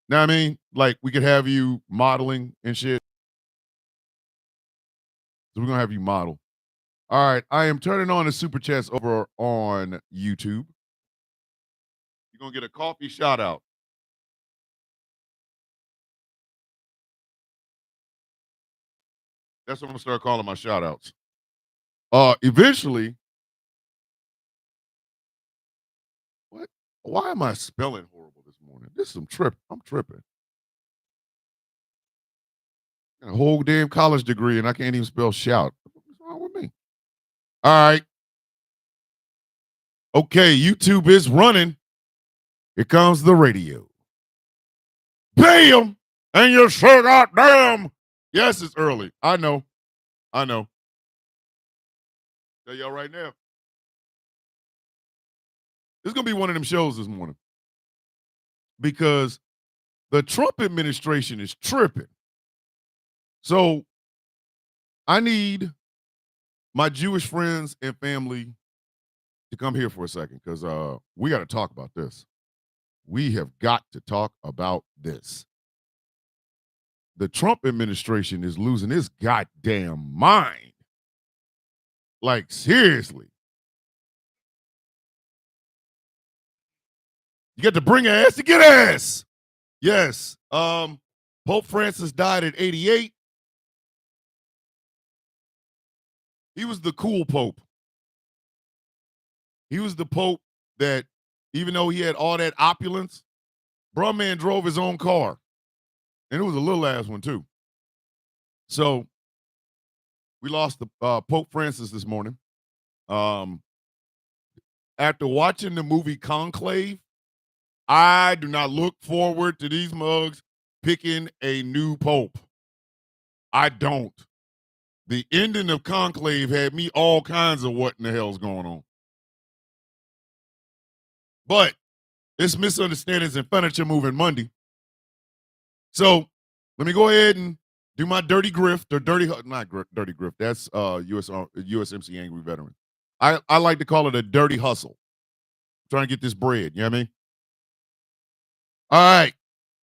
Know what I mean? Like we could have you modeling and shit. So we're gonna have you model. All right, I am turning on the super chats over on YouTube. You're gonna get a coffee shout out. That's what I'm gonna start calling my shout outs. Eventually, what? Why am I spelling horrible this morning? This is some trip. I'm tripping. Got a whole damn college degree and I can't even spell shout. What's wrong with me? All right. Okay, YouTube is running. Here comes the radio. Bam! And you sure got damn. Yes, it's early. I know. I know. Tell y'all right now. This is gonna be one of them shows this morning because the Trump administration is tripping. So I need my Jewish friends and family to come here for a second because we got to talk about this. We have got to talk about this. The Trump administration is losing its goddamn mind. Like, seriously. You got to bring ass to get ass. Yes. Pope Francis died at 88. He was the cool pope. He was the pope that, even though he had all that opulence, bruh man drove his own car. And it was a little ass one, too. So we lost the Pope Francis this morning. After watching the movie Conclave, I do not look forward to these mugs picking a new pope. I don't. The ending of Conclave had me all kinds of what in the hell's going on. But it's misunderstandings and furniture moving Monday. So let me go ahead and do my dirty grift or dirty grift. That's USMC Angry Veteran. I like to call it a dirty hustle. I'm trying to get this bread. You know what I mean? All right.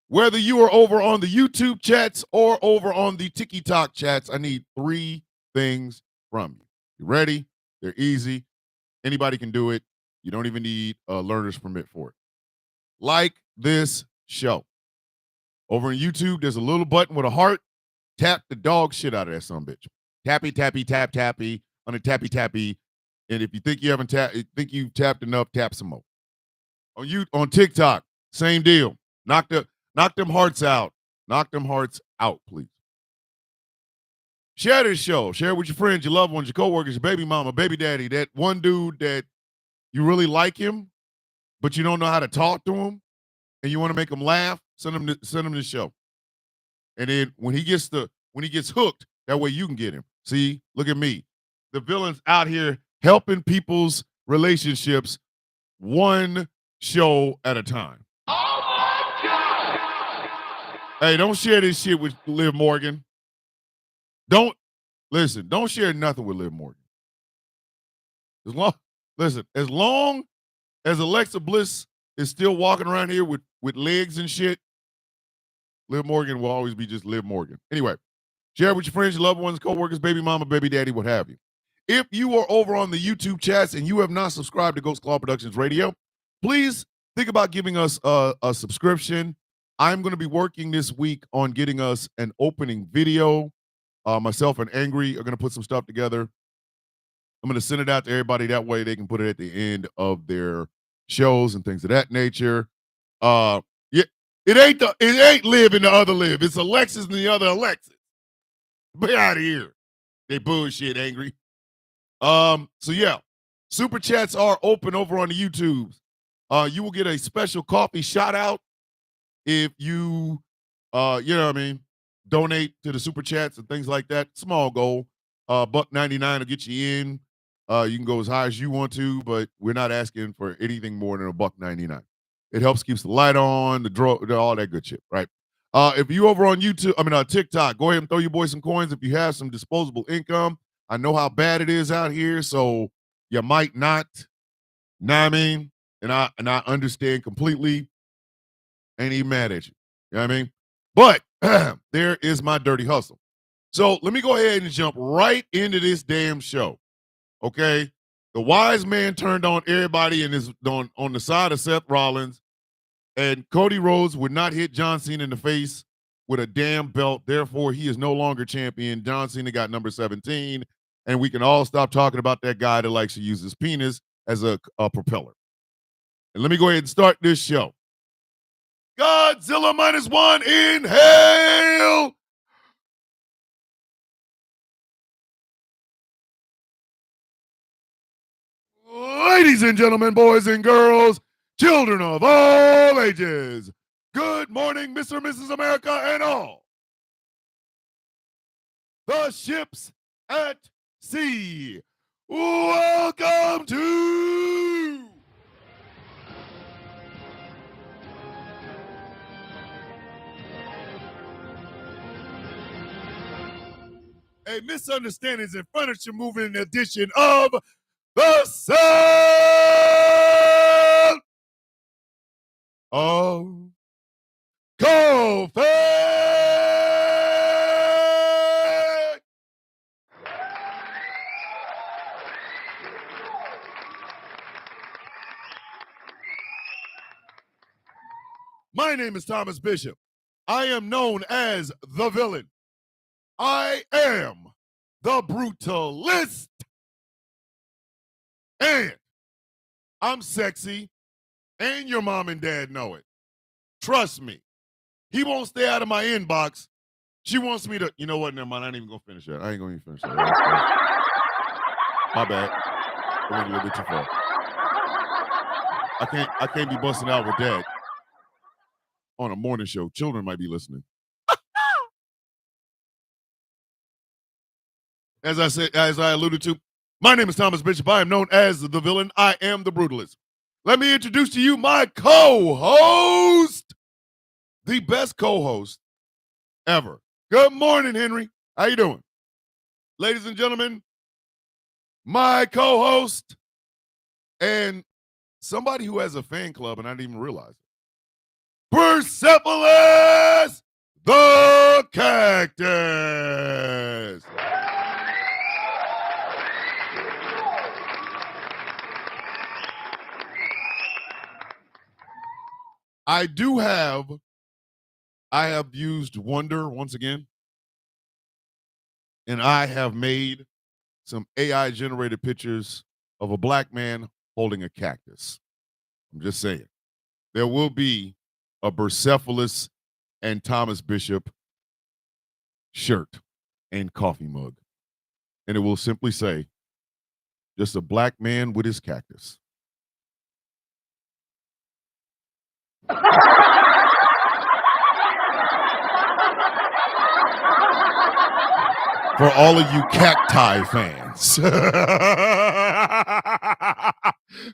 Whether you are over on the YouTube chats or over on the TikTok chats, I need 3 things from you. You ready? They're easy. Anybody can do it. You don't even need a learner's permit for it. Like this show. Over on YouTube, there's a little button with a heart. Tap the dog shit out of that son bitch. Tappy, tappy, tap, tappy, on the tappy, tappy. And if you think you haven't think you've tapped enough, tap some more. On TikTok, same deal. Knock them hearts out. Knock them hearts out, please. Share this show. Share it with your friends, your loved ones, your coworkers, your baby mama, baby daddy, that one dude that you really like him, but you don't know how to talk to him, and you want to make him laugh. Send him this show. And then when he gets hooked, that way you can get him. See, look at me. The villain's out here helping people's relationships one show at a time. Oh my God! Hey, don't share this shit with Liv Morgan. Don't share nothing with Liv Morgan. As long as Alexa Bliss is still walking around here with legs and shit, Liv Morgan will always be just Liv Morgan. Anyway, share it with your friends, your loved ones, coworkers, baby mama, baby daddy, what have you. If you are over on the YouTube chats and you have not subscribed to Ghost Claw Productions Radio, please think about giving us a subscription. I'm going to be working this week on getting us an opening video. Myself and Angry are going to put some stuff together. I'm going to send it out to everybody. That way they can put it at the end of their shows and things of that nature. It ain't Liv and the other Liv. It's Alexis and the other Alexis. Be out of here. They bullshit, Angry. So yeah, super chats are open over on the YouTubes. You will get a special coffee shout out if you, you know what I mean, donate to the super chats and things like that. Small goal. $1.99 will get you in. You can go as high as you want to, but we're not asking for anything more than $1.99. It helps keeps the light on, all that good shit, right? If you over on TikTok, go ahead and throw your boy some coins if you have some disposable income. I know how bad it is out here, so you might not. Know what I mean? And I understand completely. Ain't even mad at you. You know what I mean? But there is my dirty hustle. So let me go ahead and jump right into this damn show. Okay. The wise man turned on everybody and is on the side of Seth Rollins, and Cody Rhodes would not hit John Cena in the face with a damn belt. Therefore, he is no longer champion. John Cena got number 17, and we can all stop talking about that guy that likes to use his penis as a propeller. And let me go ahead and start this show. Godzilla -1, inhale. Ladies and gentlemen, boys and girls, children of all ages, good morning, Mr. and Mrs. America, and all the ships at sea. Welcome to a Misunderstandings and Furniture Moving edition of the Sound of Kofi. My name is Thomas Bishop. I am known as the villain. I am the brutalist. And I'm sexy, and your mom and dad know it. Trust me. He won't stay out of my inbox. She wants me to, you know what? Never mind. I ain't even going to finish that. I ain't going to finish that. My bad. I went a little bit too far. I can't be busting out with that on a morning show. Children might be listening. As I said, as I alluded to, my name is Thomas Bishop. I am known as the villain. I am the brutalist. Let me introduce to you my co-host, the best co-host ever. Good morning, Henry. How you doing? Ladies and gentlemen, my co-host and somebody who has a fan club, and I didn't even realize it. Persepolis the Cactus. I have used Wonder once again, and I have made some AI generated pictures of a black man holding a cactus. I'm just saying. There will be a Persepolis and Thomas Bishop shirt and coffee mug. And it will simply say, just a black man with his cactus. For all of you cacti fans.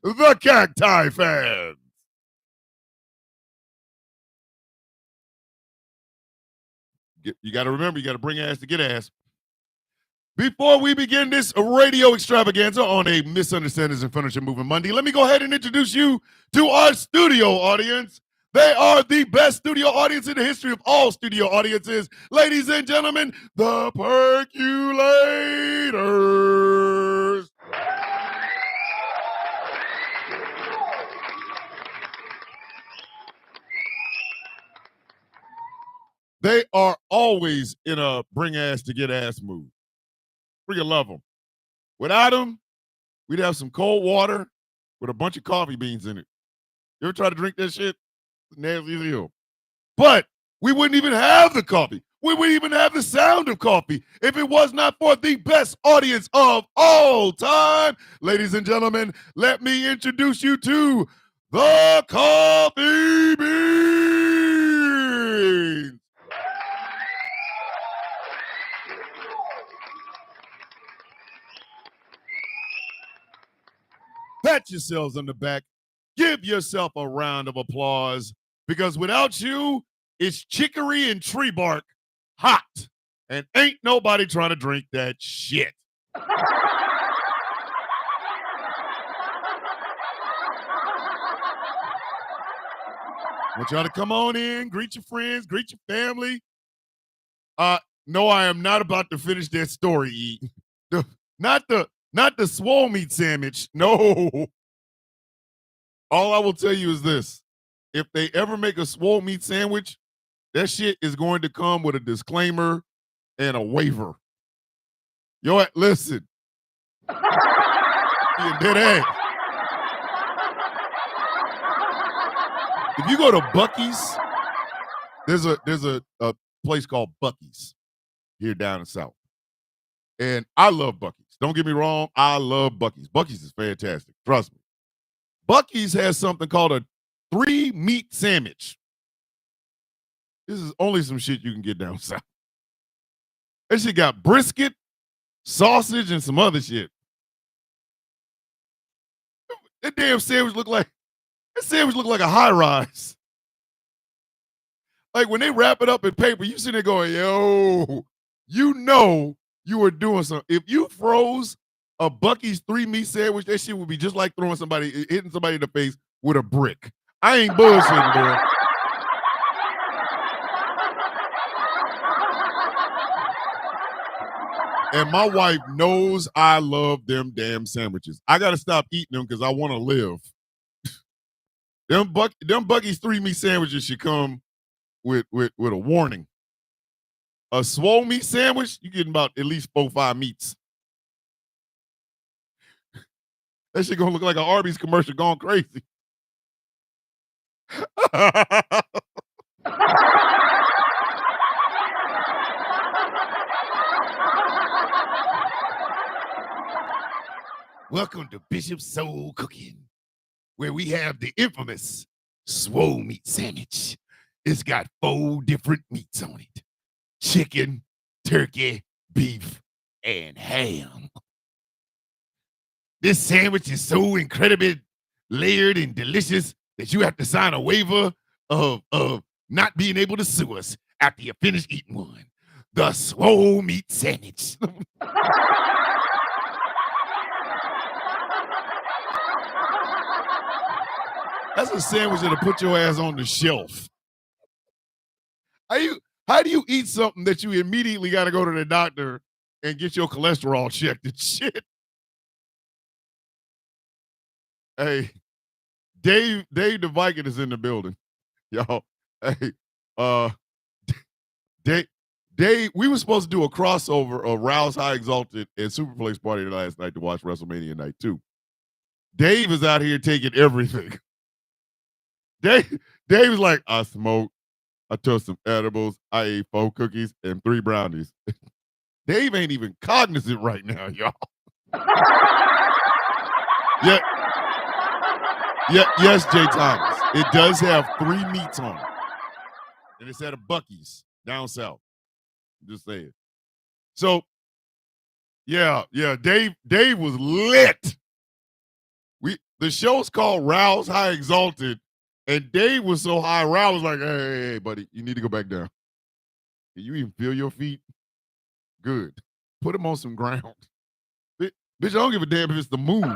The cacti fans. You got to remember, you got to bring ass to get ass. Before we begin this radio extravaganza on a Misunderstandings and Furniture Moving Monday, let me go ahead and introduce you to our studio audience. They are the best studio audience in the history of all studio audiences. Ladies and gentlemen, the Perculators. They are always in a bring ass to get ass mood. Freaking love them. Without them, we'd have some cold water with a bunch of coffee beans in it. You ever try to drink that shit? It's nasty as hell. But we wouldn't even have the coffee. We wouldn't even have the sound of coffee if it was not for the best audience of all time. Ladies and gentlemen, let me introduce you to the Coffee Beans. Pat yourselves on the back. Give yourself a round of applause because without you, it's chicory and tree bark hot. And ain't nobody trying to drink that shit. I want y'all to come on in, greet your friends, greet your family. No, I am not about to finish that story. E. Not the swole meat sandwich. No. All I will tell you is this: if they ever make a swole meat sandwich, that shit is going to come with a disclaimer and a waiver. Yo, listen. Dead ass. If you go to Buc-ee's, there's a place called Buc-ee's here down in the South. And I love Buc-ee's. Don't get me wrong, I love Buc-ee's. Buc-ee's is fantastic. Trust me. Buc-ee's has something called a 3-meat sandwich. This is only some shit you can get down south. That shit got brisket, sausage, and some other shit. That damn sandwich looked like a high rise. Like when they wrap it up in paper, you sitting there going, yo, you know you were doing something. If you froze a Buc-ee's 3-meat sandwich, that shit would be just like hitting somebody in the face with a brick. I ain't bullshitting, boy. And my wife knows I love them damn sandwiches. I got to stop eating them because I want to live. Them Buc-ee's 3-meat sandwiches should come with a warning. A swole meat sandwich, you're getting about at least 4-5 meats. That shit gonna look like an Arby's commercial gone crazy. Welcome to Bishop's Soul Cooking, where we have the infamous swole meat sandwich. It's got 4 different meats on it: chicken, turkey, beef, and ham. This sandwich is so incredibly layered and delicious that you have to sign a waiver of not being able to sue us after you finish eating one. The swole meat sandwich. That's a sandwich that'll put your ass on the shelf. How do you eat something that you immediately got to go to the doctor and get your cholesterol checked and shit? Hey, Dave the Viking is in the building, y'all. Hey, Dave, we were supposed to do a crossover of Rouse High Exalted and Superflex Party last night to watch WrestleMania Night 2. Dave is out here taking everything. Dave was like, I smoked, I took some edibles, I ate 4 cookies and 3 brownies. Dave ain't even cognizant right now, y'all. Yes, Jay Thomas. It does have 3 meats on it. And it's at a Buc-ee's down south. I'm just saying. So, yeah, Dave was lit. The show's called Rouse High Exalted, and Dave was so high, Rouse was like, hey, buddy, you need to go back down. Can you even feel your feet? Good. Put them on some ground. Bitch, I don't give a damn if it's the moon.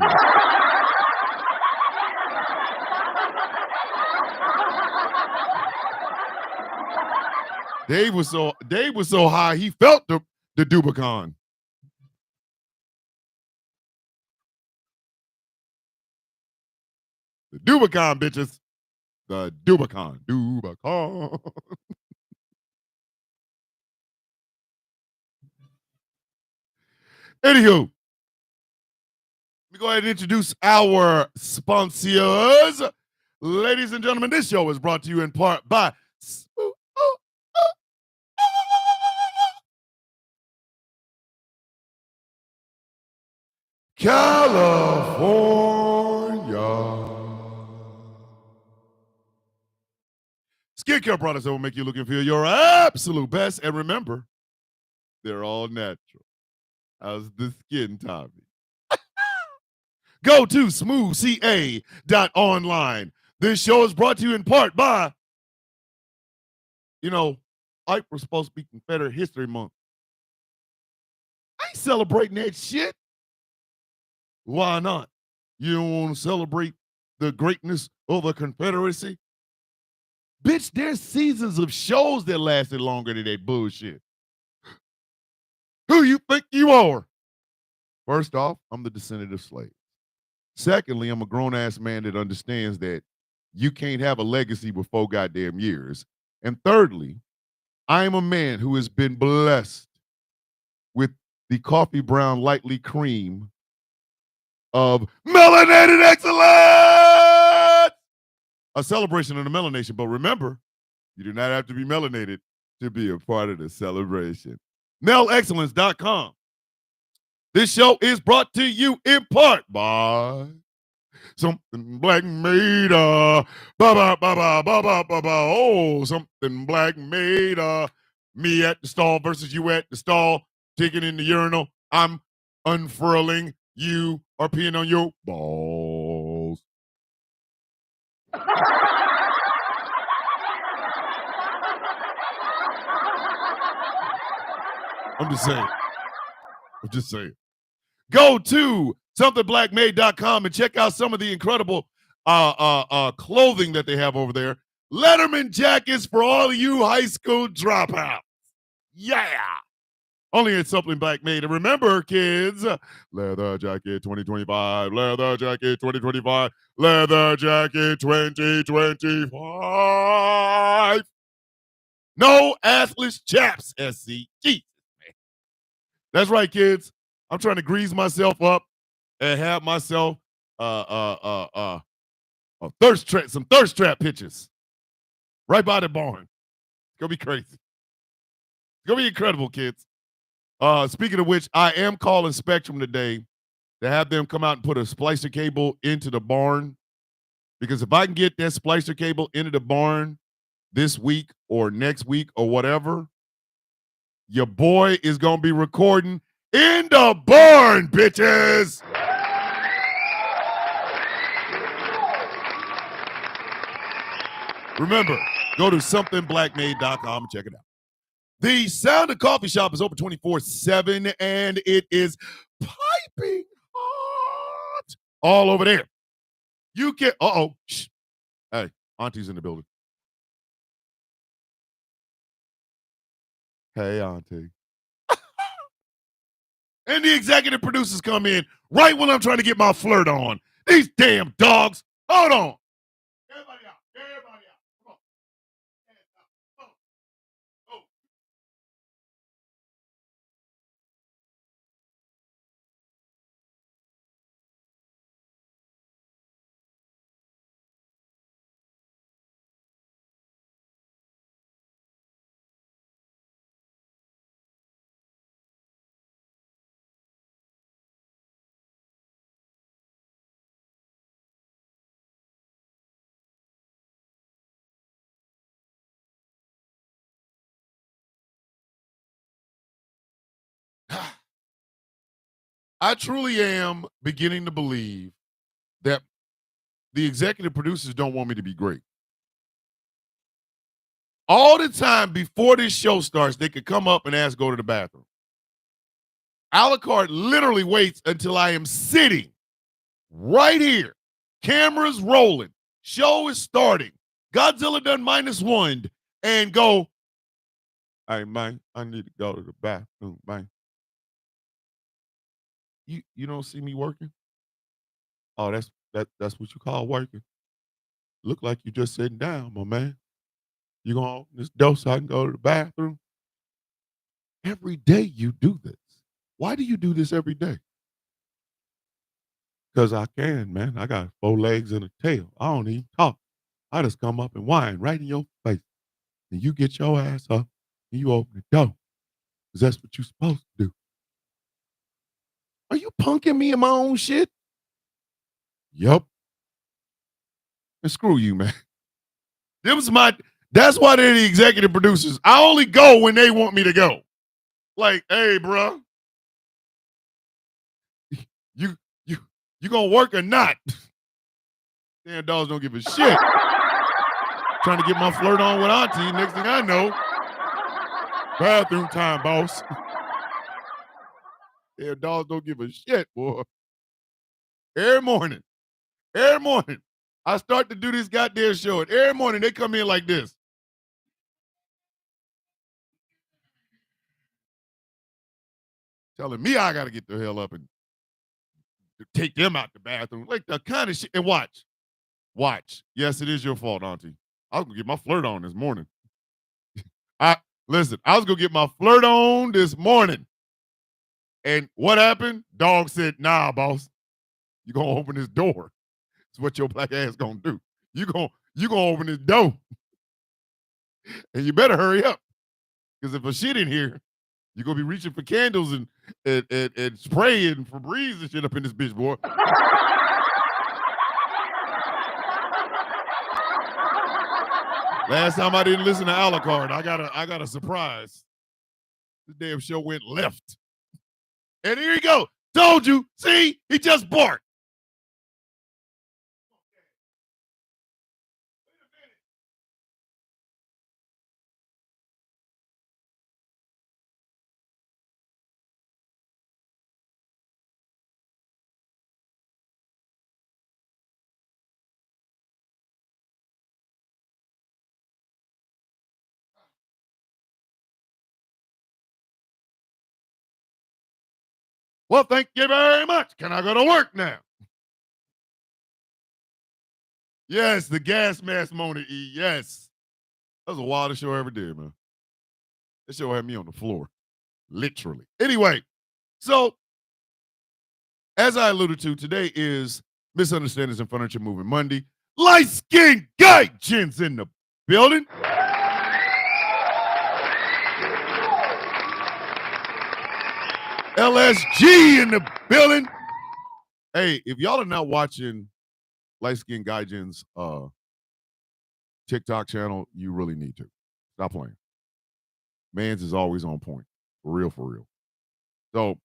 Dave was so high, he felt the Dubicon. The Dubicon, bitches. The Dubicon. Anywho, let me go ahead and introduce our sponsors. Ladies and gentlemen, this show is brought to you in part by California. Skincare products that will make you look and feel your absolute best. And remember, they're all natural. How's the skin, Tommy? Go to smoothca.online. This show is brought to you in part by, April's supposed to be Confederate History Month. I ain't celebrating that shit. Why not? You don't want to celebrate the greatness of the Confederacy? Bitch, there's seasons of shows that lasted longer than that bullshit. Who you think you are? First off, I'm the descendant of slaves. Secondly, I'm a grown-ass man that understands that you can't have a legacy with 4 goddamn years. And thirdly, I am a man who has been blessed with the coffee brown lightly cream of melanated excellence, a celebration of the melanation. But remember, you do not have to be melanated to be a part of the celebration. melexcellence.com. This show is brought to you in part by Something Black made ba ba ba ba ba ba ba ba. Oh, Something Black made me at the stall versus you at the stall, taking in the urinal. I'm unfurling. You are peeing on your balls. I'm just saying. Go to somethingblackmade.com and check out some of the incredible clothing that they have over there. Letterman jackets for all of you high school dropouts. Yeah. Only at Something Black Made. And remember, kids, leather jacket 2025, leather jacket 2025, leather jacket 2025. No assless chaps, SCG. That's right, kids. I'm trying to grease myself up and have myself some thirst trap pitches right by the barn. It's gonna be crazy. It's gonna be incredible, kids. Speaking of which, I am calling Spectrum today to have them come out and put a splicer cable into the barn, because if I can get that splicer cable into the barn this week or next week or whatever, your boy is gonna be recording in the barn, bitches. Remember, go to somethingblackmade.com and check it out. The Sound of Coffee Shop is open 24/7, and it is piping hot all over there. You can, shh. Hey, Auntie's in the building. Hey, Auntie. And the executive producers come in right when I'm trying to get my flirt on. These damn dogs. Hold on. Everybody out. Come on. Oh. I truly am beginning to believe that the executive producers don't want me to be great. All the time before this show starts, they could come up and ask, go to the bathroom. Alucard literally waits until I am sitting right here. Cameras rolling. Show is starting. Godzilla done -1 and go, hey, man, I need to go to the bathroom, man. You don't see me working? Oh, that's what you call working. Look like you just sitting down, my man. You gonna open this door so I can go to the bathroom? Every day you do this. Why do you do this every day? Because I can, man. I got 4 legs and a tail. I don't even talk. I just come up and whine right in your face. And you get your ass up and you open the door. Because that's what you're supposed to do. Are you punking me in my own shit? Yup. And screw you, man. That's why they're the executive producers. I only go when they want me to go. Like, hey, bro, you gonna work or not? Damn dogs don't give a shit. Trying to get my flirt on with Auntie. Next thing I know, bathroom time, boss. Damn dogs don't give a shit, boy. Every morning. I start to do this goddamn show, and every morning they come in like this. Telling me I got to get the hell up and take them out the bathroom. Like the kind of shit. And watch. Yes, it is your fault, Auntie. I was going to get my flirt on this morning. I was going to get my flirt on this morning. And what happened? Dog said, nah, boss. You going to open this door. It's what your black ass going to do. You going to open this door. And you better hurry up. Because if a shit in here, you're going to be reaching for candles and spraying Febreze and shit up in this bitch, boy. Last time I didn't listen to Alucard, I got a surprise. The damn show went left. And here you go. Told you. See? He just barked. Well, thank you very much. Can I go to work now? Yes, the gas mask Mona E. Yes. That was the wildest show I ever did, man. That show had me on the floor. Literally. Anyway, so as I alluded to, today is Misunderstandings in Furniture Moving Monday. Light-skinned guy Jen's in the building. LSG in the building. Hey, if y'all are not watching Light Skin Gaijin's TikTok channel, you really need to. Stop playing. Mans is always on point. For real, for real. So,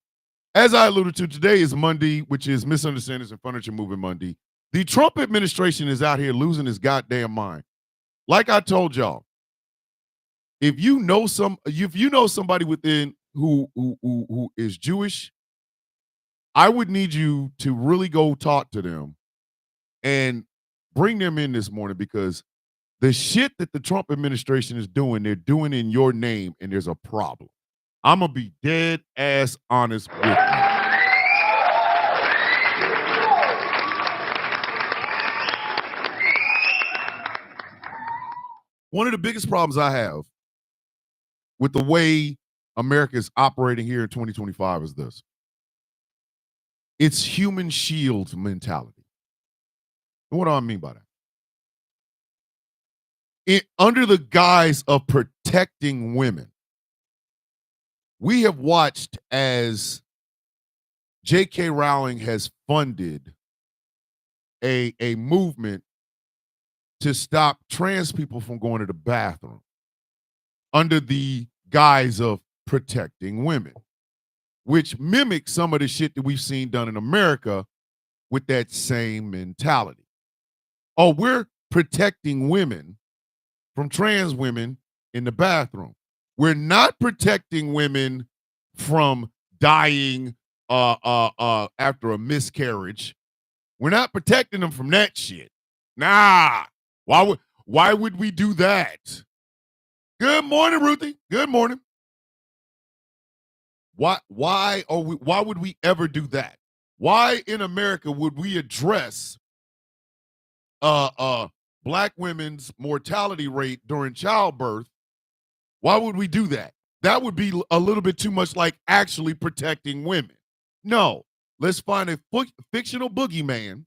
as I alluded to, today is Monday, which is Misunderstandings in Furniture Moving Monday. The Trump administration is out here losing his goddamn mind. Like I told y'all, if you know somebody within who is Jewish, I would need you to really go talk to them and bring them in this morning, because the shit that the Trump administration is doing, they're doing in your name, and there's a problem. I'm going to be dead ass honest with you. One of the biggest problems I have with the way America is operating here in 2025 is this. It's human shield mentality. And what do I mean by that? Under the guise of protecting women, we have watched as J.K. Rowling has funded a movement to stop trans people from going to the bathroom under the guise of protecting women, which mimics some of the shit that we've seen done in America with that same mentality. Oh, we're protecting women from trans women in the bathroom. We're not protecting women from dying after a miscarriage. We're not protecting them from that shit. Nah. Why would we do that? Good morning, Ruthie. Good morning. Why would we ever do that? Why in America would we address black women's mortality rate during childbirth? Why would we do that? That would be a little bit too much like actually protecting women. No, let's find a fictional boogeyman,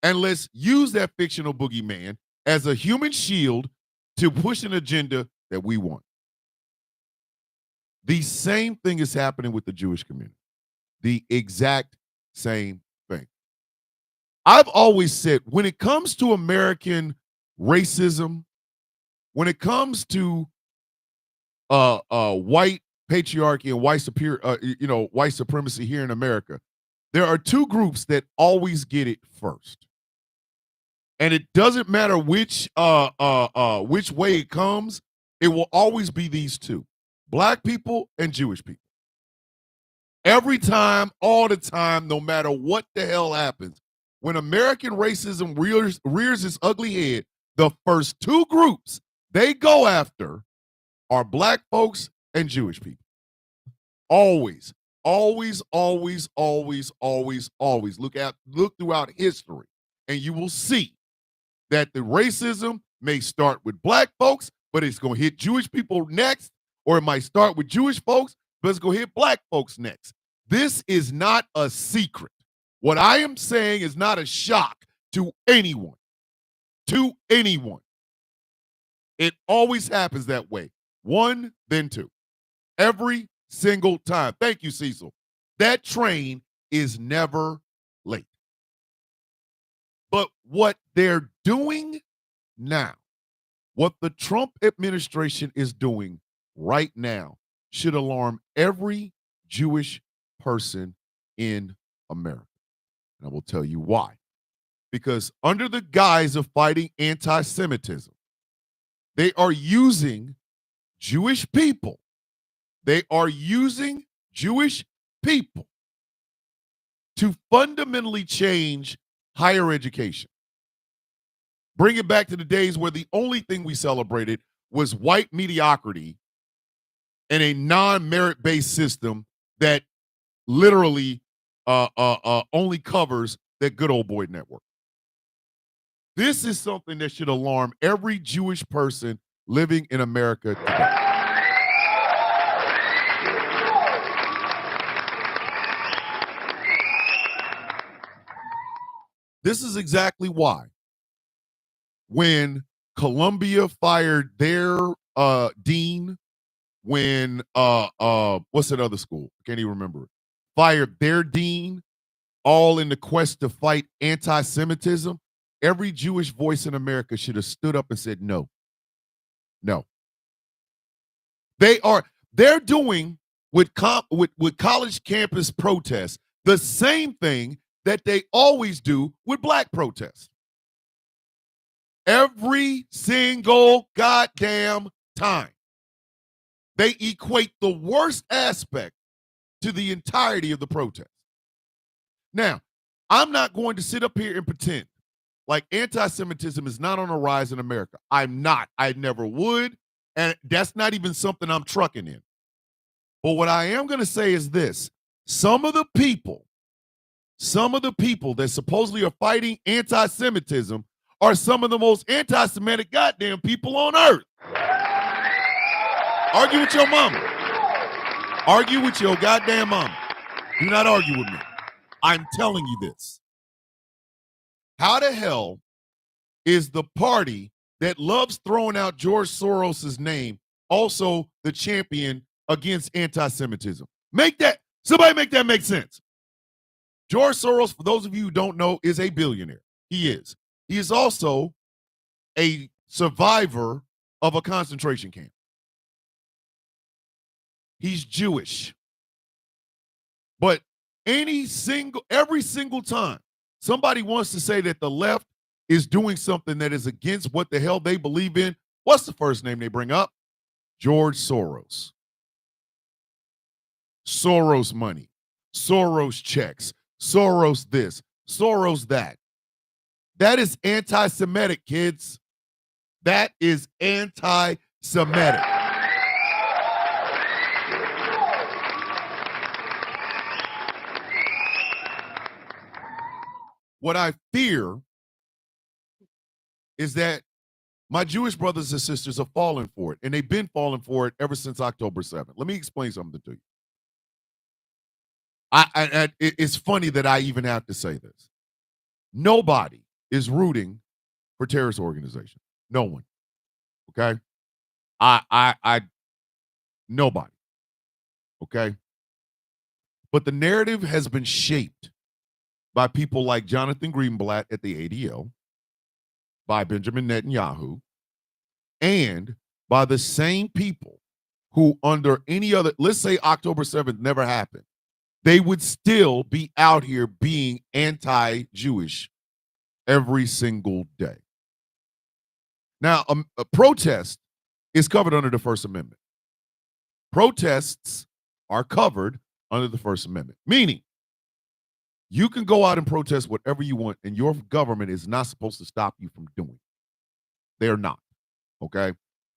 and let's use that fictional boogeyman as a human shield to push an agenda that we want. The same thing is happening with the Jewish community. The exact same thing. I've always said, when it comes to American racism, when it comes to white patriarchy and white supremacy here in America, there are two groups that always get it first. And it doesn't matter which way it comes, it will always be these two: black people and Jewish people. Every time, all the time, no matter what the hell happens, when American racism rears its ugly head, the first two groups they go after are black folks and Jewish people. Always, always, always, always, always, always. Look throughout history, and you will see that the racism may start with black folks, but it's going to hit Jewish people next, or it might start with Jewish folks, but it's going to hit black folks next. This is not a secret. What I am saying is not a shock to anyone. To anyone. It always happens that way. One, then two. Every single time. Thank you, Cecil. That train is never late. But what they're doing now, what the Trump administration is doing right now, should alarm every Jewish person in America. And I will tell you why. Because under the guise of fighting anti-Semitism, they are using Jewish people. They are using Jewish people to fundamentally change higher education. Bring it back to the days where the only thing we celebrated was white mediocrity and a non-merit-based system that literally only covers that good old boy network. This is something that should alarm every Jewish person living in America today. This is exactly why when Columbia fired their dean, when what's that other school? I can't even remember it. Fired their dean, all in the quest to fight anti-Semitism. Every Jewish voice in America should have stood up and said no. No. They're doing with college campus protests the same thing that they always do with black protests. Every single goddamn time. They equate the worst aspect to the entirety of the protest. Now, I'm not going to sit up here and pretend like anti-Semitism is not on a rise in America. I'm not. I never would. And that's not even something I'm trucking in. But what I am going to say is this. Some of the people that supposedly are fighting anti-Semitism are some of the most anti-Semitic goddamn people on earth. Argue with your mama. Argue with your goddamn mama. Do not argue with me. I'm telling you this. How the hell is the party that loves throwing out George Soros' name also the champion against anti-Semitism? Somebody make that make sense. George Soros, for those of you who don't know, is a billionaire. He is. He is also a survivor of a concentration camp. He's Jewish. But every single time somebody wants to say that the left is doing something that is against what the hell they believe in, what's the first name they bring up? George Soros. Soros money. Soros checks. Soros this. Soros that. That is anti-Semitic, kids. That is anti-Semitic. What I fear is that my Jewish brothers and sisters have fallen for it, and they've been falling for it ever since October 7th. Let me explain something to you. It's funny that I even have to say this. Nobody is rooting for terrorist organizations. No one. Okay? Nobody. Okay? But the narrative has been shaped by people like Jonathan Greenblatt at the ADL, by Benjamin Netanyahu, and by the same people who under any other, let's say October 7th never happened, they would still be out here being anti-Jewish every single day. Now, a protest is covered under the First Amendment. Protests are covered under the First Amendment, meaning You can go out and protest whatever you want, and your government is not supposed to stop you from doing it. They're not. Okay.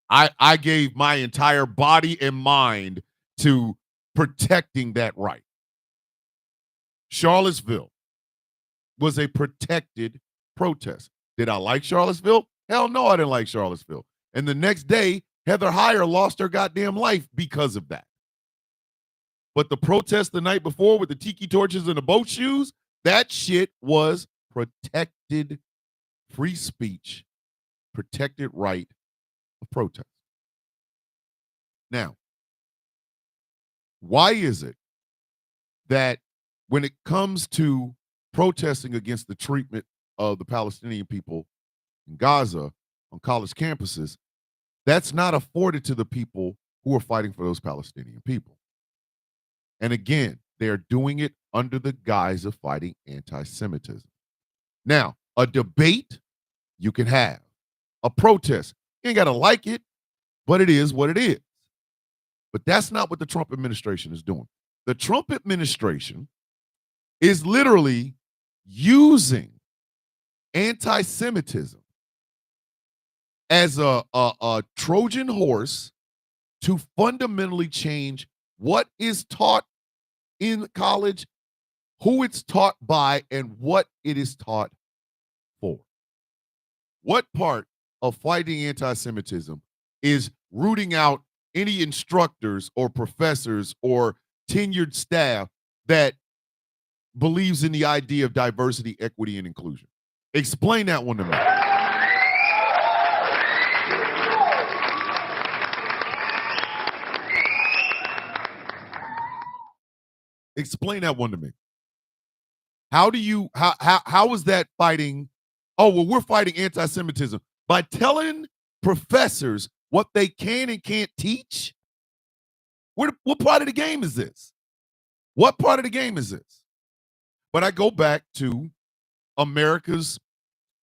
I gave my entire body and mind to protecting that right. Charlottesville was a protected protest. Did I like Charlottesville? Hell no, I didn't like Charlottesville. And the next day, Heather Heyer lost her goddamn life because of that. But the protest the night before with the tiki torches and the boat shoes, that shit was protected free speech, protected right of protest. Now, why is it that when it comes to protesting against the treatment of the Palestinian people in Gaza on college campuses, that's not afforded to the people who are fighting for those Palestinian people? And again, they're doing it under the guise of fighting anti-Semitism. Now, a debate you can have. A protest, you ain't got to like it, but it is what it is. But that's not what the Trump administration is doing. The Trump administration is literally using anti-Semitism as a Trojan horse to fundamentally change what is taught in college, who it's taught by, and what it is taught for. What part of fighting anti-Semitism is rooting out any instructors or professors or tenured staff that believes in the idea of diversity, equity, and inclusion? Explain that one to me. Explain that one to me. How is that fighting? Oh, well, we're fighting anti-Semitism by telling professors what they can and can't teach? What part of the game is this? What part of the game is this? But I go back to America's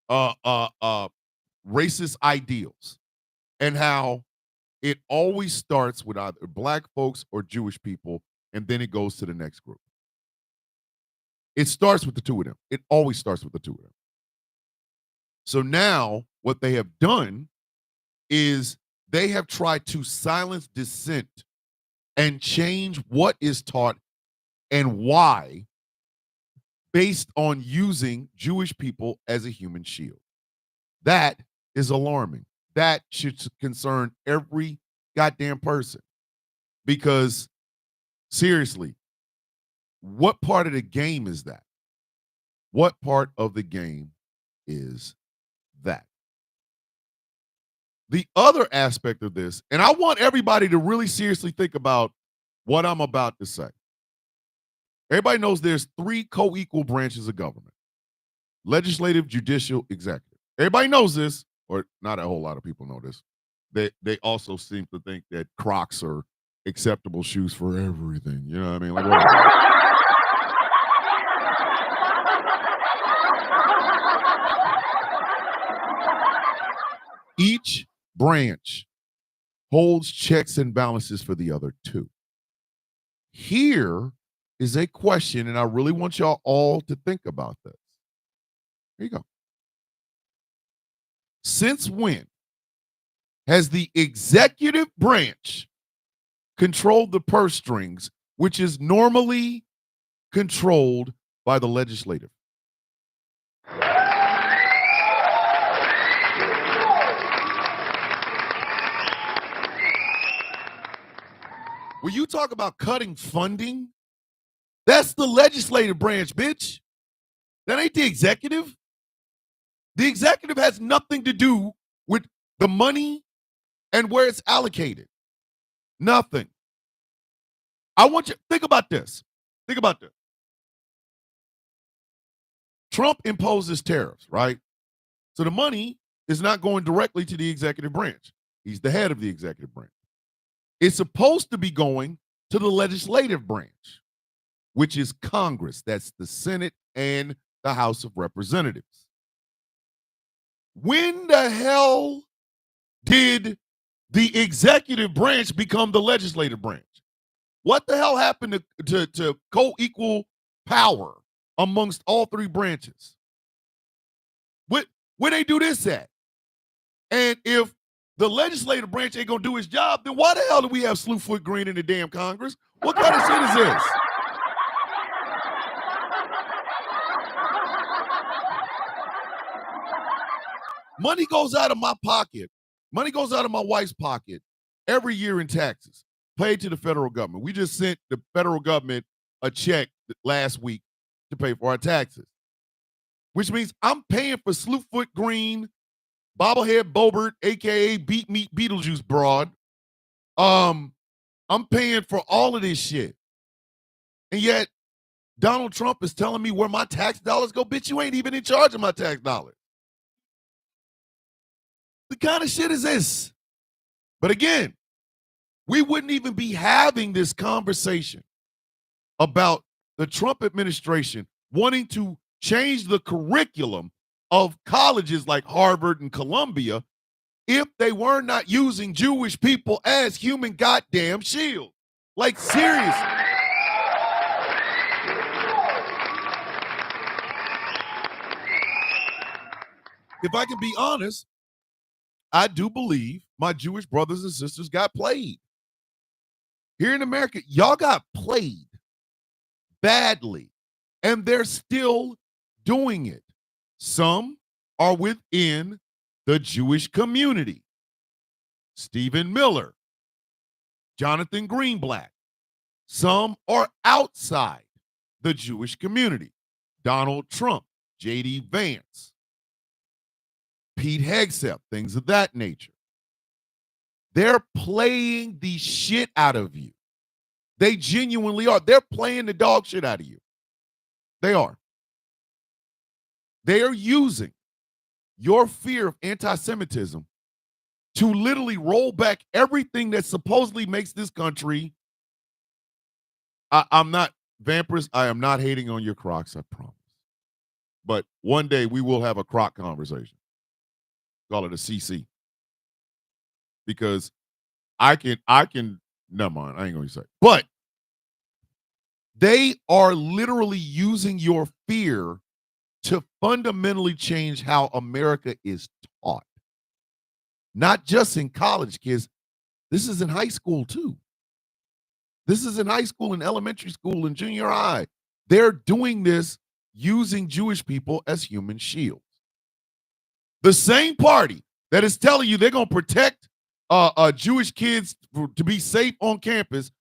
racist ideals and how it always starts with either black folks or Jewish people, and then it goes to the next group. It starts with the two of them. It always starts with the two of them. So now what they have done is they have tried to silence dissent and change what is taught and why based on using Jewish people as a human shield. That is alarming. That should concern every goddamn person. Because seriously, what part of the game is that? What part of the game is that? The other aspect of this, and I want everybody to really seriously think about what I'm about to say. Everybody knows there's three co-equal branches of government: legislative, judicial, executive. Everybody knows this, or not a whole lot of people know this. They also seem to think that Crocs are acceptable shoes for everything. You know what I mean? Like, whatever. Each branch holds checks and balances for the other two. Here is a question, and I really want y'all all to think about this. Here you go. Since when has the executive branch controlled the purse strings, which is normally controlled by the legislative? When you talk about cutting funding, that's the legislative branch, bitch. That ain't the executive. The executive has nothing to do with the money and where it's allocated. Nothing. I want you to think about this. Think about this. Trump imposes tariffs, right? So the money is not going directly to the executive branch. He's the head of the executive branch. It's supposed to be going to the legislative branch, which is Congress. That's the Senate and the House of Representatives. When the hell did the executive branch become the legislative branch? What the hell happened to co-equal power amongst all three branches. Where they do this at? And if the legislative branch ain't gonna do its job, then why the hell do we have Slewfoot Green in the damn Congress? What kind of shit is this? Money goes out of my pocket. Money goes out of my wife's pocket every year in taxes, paid to the federal government. We just sent the federal government a check last week to pay for our taxes, which means I'm paying for Slewfoot Green, Bobblehead Bobert, a.k.a. Beat Meat Beetlejuice Broad. I'm paying for all of this shit. And yet, Donald Trump is telling me where my tax dollars go. Bitch, you ain't even in charge of my tax dollars. The kind of shit is this? But again, we wouldn't even be having this conversation about the Trump administration wanting to change the curriculum of colleges like Harvard and Columbia if they were not using Jewish people as human goddamn shield. Like, seriously. If I can be honest, I do believe my Jewish brothers and sisters got played. Here in America, y'all got played badly, and they're still doing it. Some are within the Jewish community. Stephen Miller, Jonathan Greenblatt. Some are outside the Jewish community. Donald Trump, J.D. Vance, Pete Hegseth, things of that nature. They're playing the shit out of you. They genuinely are. They're playing the dog shit out of you. They are. They are using your fear of anti-Semitism to literally roll back everything that supposedly makes this country. I'm not, Vampers, I am not hating on your Crocs, I promise. But one day we will have a Croc conversation. Call it a CC. Because I can, never mind, I ain't going to say. But they are literally using your fear to fundamentally change how America is taught. Not just in college, kids. This is in high school, too. This is in high school, and elementary school, and junior high. They're doing this using Jewish people as human shields. The same party that is telling you they're going to protect Jewish kids to be safe on campus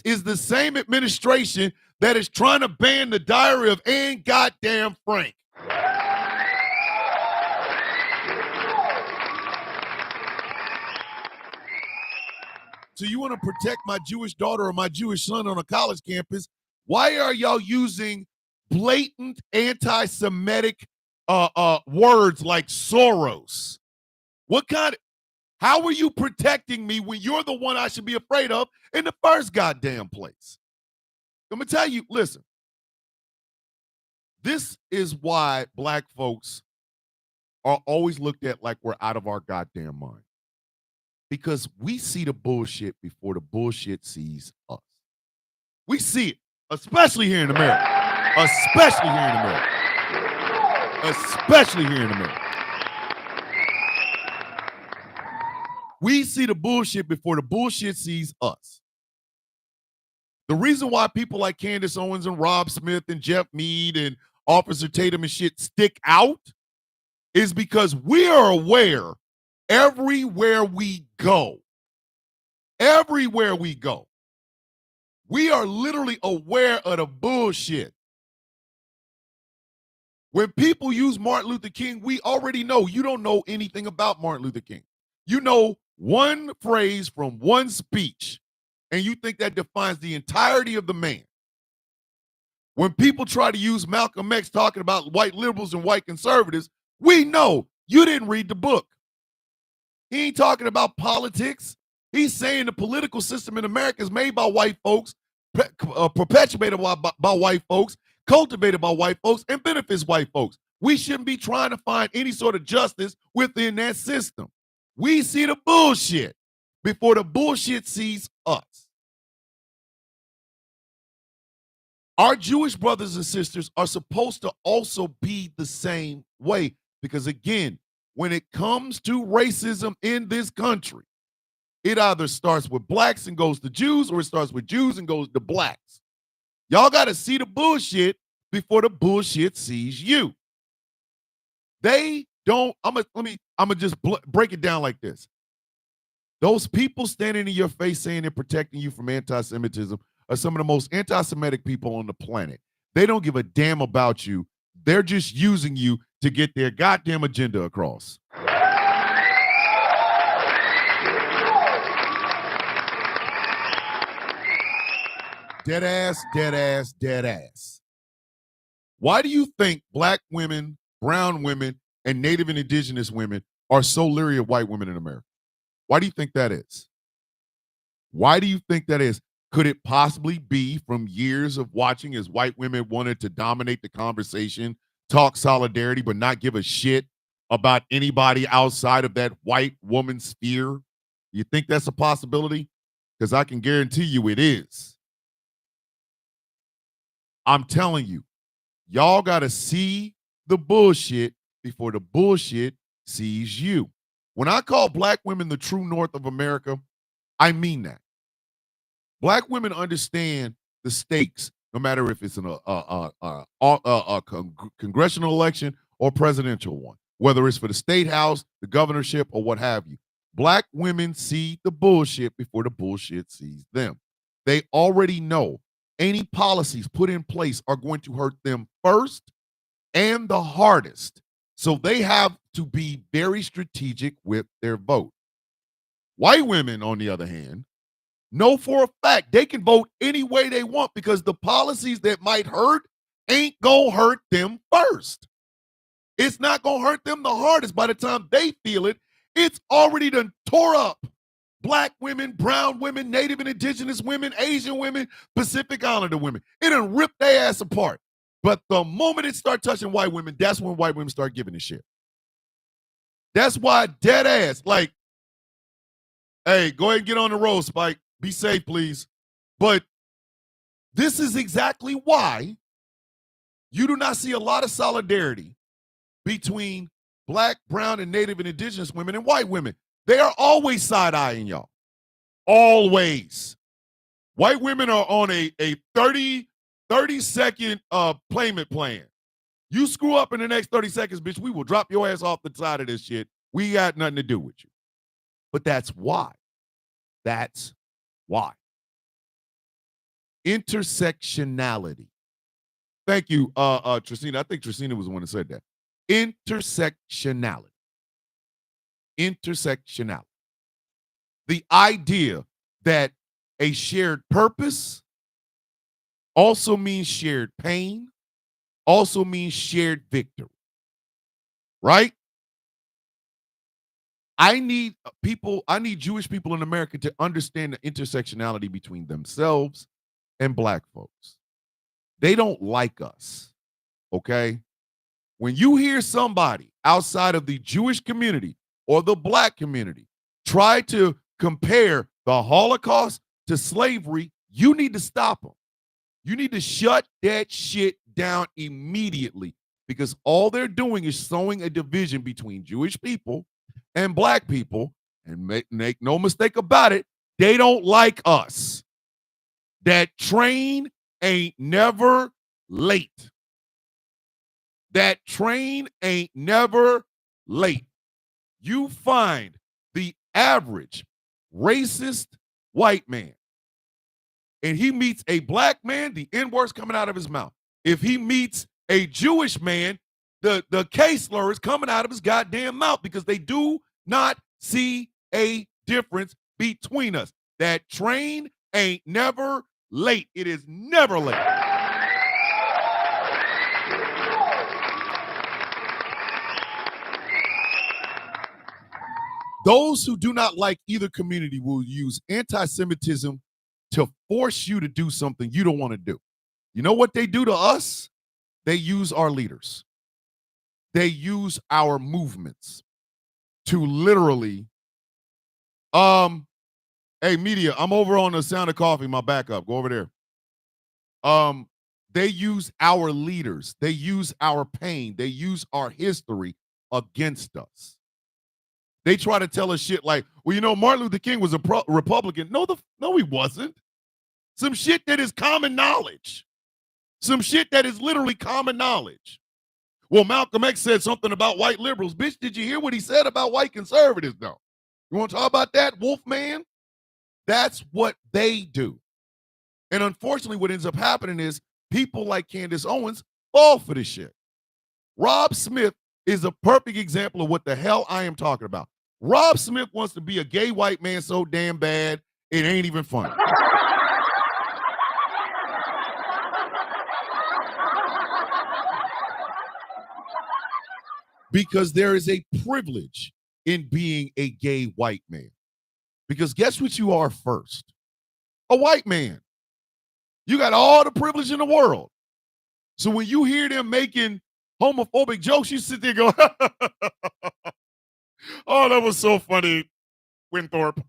is the same administration that is trying to ban the Diary of Anne goddamn Frank. So you want to protect my Jewish daughter or my Jewish son on a college campus? Why are y'all using blatant anti-Semitic words like Soros? How are you protecting me when you're the one I should be afraid of in the first goddamn place? I'm going to tell you, listen, this is why black folks are always looked at like we're out of our goddamn mind. Because we see the bullshit before the bullshit sees us. We see it, especially here in America. Especially here in America. Especially here in America. We see the bullshit before the bullshit sees us. The reason why people like Candace Owens and Rob Smith and Jeff Mead and Officer Tatum and shit stick out is because we are aware everywhere we go. Everywhere we go. We are literally aware of the bullshit. When people use Martin Luther King, we already know you don't know anything about Martin Luther King. You know one phrase from one speech, and you think that defines the entirety of the man. When people try to use Malcolm X talking about white liberals and white conservatives, we know you didn't read the book. He ain't talking about politics. He's saying the political system in America is made by white folks, perpetuated by white folks, cultivated by white folks, and benefits white folks. We shouldn't be trying to find any sort of justice within that system. We see the bullshit before the bullshit sees us. Our Jewish brothers and sisters are supposed to also be the same way. Because again, when it comes to racism in this country, it either starts with blacks and goes to Jews, or it starts with Jews and goes to blacks. Y'all got to see the bullshit before the bullshit sees you. They don't. I'm gonna just break it down like this. Those people standing in your face saying they're protecting you from anti-Semitism are some of the most anti-Semitic people on the planet. They don't give a damn about you. They're just using you to get their goddamn agenda across. Dead ass, dead ass, dead ass. Why do you think black women, brown women, and Native and indigenous women are so leery of white women in America? Why do you think that is? Why do you think that is? Could it possibly be from years of watching as white women wanted to dominate the conversation, talk solidarity, but not give a shit about anybody outside of that white woman sphere? You think that's a possibility? Because I can guarantee you it is. I'm telling you, y'all got to see the bullshit before the bullshit sees you. When I call black women the true north of America, I mean that. Black women understand the stakes, no matter if it's a congressional election or presidential one, whether it's for the state house, the governorship, or what have you. Black women see the bullshit before the bullshit sees them. They already know any policies put in place are going to hurt them first and the hardest. So they have to be very strategic with their vote. White women, on the other hand, know for a fact they can vote any way they want because the policies that might hurt ain't gonna hurt them first. It's not gonna hurt them the hardest. By the time they feel it, it's already done tore up black women, brown women, Native and indigenous women, Asian women, Pacific Islander women. It done ripped their ass apart. But the moment it start touching white women, that's when white women start giving a shit. That's why dead ass, like, hey, go ahead and get on the road, Spike. Be safe, please. But this is exactly why you do not see a lot of solidarity between black, brown, and Native and indigenous women and white women. They are always side-eyeing y'all. Always. White women are on a 30-second payment plan. You screw up in the next 30 seconds, bitch, we will drop your ass off the side of this shit. We got nothing to do with you. But that's why. That's why. Intersectionality. Thank you, Trisina. I think Trisina was the one that said that. Intersectionality. Intersectionality. The idea that a shared purpose also means shared pain, also means shared victory. Right? I need Jewish people in America to understand the intersectionality between themselves and black folks. They don't like us. Okay? When you hear somebody outside of the Jewish community or the black community try to compare the Holocaust to slavery, you need to stop them. You need to shut that shit down immediately because all they're doing is sowing a division between Jewish people and black people. And make no mistake about it, they don't like us. That train ain't never late. That train ain't never late. You find the average racist white man and he meets a black man, the N-word's coming out of his mouth. If he meets a Jewish man, the K slur is coming out of his goddamn mouth because they do not see a difference between us. That train ain't never late. It is never late. Those who do not like either community will use anti-Semitism to force you to do something you don't want to do. You know what they do to us? They use our leaders. They use our movements to literally, hey, media, I'm over on the Sound of Coffee, my backup. Go over there. They use our leaders. They use our pain. They use our history against us. They try to tell us shit like, well, you know, Martin Luther King was a Republican. No, he wasn't. Some shit that is common knowledge. Some shit that is literally common knowledge. Well, Malcolm X said something about white liberals. Bitch, did you hear what he said about white conservatives, though? You want to talk about that, Wolfman? That's what they do. And unfortunately, what ends up happening is people like Candace Owens fall for this shit. Rob Smith is a perfect example of what the hell I am talking about. Rob Smith wants to be a gay white man so damn bad, it ain't even funny. Because there is a privilege in being a gay white man. Because guess what you are first? A white man. You got all the privilege in the world. So when you hear them making homophobic jokes, you sit there and go, oh, that was so funny, Winthorpe.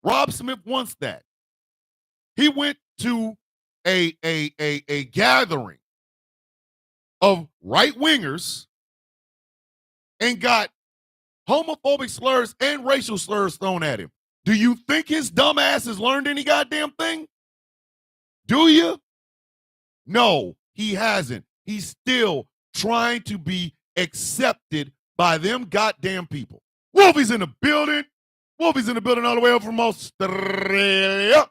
Rob Smith wants that. He went to a gathering of right-wingers and got homophobic slurs and racial slurs thrown at him. Do you think his dumb ass has learned any goddamn thing? Do you? No, he hasn't. He's still trying to be accepted by them goddamn people. Wolfie's in the building. Wolfie's in the building all the way up from Australia.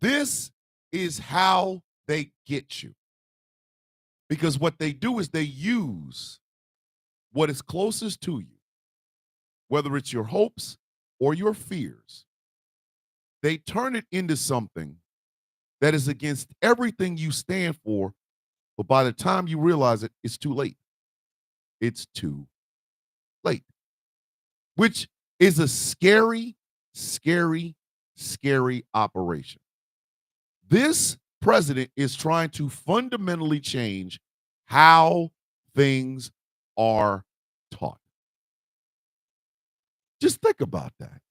This is how they get you. Because what they do is they use what is closest to you, whether it's your hopes or your fears. They turn it into something that is against everything you stand for, but by the time you realize it, it's too late. It's too late. Which is a scary, scary, scary operation. This president is trying to fundamentally change how things are taught. Just think about that.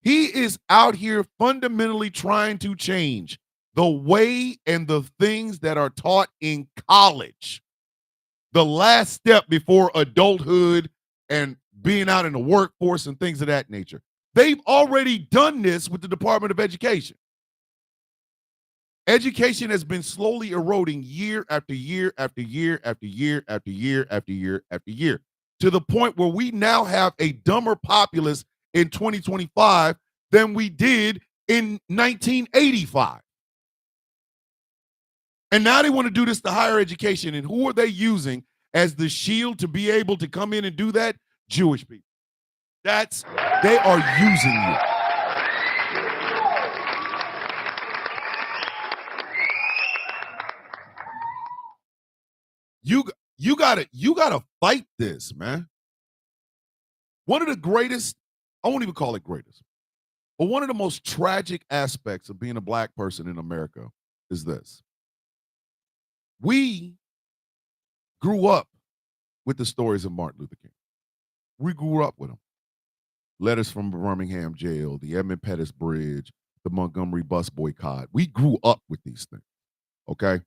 He is out here fundamentally trying to change the way and the things that are taught in college. The last step before adulthood and being out in the workforce and things of that nature. They've already done this with the Department of Education. Education has been slowly eroding year after year after year after year after year after year after year, to the point where we now have a dumber populace in 2025 than we did in 1985. And now they want to do this to higher education. And who are they using as the shield to be able to come in and do that? Jewish people. They are using you. You gotta fight this, man. One of the greatest, I won't even call it greatest, but one of the most tragic aspects of being a black person in America is this. We grew up with the stories of Martin Luther King. We grew up with them. Letters from Birmingham jail, the Edmund Pettus Bridge, the Montgomery bus boycott. We grew up with these things, okay?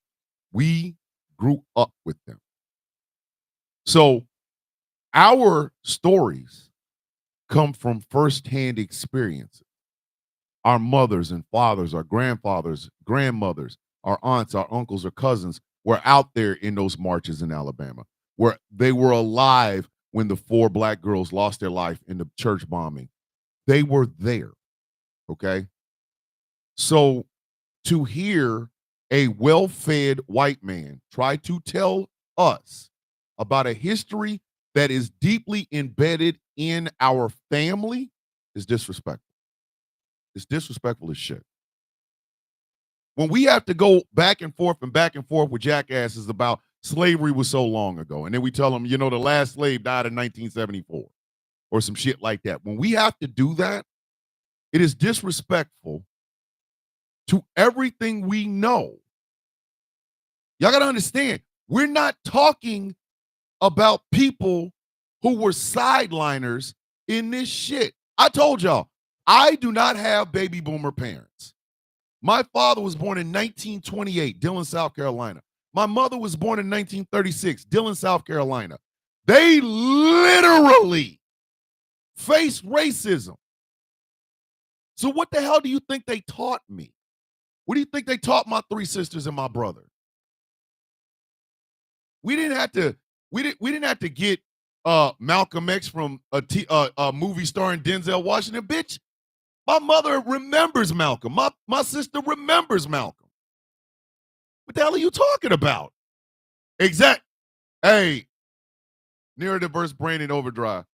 We grew up with them. So our stories come from firsthand experiences. Our mothers and fathers, our grandfathers, grandmothers, our aunts, our uncles, or cousins were out there in those marches in Alabama, where they were alive when the 4 black girls lost their life in the church bombing. They were there, okay? So to hear a well-fed white man try to tell us about a history that is deeply embedded in our family is disrespectful. It's disrespectful as shit. When we have to go back and forth with jackasses about slavery was so long ago, and then we tell them, you know, the last slave died in 1974 or some shit like that. When we have to do that, it is disrespectful to everything we know. Y'all got to understand, we're not talking about people who were sideliners in this shit. I told y'all, I do not have baby boomer parents. My father was born in 1928, Dillon, South Carolina. My mother was born in 1936, Dillon, South Carolina. They literally faced racism. So what the hell do you think they taught me? What do you think they taught my three sisters and my brother? We didn't have to get Malcolm X from a movie starring Denzel Washington. Bitch, my mother remembers Malcolm. My sister remembers Malcolm. What the hell are you talking about? Exact. Hey, neurodiverse brain in overdrive.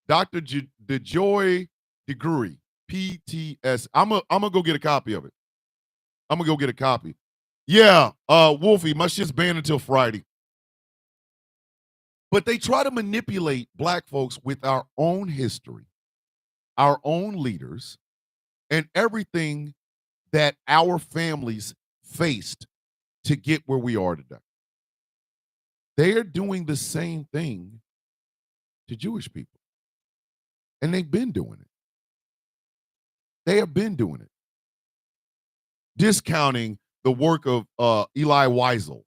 Dr. DeJoy DeGruy, PTS. I'm gonna go get a copy of it. I'm gonna go get a copy. Yeah, Wolfie, my shit's banned until Friday. But they try to manipulate black folks with our own history, our own leaders, and everything that our families faced to get where we are today. They're doing the same thing to Jewish people. And they've been doing it. They have been doing it. Discounting the work of Eli Wiesel.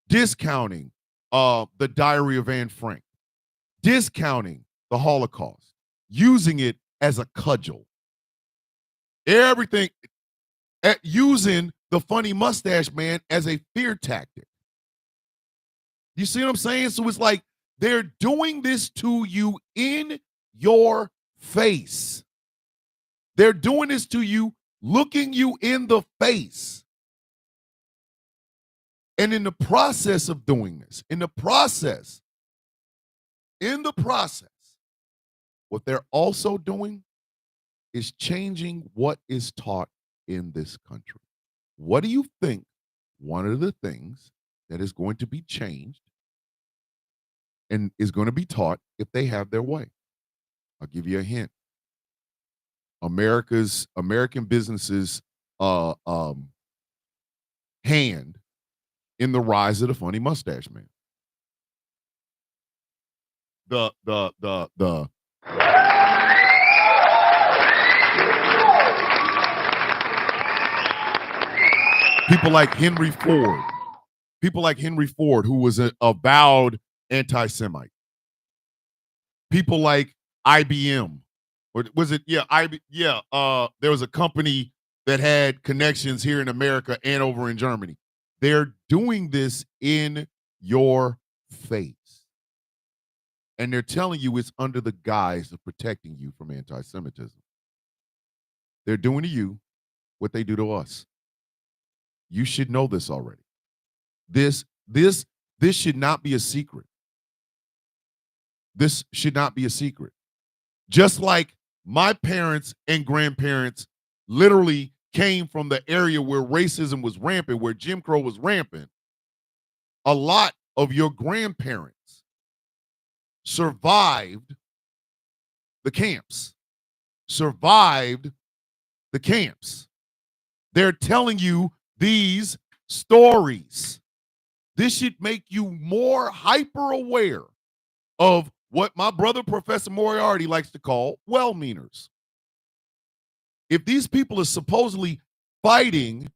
Discounting the Diary of Anne Frank. Discounting the Holocaust. Using it as a cudgel. Everything. Using the funny mustache man as a fear tactic. You see what I'm saying? So it's like they're doing this to you in your face. They're doing this to you, looking you in the face. And in the process of doing this, in the process, what they're also doing is changing what is taught in this country. What do you think one of the things that is going to be changed and is going to be taught if they have their way? I'll give you a hint. American businesses hand in the rise of the funny mustache man. The people like Henry Ford, who was a avowed anti-Semite. People like IBM. Or was it? Yeah, there was a company that had connections here in America and over in Germany. They're doing this in your face. And they're telling you it's under the guise of protecting you from anti-Semitism. They're doing to you what they do to us. You should know this already. This should not be a secret. This should not be a secret. Just like my parents and grandparents literally came from the area where racism was rampant, where Jim Crow was rampant, a lot of your grandparents survived the camps. They're telling you these stories. This should make you more hyper aware of what my brother, Professor Moriarty, likes to call well-meaners. If these people are supposedly fighting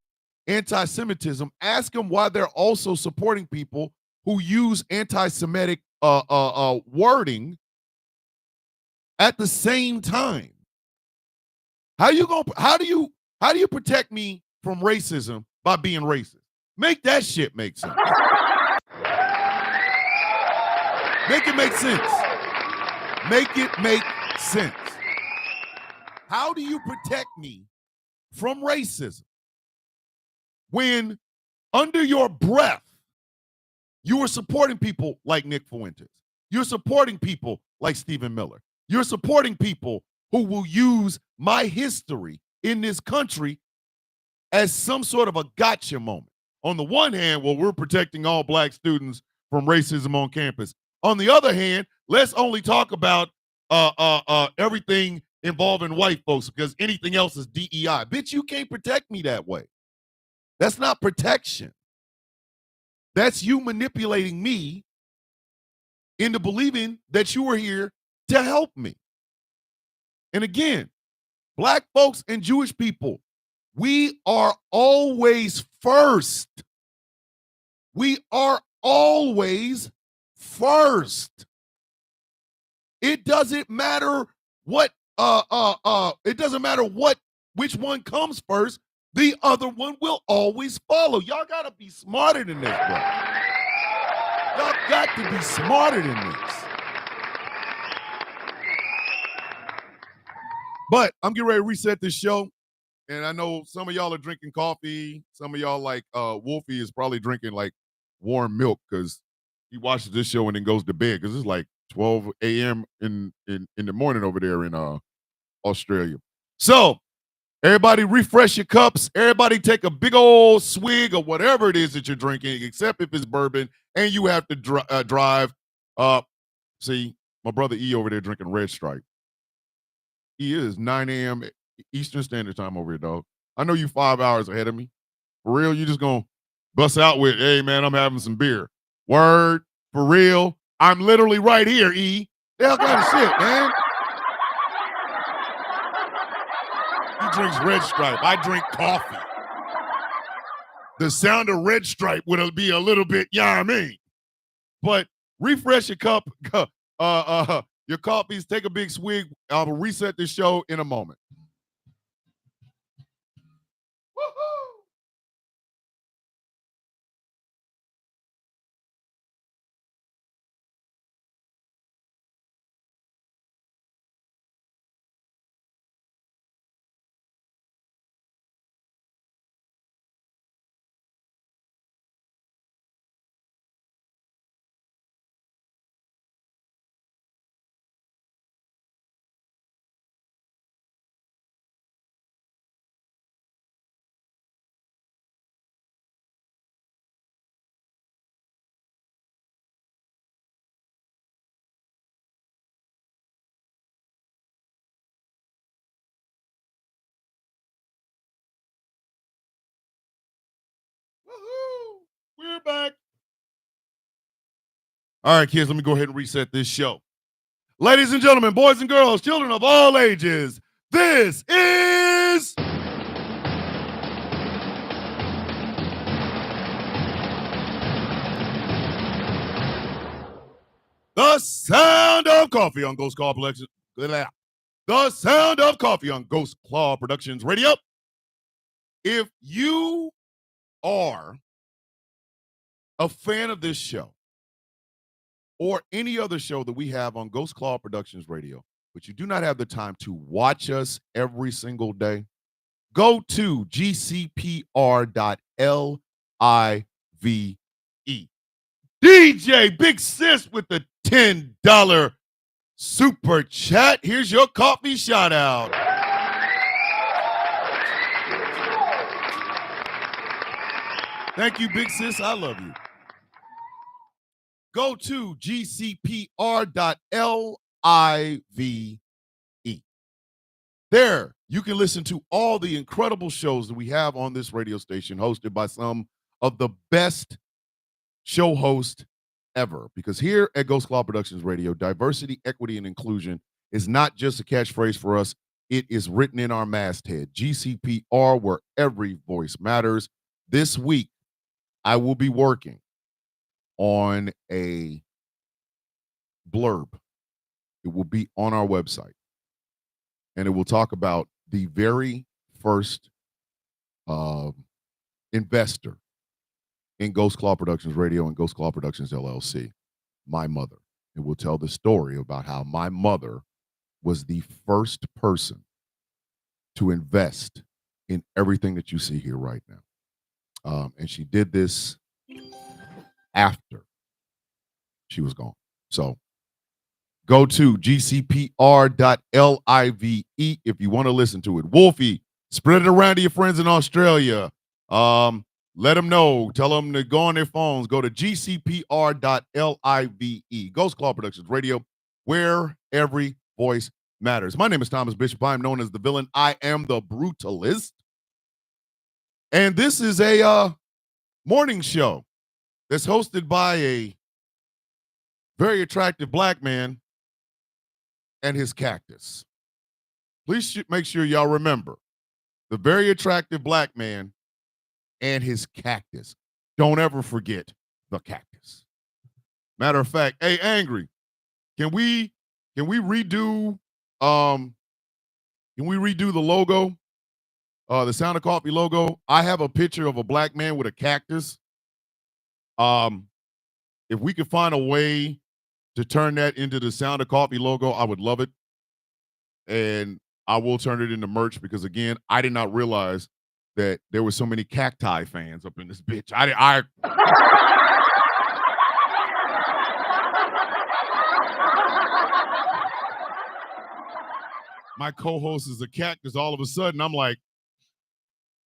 anti-Semitism, ask them why they're also supporting people who use anti-Semitic wording at the same time. How do you protect me from racism by being racist? Make that shit make sense. Make it make sense. Make it make sense. How do you protect me from racism when under your breath you are supporting people like Nick Fuentes? You're supporting people like Stephen Miller. You're supporting people who will use my history in this country as some sort of a gotcha moment. On the one hand, well, we're protecting all black students from racism on campus. On the other hand, let's only talk about everything involving white folks because anything else is DEI. Bitch, you can't protect me that way. That's not protection. That's you manipulating me into believing that you are here to help me. And again, black folks and Jewish people, We are always first. We are always first. It doesn't matter what it doesn't matter which one comes first, the other one will always follow. Y'all gotta be smarter than this, bro. Y'all got to be smarter than this. But I'm getting ready to reset this show. And I know some of y'all are drinking coffee. Some of y'all, like Wolfie, is probably drinking like warm milk because he watches this show and then goes to bed because it's like 12 a.m. in the morning over there in Australia. So everybody refresh your cups. Everybody take a big old swig of whatever it is that you're drinking, except if it's bourbon and you have to drive. See, my brother E over there drinking Red Stripe. He is 9 a.m. Eastern Standard Time over here, dog. I know you 5 hours ahead of me. For real, you just gonna bust out with, hey, man, I'm having some beer. Word, for real. I'm literally right here, E. The hell kind of shit, man? He drinks Red Stripe. I drink coffee. The sound of Red Stripe would be a little bit, yeah, I mean. But refresh your cup, your coffees, take a big swig. I'll reset this show in a moment. Woo-hoo! Woo-hoo! We're back. All right, kids, let me go ahead and reset this show. Ladies and gentlemen, boys and girls, children of all ages, this is The Sound of Coffee on Ghost Claw Productions. The Sound of Coffee on Ghost Claw Productions Radio. If you are a fan of this show or any other show that we have on Ghost Claw Productions Radio, but you do not have the time to watch us every single day, go to gcpr.live. DJ Big Sis with the $10 super chat. Here's your coffee shout out. Thank you, Big Sis. I love you. Go to gcpr.live. There, you can listen to all the incredible shows that we have on this radio station, hosted by some of the best show hosts ever. Because here at Ghost Claw Productions Radio, diversity, equity, and inclusion is not just a catchphrase for us. It is written in our masthead, GCPR, where every voice matters. This week, I will be working on a blurb. It will be on our website. And it will talk about the very first investor in Ghost Claw Productions Radio and Ghost Claw Productions LLC, my mother. It will tell the story about how my mother was the first person to invest in everything that you see here right now. And she did this after she was gone. So go to gcpr.live if you want to listen to it. Wolfie, spread it around to your friends in Australia. Let them know. Tell them to go on their phones. Go to gcpr.live. Ghost Claw Productions Radio, where every voice matters. My name is Thomas Bishop. I am known as the villain. I am the brutalist. And this is a morning show that's hosted by a very attractive black man and his cactus. Please make sure y'all remember the very attractive black man and his cactus. Don't ever forget the cactus. Matter of fact, hey, Angry, can we redo the logo? The Sound of Coffee logo. I have a picture of a black man with a cactus. If we could find a way to turn that into the Sound of Coffee logo, I would love it. And I will turn it into merch because, again, I did not realize that there were so many cacti fans up in this bitch. My co-host is a cactus. All of a sudden, I'm like,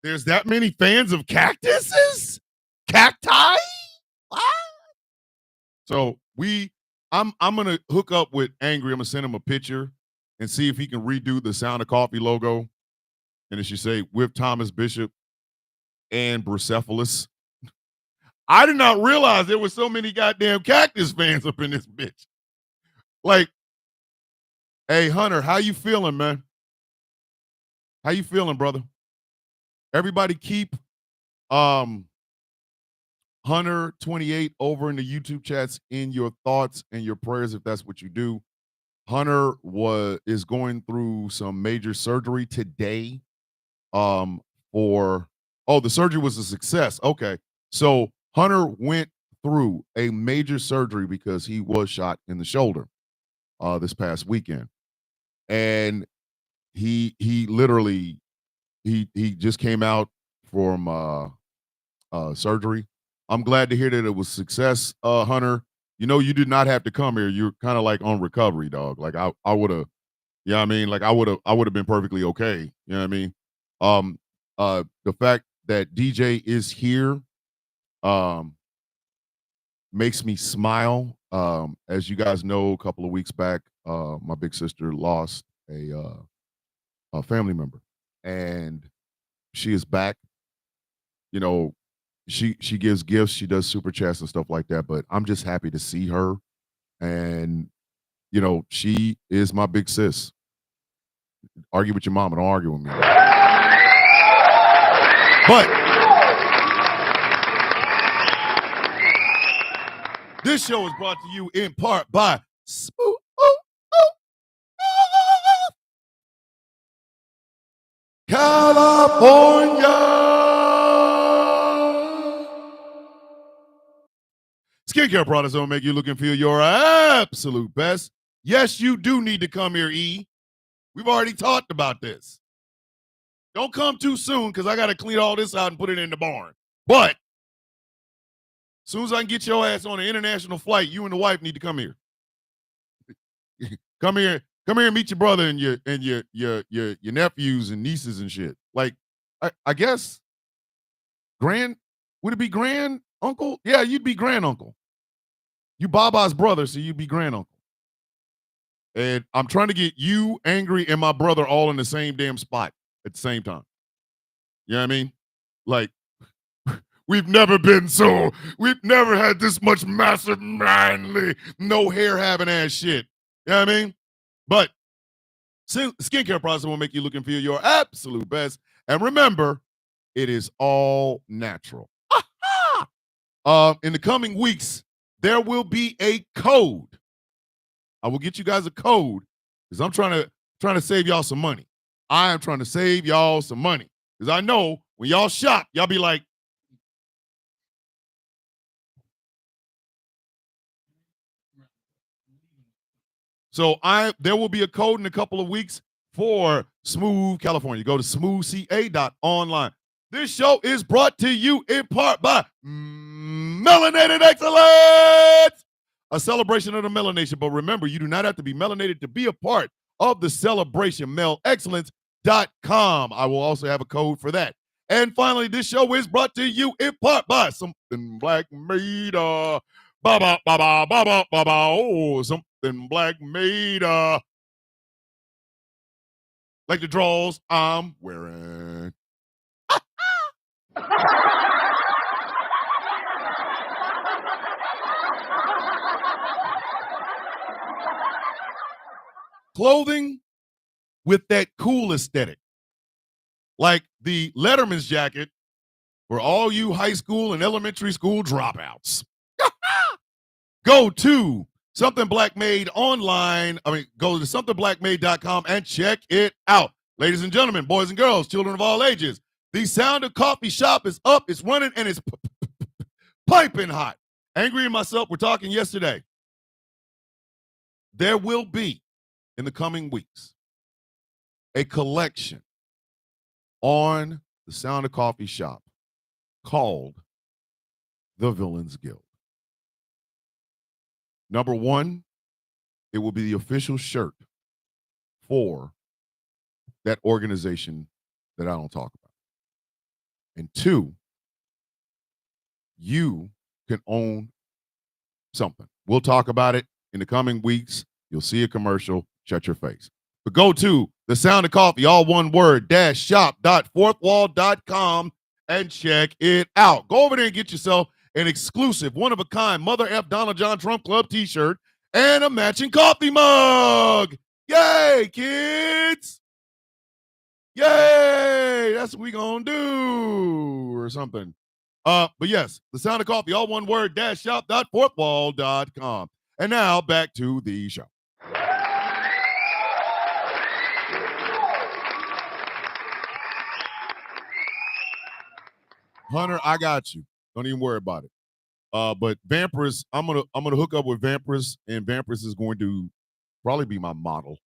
there's that many fans of cactuses? Cacti? What? So I'm gonna hook up with Angry. I'm gonna send him a picture and see if he can redo the Sound of Coffee logo. And it should say with Thomas Bishop and Brucephalus. I did not realize there were so many goddamn cactus fans up in this bitch. Like, hey, Hunter, how you feeling, man? How you feeling, brother? Everybody keep Hunter 28 over in the YouTube chats in your thoughts and your prayers if that's what you do. Hunter is going through some major surgery today. The surgery was a success. Okay. So Hunter went through a major surgery because he was shot in the shoulder this past weekend. And he literally just came out from surgery. I'm glad to hear that it was success, Hunter. You know, you did not have to come here. You're kind of like on recovery, dog. Like I would have, you know what I mean? Like I would have been perfectly okay. You know what I mean? The fact that DJ is here makes me smile. As you guys know, a couple of weeks back, my big sister lost a family member, and she is back. You know, she gives gifts, she does super chats and stuff like that, but I'm just happy to see her. And you know, she is my big sis. Argue with your mama, don't argue with me. But this show is brought to you in part by Smooth California. Skincare products don't make you look and feel your absolute best. Yes, you do need to come here, E. We've already talked about this. Don't come too soon because I got to clean all this out and put it in the barn. But as soon as I can get your ass on an international flight, you and the wife need to come here. Come here and meet your brother and your nephews and nieces and shit. Like, I guess would it be grand uncle? Yeah, you'd be grand uncle. You Baba's brother, so you'd be grand uncle. And I'm trying to get you, Angry, and my brother all in the same damn spot at the same time. You know what I mean? Like, we've never had this much massive, manly, no hair having ass shit. You know what I mean? But skincare products will make you look and feel your absolute best. And remember, it is all natural. In the coming weeks, there will be a code. I will get you guys a code because I'm trying to save y'all some money. I am trying to save y'all some money because I know when y'all shop, y'all be like, so there will be a code in a couple of weeks for Smooth California. Go to smoothca.online. This show is brought to you in part by Melanated Excellence, a celebration of the melanation. But remember, you do not have to be melanated to be a part of the celebration. MELExcellence.com. I will also have a code for that. And finally, this show is brought to you in part by Something Black Made. Ba ba ba ba ba ba ba ba. Oh, Something Black Made. Like the draws I'm wearing. Clothing with that cool aesthetic. Like the Letterman's jacket for all you high school and elementary school dropouts. Go to Something Black Made online. Go to somethingblackmade.com and check it out. Ladies and gentlemen, boys and girls, children of all ages, the Sound of Coffee shop is up, it's running, and it's piping hot. Angry and myself were talking yesterday. There will be, in the coming weeks, a collection on the Sound of Coffee shop called the Villains Guild. Number one, it will be the official shirt for that organization that I don't talk about. And two, you can own something. We'll talk about it in the coming weeks. You'll see a commercial. Shut your face. But go to the Sound of Coffee, all one word, shop.fourthwall.com and check it out. Go over there and get yourself an exclusive, one-of-a-kind Mother F. Donald John Trump Club t-shirt and a matching coffee mug. Yay, kids. Yay. That's what we gonna do or something. But yes, the Sound of Coffee, all one word, shop.fourthwall.com. And now back to the show. Hunter, I got you. Don't even worry about it. But Vampirous, I'm gonna hook up with Vampirous, and Vampirous is going to probably be my model.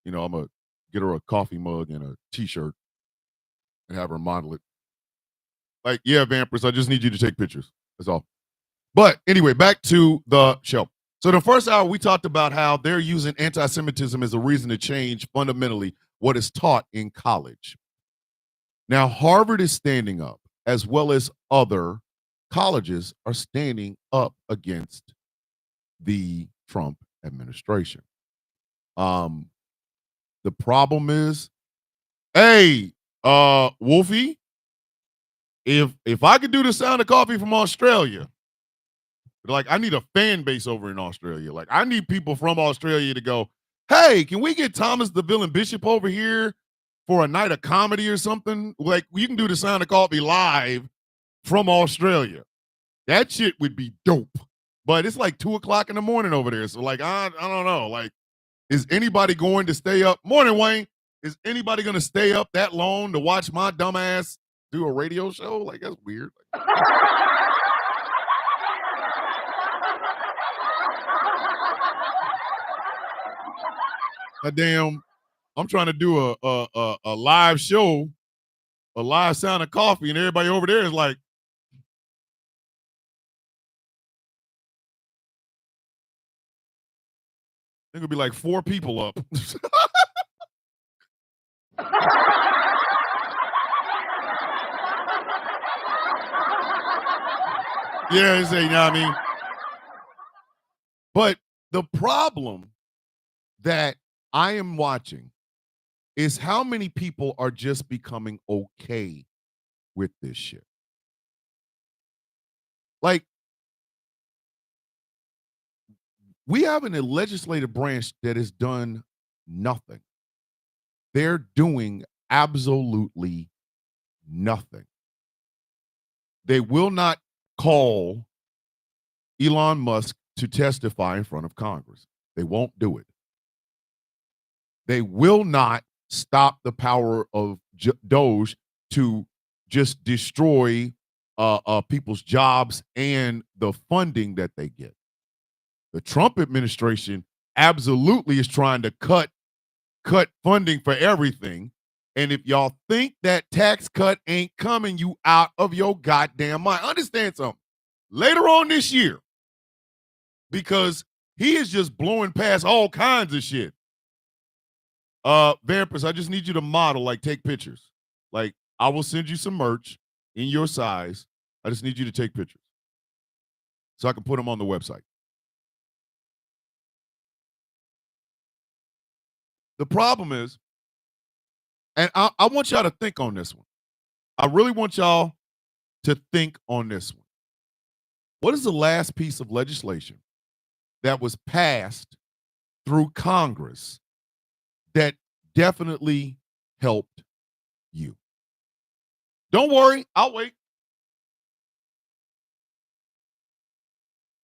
You know, I'm gonna get her a coffee mug and a t-shirt and have her model it. Like, yeah, Vampirous, I just need you to take pictures. That's all. But anyway, back to the show. So the first hour, we talked about how they're using anti-Semitism as a reason to change fundamentally what is taught in college. Now, Harvard is standing up, as well as other colleges are standing up against the Trump administration. The problem is, hey, Wolfie, if I could do the Sound of Coffee from Australia, like, I need a fan base over in Australia. Like, I need people from Australia to go, hey, can we get Thomas the Villain Bishop over here for a night of comedy or something? Like, you can do the Sound of Coffee live from Australia. That shit would be dope. But it's like 2:00 in the morning over there. So, like, I don't know. Like, is anybody going to stay up? Morning, Wayne. Is anybody going to stay up that long to watch my dumb ass do a radio show? Like, that's weird. I'm trying to do a live show, a live Sound of Coffee, and everybody over there is like, there could be like 4 people up. Yeah, it's, you know what I mean? But the problem that I am watching is how many people are just becoming okay with this shit. Like, we have a legislative branch that has done nothing. They're doing absolutely nothing. They will not call Elon Musk to testify in front of Congress. They won't do it. They will not stop the power of Doge to just destroy people's jobs and the funding that they get. The Trump administration absolutely is trying to cut funding for everything. And if y'all think that tax cut ain't coming, you out of your goddamn mind. Understand something. Later on this year, because he is just blowing past all kinds of shit. Vampirous, I just need you to model, like, take pictures. Like, I will send you some merch in your size. I just need you to take pictures so I can put them on the website. The problem is, and I want y'all to think on this one. I really want y'all to think on this one. What is the last piece of legislation that was passed through Congress that definitely helped you? Don't worry, I'll wait.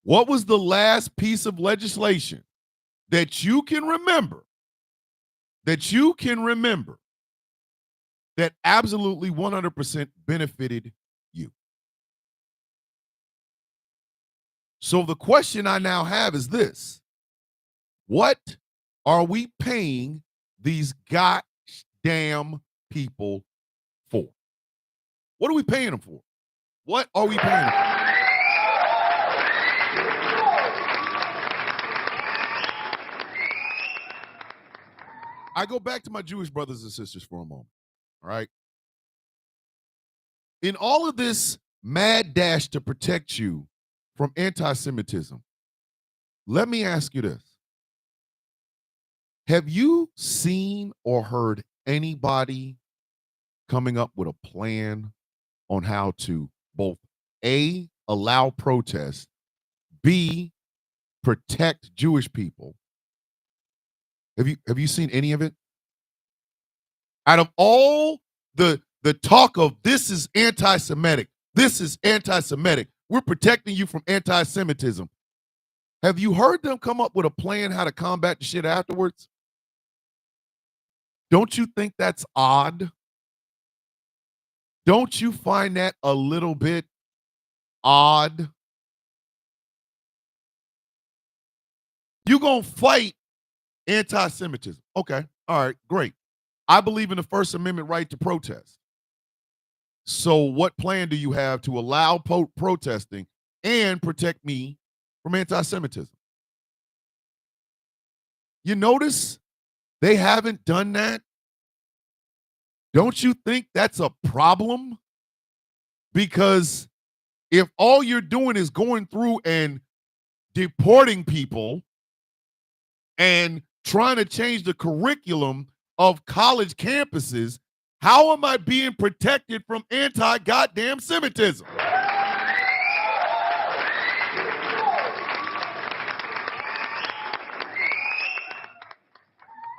What was the last piece of legislation that you can remember that absolutely 100% benefited you? So the question I now have is this: what are we paying these goddamn people for? What are we paying them for? What are we paying them for? I go back to my Jewish brothers and sisters for a moment, all right? In all of this mad dash to protect you from anti-Semitism, let me ask you this. Have you seen or heard anybody coming up with a plan on how to both A, allow protest, B, protect Jewish people? Have you seen any of it? Out of all the talk of this is anti-Semitic, we're protecting you from anti-Semitism. Have you heard them come up with a plan how to combat the shit afterwards? Don't you think that's odd? Don't you find that a little bit odd? You're going to fight anti-Semitism. Okay. All right. Great. I believe in the First Amendment right to protest. So what plan do you have to allow protesting and protect me from anti-Semitism? You notice they haven't done that? Don't you think that's a problem? Because if all you're doing is going through and deporting people and trying to change the curriculum of college campuses, how am I being protected from anti-goddamn Semitism?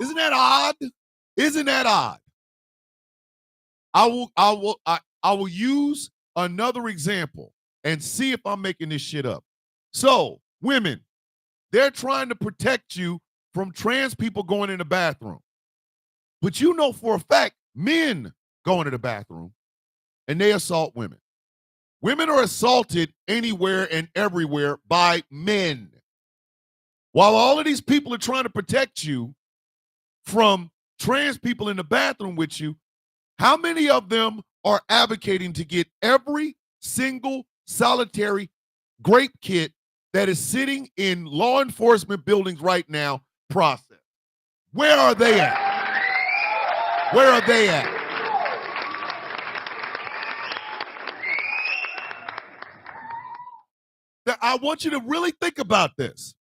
Isn't that odd? Isn't that odd? I will use another example and see if I'm making this shit up. So, women, they're trying to protect you from trans people going in the bathroom. But you know for a fact, men go into the bathroom and they assault women. Women are assaulted anywhere and everywhere by men. While all of these people are trying to protect you from trans people in the bathroom with you, how many of them are advocating to get every single solitary grape kit that is sitting in law enforcement buildings right now processed? Where are they at? Where are they at? I want you to really think about this.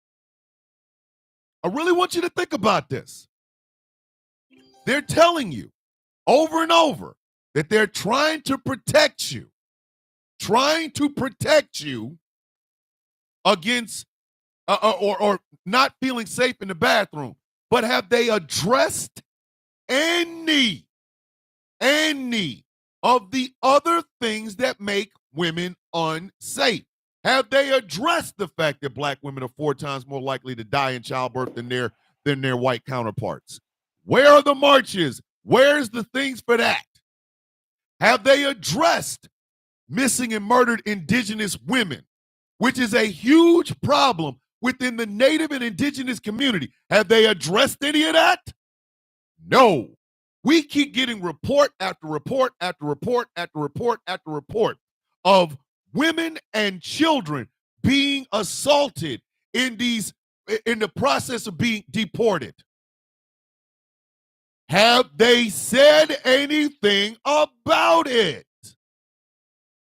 I really want you to think about this. They're telling you over and over that they're trying to protect you against or not feeling safe in the bathroom. But have they addressed any of the other things that make women unsafe? Have they addressed the fact that black women are 4 times more likely to die in childbirth than their white counterparts? Where are the marches? Where's the things for that? Have they addressed missing and murdered indigenous women, which is a huge problem within the Native and indigenous community? Have they addressed any of that? No. We keep getting report after report after report after report after report of women and children being assaulted in the process of being deported. Have they said anything about it?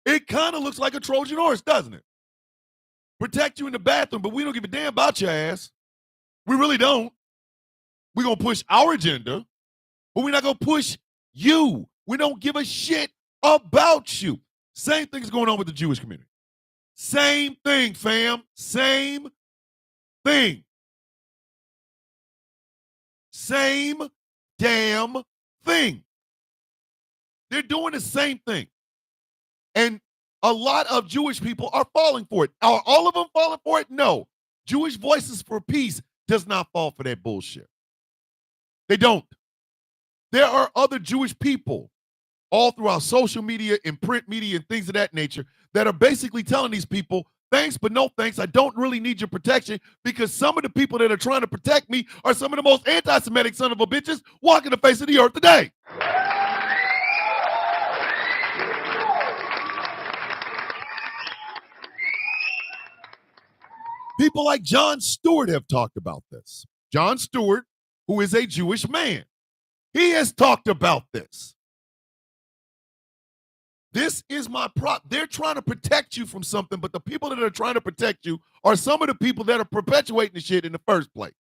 It kind of looks like a Trojan horse, doesn't it? Protect you in the bathroom, but we don't give a damn about your ass. We really don't. We're going to push our agenda, but we're not going to push you. We don't give a shit about you. Same thing is going on with the Jewish community. Same thing, fam. Same thing. Same damn thing. They're doing the same thing. And a lot of Jewish people are falling for it. Are all of them falling for it? No. Jewish Voices for Peace does not fall for that bullshit. They don't. There are other Jewish people all throughout social media and print media and things of that nature that are basically telling these people, thanks, but no thanks. I don't really need your protection because some of the people that are trying to protect me are some of the most anti-Semitic son of a bitches walking the face of the earth today. People like Jon Stewart have talked about this. Jon Stewart, who is a Jewish man, he has talked about this. This is my prop. They're trying to protect you from something, but the people that are trying to protect you are some of the people that are perpetuating the shit in the first place.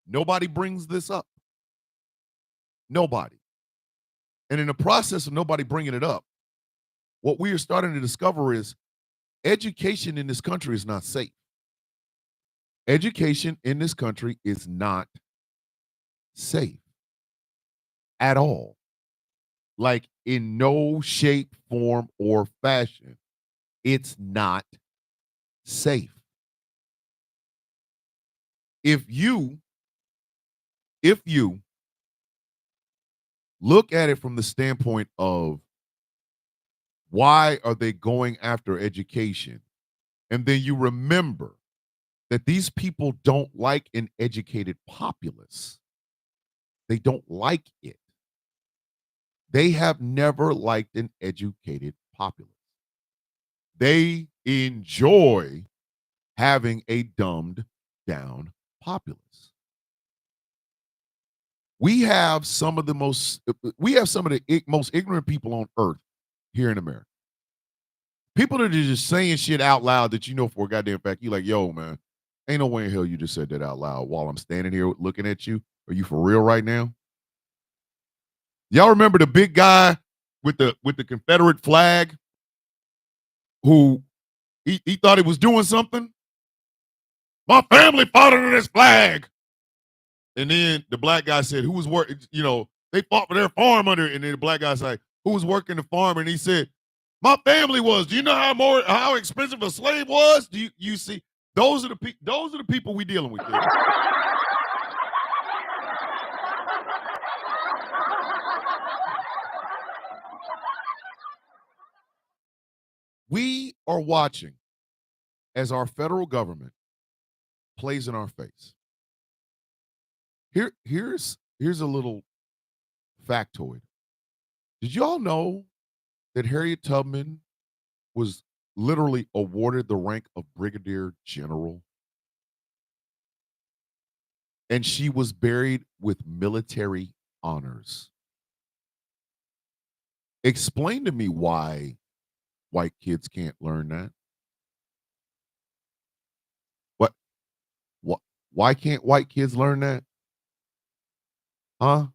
Nobody brings this up. Nobody. And in the process of nobody bringing it up, what we are starting to discover is education in this country is not safe. Education in this country is not safe at all. Like in no shape, form, or fashion. It's not safe. If you look at it from the standpoint of why are they going after education, and then you remember that these people don't like an educated populace. They don't like it. They have never liked an educated populace. They enjoy having a dumbed down populace. We have some of the most ignorant people on earth here in America. People that are just saying shit out loud that you know for a goddamn fact. You like, yo, man, ain't no way in hell you just said that out loud while I'm standing here looking at you. Are you for real right now? Y'all remember the big guy with the Confederate flag who he thought he was doing something? My family fought under this flag. And then the black guy said, who was working, they fought for their farm under it. And then the black guy's like, who was working the farm? And he said, my family was. Do you know how expensive a slave was? Do you see? Those are the people we dealing with. We are watching as our federal government plays in our face. Here's a little factoid. Did y'all know that Harriet Tubman was literally awarded the rank of brigadier general? And she was buried with military honors. Explain to me why white kids can't learn that. Why can't white kids learn that? Huh?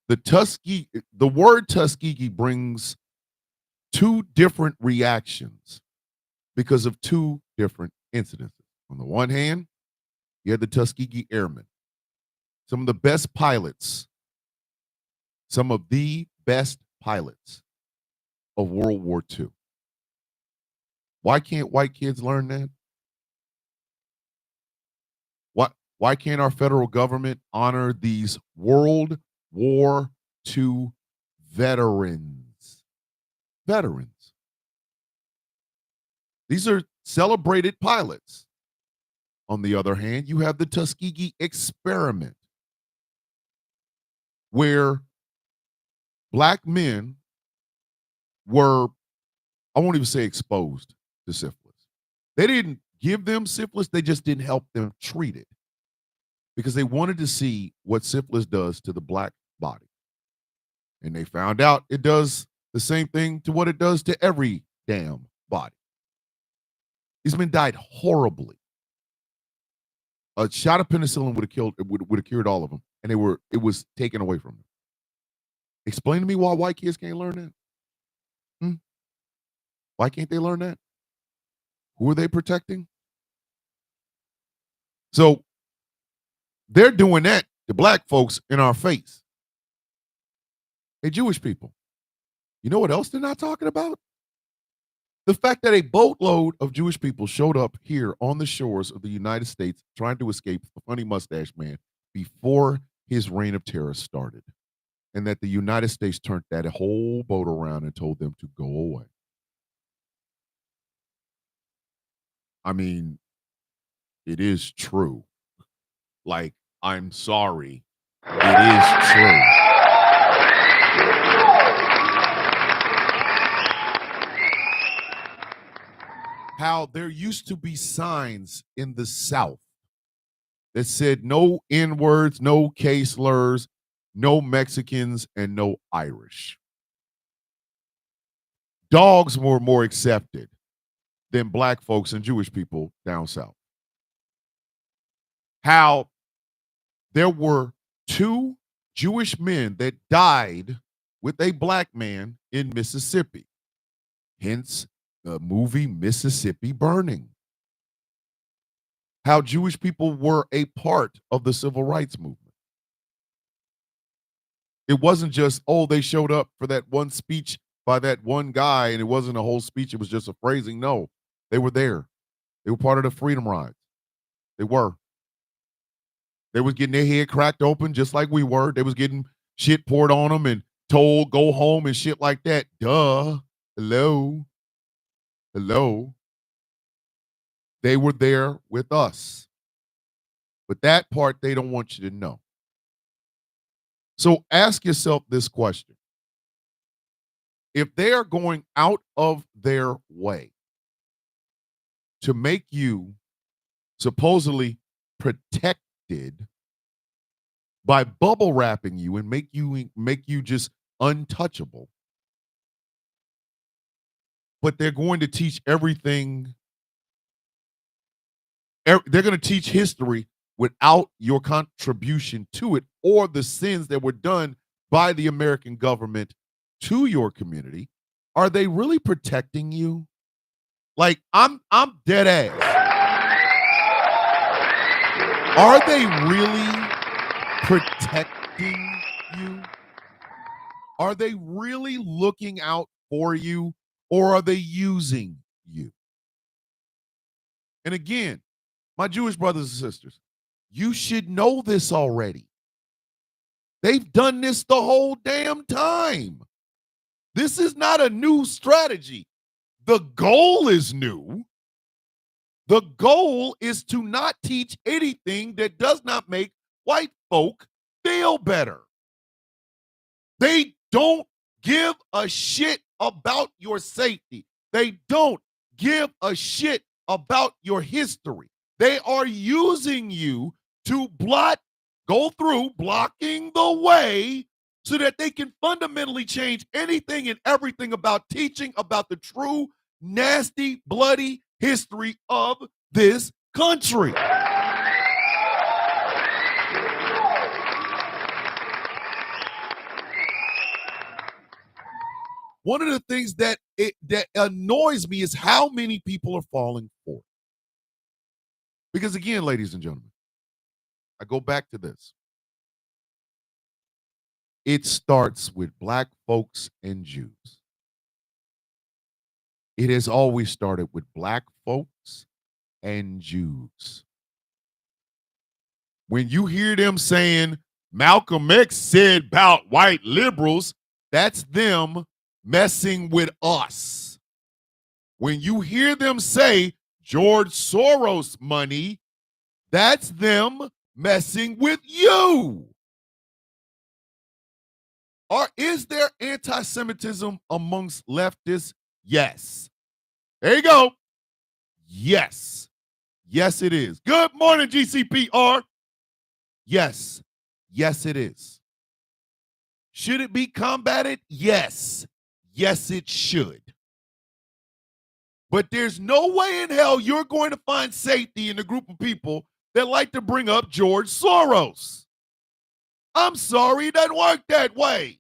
The word Tuskegee brings two different reactions because of two different incidences. On the one hand, you had the Tuskegee Airmen, some of the best pilots, some of the best pilots of World War II. Why can't white kids learn that? Why can't our federal government honor these World War II veterans? Veterans. These are celebrated pilots. On the other hand, you have the Tuskegee experiment, where black men were, I won't even say exposed to syphilis. They didn't give them syphilis, they just didn't help them treat it because they wanted to see what syphilis does to the black body. And they found out it does the same thing to what it does to every damn body. These men died horribly. A shot of penicillin would have cured all of them, and it was taken away from them. Explain to me why white kids can't learn that. Why can't they learn that? Who are they protecting? So they're doing that to black folks in our face. Hey, Jewish people, you know what else they're not talking about? The fact that a boatload of Jewish people showed up here on the shores of the United States trying to escape the funny mustache man before his reign of terror started. And that the United States turned that whole boat around and told them to go away. I mean, it is true. Like, I'm sorry. It is true. How there used to be signs in the South that said no N words, no K slurs, no Mexicans, and no Irish. Dogs were more accepted than black folks and Jewish people down south. How there were 2 Jewish men that died with a black man in Mississippi. Hence the movie Mississippi Burning. How Jewish people were a part of the civil rights movement. It wasn't just, oh, they showed up for that one speech by that one guy and it wasn't a whole speech, it was just a phrasing. No, they were there. They were part of the freedom rides. They were. They was getting their head cracked open just like we were. They was getting shit poured on them and told go home and shit like that. Duh. Hello. Hello. They were there with us. But that part they don't want you to know. So ask yourself this question. If they are going out of their way to make you supposedly protected by bubble wrapping you and make you just untouchable, but they're going to teach everything. They're going to teach history without your contribution to it or the sins that were done by the American government to your community. Are they really protecting you? Like, I'm dead ass. Are they really protecting you? Are they really looking out for you, or are they using you? And again, my Jewish brothers and sisters, you should know this already. They've done this the whole damn time. This is not a new strategy. The goal is new. The goal is to not teach anything that does not make white folk feel better. They don't give a shit about your safety. They don't give a shit about your history. They are using you to go through blocking the way so that they can fundamentally change anything and everything about teaching about the true, nasty, bloody history of this country. One of the things that annoys me is how many people are falling for it. Because again, ladies and gentlemen, I go back to this. It starts with black folks and Jews. It has always started with black folks and Jews. When you hear them saying Malcolm X said about white liberals, that's them messing with us. When you hear them say George Soros money, that's them messing with you. Or is there anti-Semitism amongst leftists? Yes. There you go. Yes. Yes, it is. Good morning, GCPR. Yes. Yes, it is. Should it be combated? Yes. Yes, it should. But there's no way in hell you're going to find safety in a group of people that like to bring up George Soros. I'm sorry, it doesn't work that way.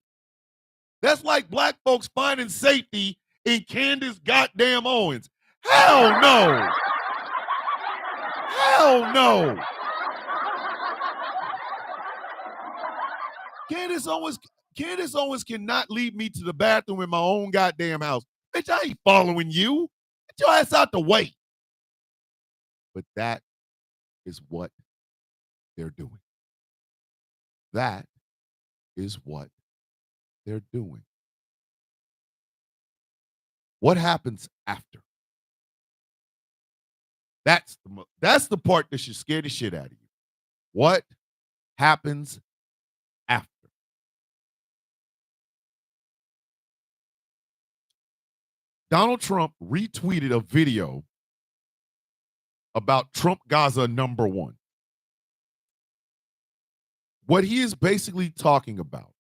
That's like black folks finding safety in Candace goddamn Owens. Hell no. Hell no. Candace Owens, Candace Owens cannot lead me to the bathroom in my own goddamn house. Bitch, I ain't following you. Get your ass out the way. But that is what they're doing. That is what they're doing. What happens after? That's the part that should scare the shit out of you. What happens after? Donald Trump retweeted a video about Trump Gaza #1. What he is basically talking about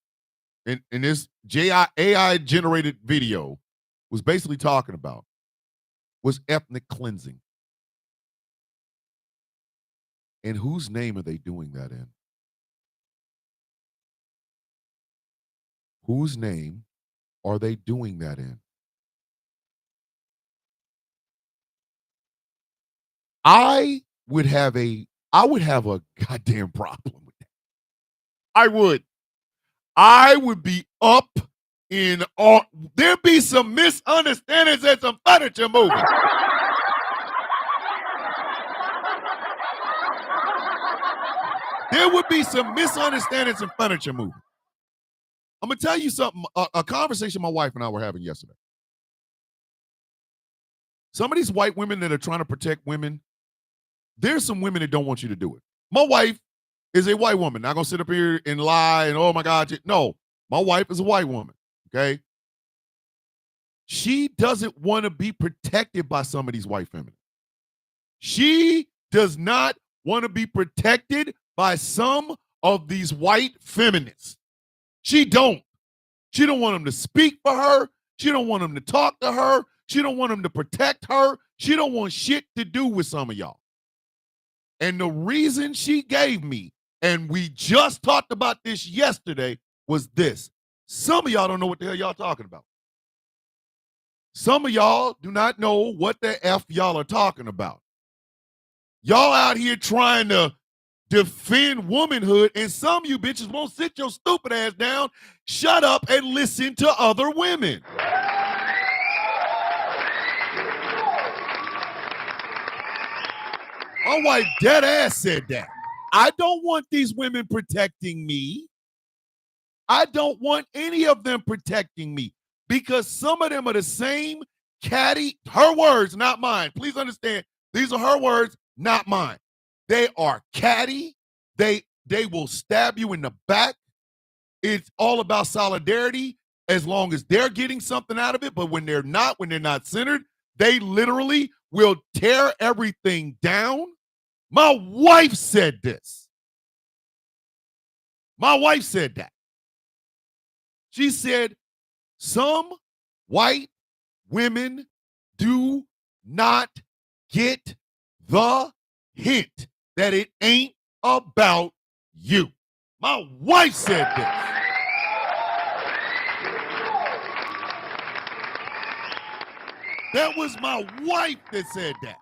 in this AI generated video was basically talking about was ethnic cleansing. And whose name are they doing that in? Whose name are they doing that in? I would have a goddamn problem with that. I would be up in all. There'd be some misunderstandings and some furniture moving. There would be some misunderstandings and furniture moving. I'm going to tell you something, a conversation my wife and I were having yesterday. Some of these white women that are trying to protect women, there's some women that don't want you to do it. My wife is a white woman. Not going to sit up here and lie and, oh, my God. No, my wife is a white woman, okay? She doesn't want to be protected by some of these white feminists. She does not want to be protected by some of these white feminists. She don't. She don't want them to speak for her. She don't want them to talk to her. She don't want them to protect her. She don't want shit to do with some of y'all. And the reason she gave me, and we just talked about this yesterday, was this. Some of y'all don't know what the hell y'all talking about. Some of y'all do not know what the F y'all are talking about. Y'all out here trying to defend womanhood, and some of you bitches won't sit your stupid ass down, shut up, and listen to other women. My wife dead ass said that. I don't want these women protecting me. I don't want any of them protecting me because some of them are the same catty, her words, not mine. Please understand, these are her words, not mine. They are catty. They will stab you in the back. It's all about solidarity as long as they're getting something out of it. But when they're not centered, they literally will tear everything down. My wife said this. My wife said that. She said, some white women do not get the hint that it ain't about you. My wife said this. That was my wife that said that.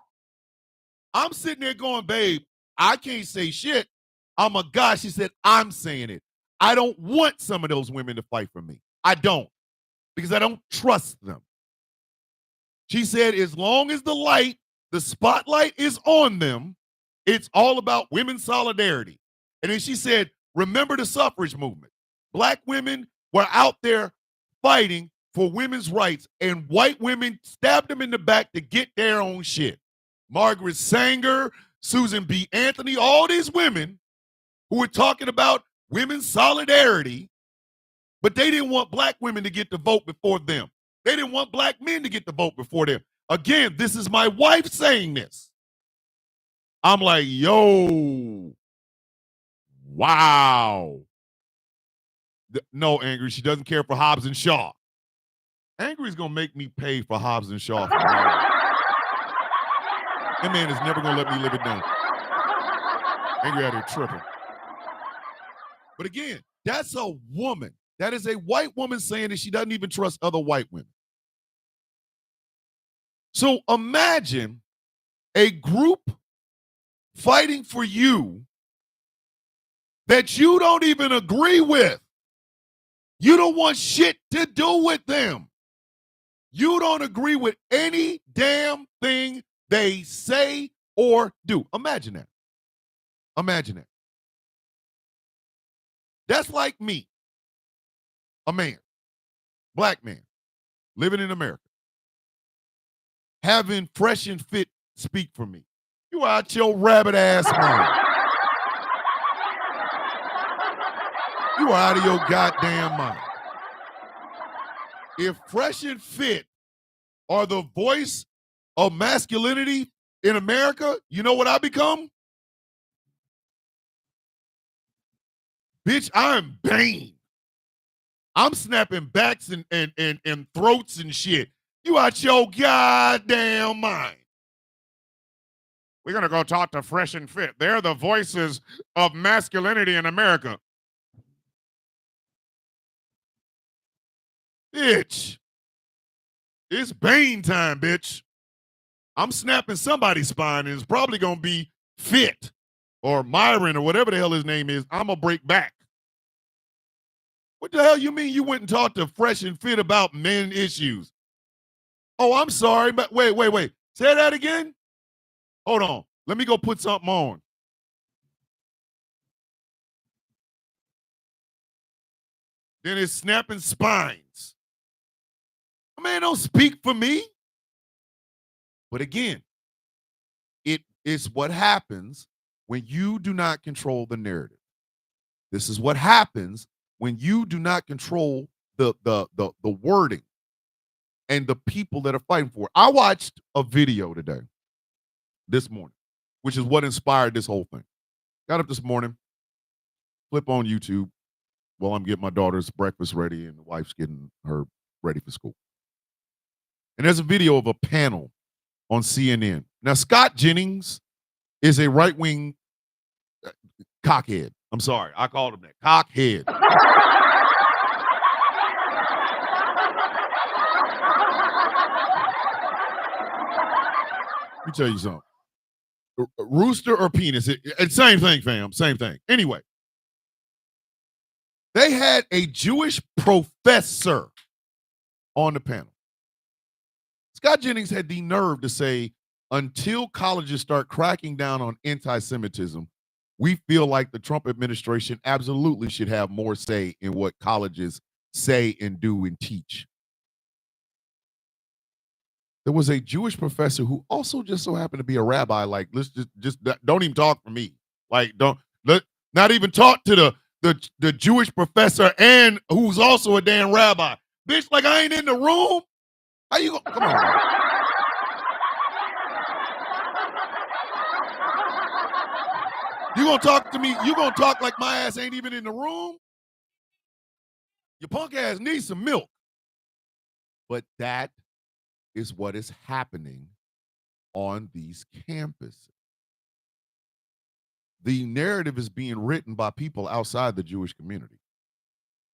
I'm sitting there going, babe, I can't say shit. I'm a guy. She said, I'm saying it. I don't want some of those women to fight for me. I don't, because I don't trust them. She said, as long as the spotlight is on them, it's all about women's solidarity. And then she said, remember the suffrage movement. Black women were out there fighting for women's rights, and white women stabbed them in the back to get their own shit. Margaret Sanger, Susan B. Anthony, all these women who were talking about women's solidarity, but they didn't want black women to get the vote before them. They didn't want black men to get the vote before them. Again, this is my wife saying this. I'm like, yo, wow. No, Angry, she doesn't care for Hobbs and Shaw. Angry's going to make me pay for Hobbs and Shaw. That man is never going to let me live it down. Angry out here tripping. But again, that's a woman. That is a white woman saying that she doesn't even trust other white women. So imagine a group fighting for you that you don't even agree with. You don't want shit to do with them. You don't agree with any damn thing they say or do. Imagine that. Imagine that. That's like me, a man, black man, living in America, having Fresh and Fit speak for me. You out your rabbit ass mind. You are out of your goddamn mind. If Fresh and Fit are the voice of masculinity in America, you know what I become? Bitch, I'm Bane. I'm snapping backs and throats and shit. You out your goddamn mind. We're going to go talk to Fresh and Fit. They're the voices of masculinity in America. Bitch. It's Bane time, bitch. I'm snapping somebody's spine, and it's probably going to be Fit or Myron or whatever the hell his name is. I'm going to break back. What the hell you mean you went and talked to Fresh and Fit about men issues? Oh, I'm sorry, but wait. Say that again? Hold on. Let me go put something on. Then it's snapping spines. Man, don't speak for me. But again, it is what happens when you do not control the narrative. This is what happens when you do not control the wording and the people that are fighting for it. I watched a video today, this morning, which is what inspired this whole thing. Got up this morning, flip on YouTube while I'm getting my daughter's breakfast ready and the wife's getting her ready for school. And there's a video of a panel on CNN. Now, Scott Jennings is a right-wing cockhead. I'm sorry, I called him that. Cockhead. Let me tell you something. Rooster or penis, it's same thing, fam. Same thing. Anyway, they had a Jewish professor on the panel. Scott Jennings had the nerve to say, until colleges start cracking down on anti-Semitism, we feel like the Trump administration absolutely should have more say in what colleges say and do and teach. There was a Jewish professor who also just so happened to be a rabbi. Like, let's just don't even talk for me. Like, not even talk to the Jewish professor and who's also a damn rabbi. Bitch, like I ain't in the room. How you going? Come on, man. You gonna talk to me? You gonna talk like my ass ain't even in the room? Your punk ass needs some milk. But that is what is happening on these campuses. The narrative is being written by people outside the Jewish community.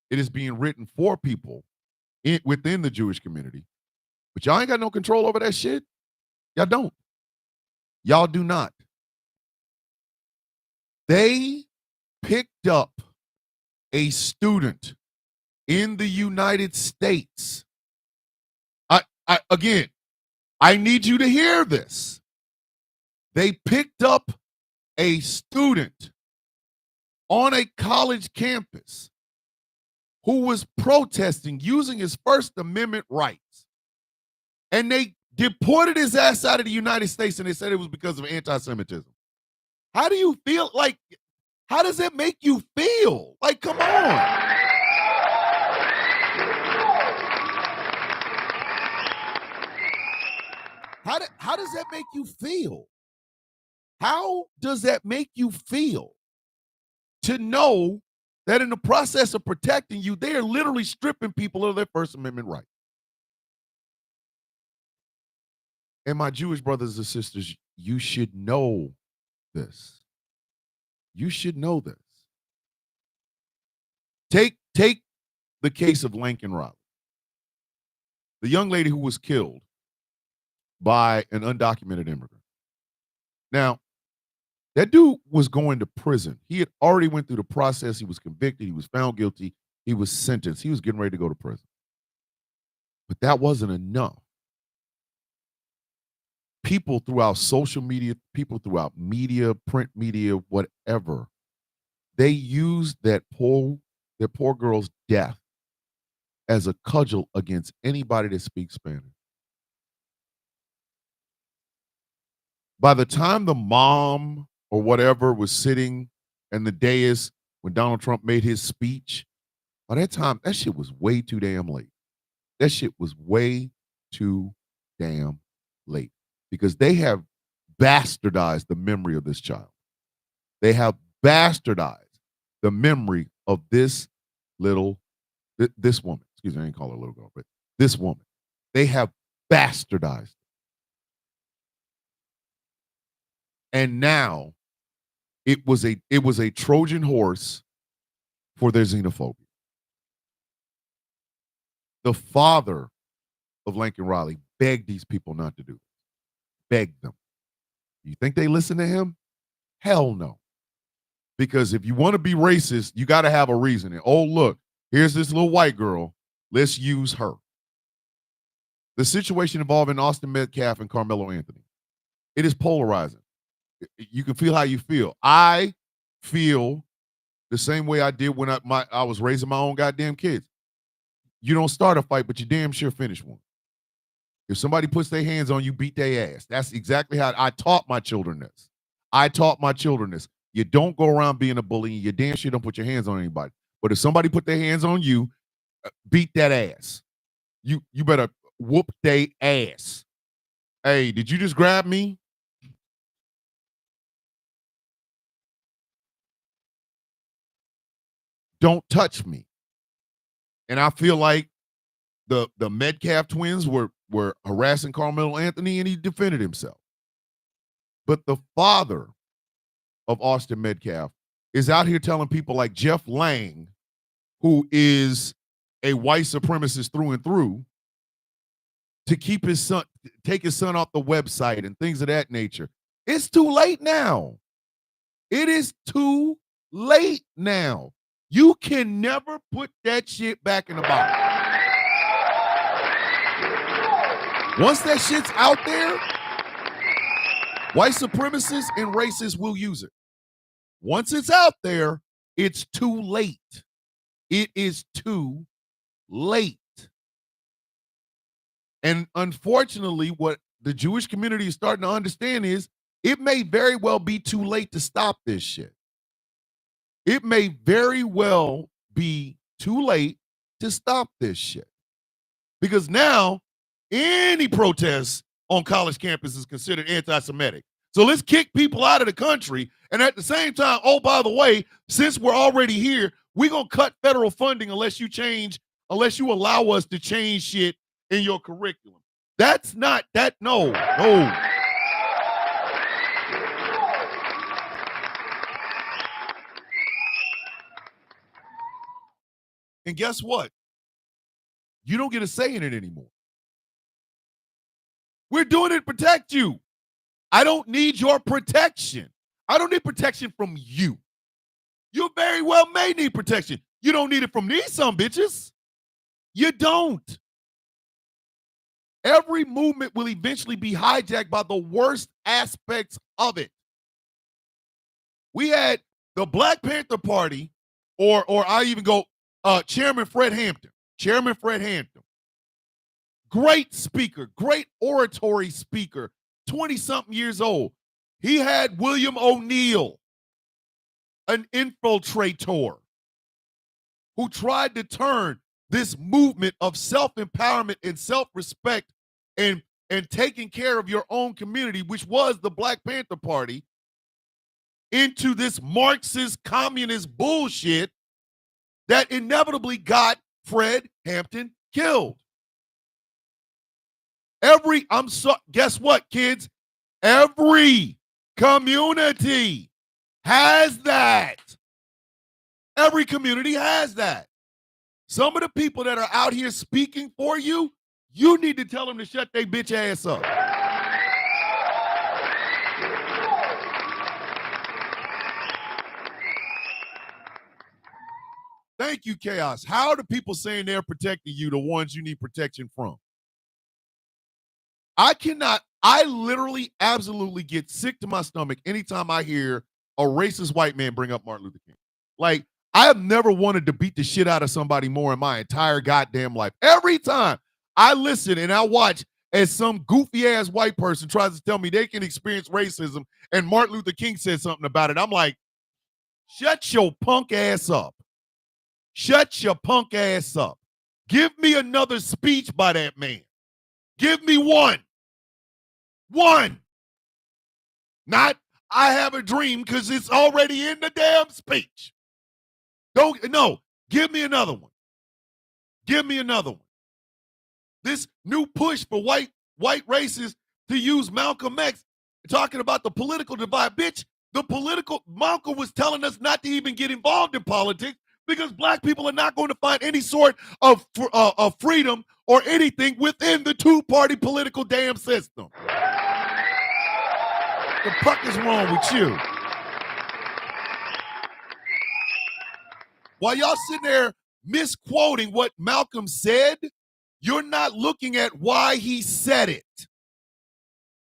It is being written for people within the Jewish community. But y'all ain't got no control over that shit. Y'all don't. Y'all do not. They picked up a student in the United States. Again, I need you to hear this. They picked up a student on a college campus who was protesting using his First Amendment rights. And they deported his ass out of the United States, and they said it was because of anti-Semitism. How do you feel? Like, how does that make you feel? Like, come on. How does that make you feel? How does that make you feel to know that in the process of protecting you, they are literally stripping people of their First Amendment rights? And my Jewish brothers and sisters, you should know this. You should know this. Take the case of Lincoln Riley, the young lady who was killed by an undocumented immigrant. Now, that dude was going to prison. He had already went through the process. He was convicted. He was found guilty. He was sentenced. He was getting ready to go to prison. But that wasn't enough. People throughout social media, people throughout media, print media, whatever, they used that poor girl's death as a cudgel against anybody that speaks Spanish. By the time the mom or whatever was sitting in the dais when Donald Trump made his speech, by that time, that shit was way too damn late. That shit was way too damn late because they have bastardized the memory of this child. They have bastardized the memory of this woman. Excuse me, I ain't call her a little girl, but this woman. They have bastardized. And now it was a Trojan horse for their xenophobia. The father of Lincoln Riley begged these people not to do this. Begged them. You think they listen to him? Hell no. Because if you want to be racist, you got to have a reason. And, oh, look, here's this little white girl. Let's use her. The situation involving Austin Metcalf and Carmelo Anthony. It is polarizing. You can feel how you feel. I feel the same way I did when I was raising my own goddamn kids. You don't start a fight, but you damn sure finish one. If somebody puts their hands on you, beat their ass. That's exactly how I taught my children this. You don't go around being a bully. You damn sure don't put your hands on anybody. But if somebody put their hands on you, beat that ass. You better whoop their ass. Hey, did you just grab me? Don't touch me. And I feel like the Metcalf twins were harassing Carmelo Anthony, and he defended himself. But the father of Austin Metcalf is out here telling people like Jeff Lang, who is a white supremacist through and through, to take his son off the website and things of that nature. It's too late now. It is too late now. You can never put that shit back in the bottle. Once that shit's out there, white supremacists and racists will use it. Once it's out there, it's too late. It is too late. And unfortunately, what the Jewish community is starting to understand is it may very well be too late to stop this shit. It may very well be too late to stop this shit. Because now, any protest on college campus is considered anti-Semitic. So let's kick people out of the country. And at the same time, oh, by the way, since we're already here, we're going to cut federal funding unless you allow us to change shit in your curriculum. That's not that. No. And guess what? You don't get a say in it anymore. We're doing it to protect you. I don't need your protection. I don't need protection from you. You very well may need protection. You don't need it from these some bitches. You don't. Every movement will eventually be hijacked by the worst aspects of it. We had the Black Panther Party, or I even go Chairman Fred Hampton. Great speaker, great oratory speaker, 20-something years old. He had William O'Neill, an infiltrator, who tried to turn this movement of self-empowerment and self-respect and taking care of your own community, which was the Black Panther Party, into this Marxist communist bullshit that inevitably got Fred Hampton killed. Guess what, kids? Every community has that. Every community has that. Some of the people that are out here speaking for you, you need to tell them to shut their bitch ass up. Thank you, Chaos. How are the people saying they're protecting you the ones you need protection from? I literally absolutely get sick to my stomach anytime I hear a racist white man bring up Martin Luther King. Like, I have never wanted to beat the shit out of somebody more in my entire goddamn life. Every time I listen and I watch as some goofy ass white person tries to tell me they can experience racism and Martin Luther King said something about it, I'm like, shut your punk ass up. Shut your punk ass up. Give me another speech by that man. Give me one. One. Not, I have a dream, because it's already in the damn speech. No, give me another one. Give me another one. This new push for white racists to use Malcolm X, talking about the political divide. Bitch, Malcolm was telling us not to even get involved in politics because black people are not going to find any sort of freedom or anything within the two-party political damn system. The fuck is wrong with you? While y'all sitting there misquoting what Malcolm said, you're not looking at why he said it.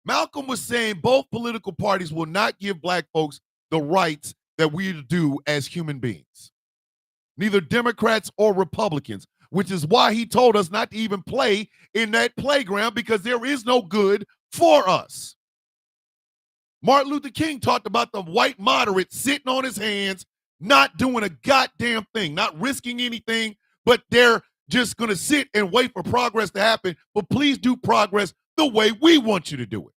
Malcolm was saying both political parties will not give black folks the rights that we do as human beings. Neither Democrats or Republicans, which is why he told us not to even play in that playground, because there is no good for us. Martin Luther King talked about the white moderate sitting on his hands, not doing a goddamn thing, not risking anything, but they're just going to sit and wait for progress to happen. But please do progress the way we want you to do it.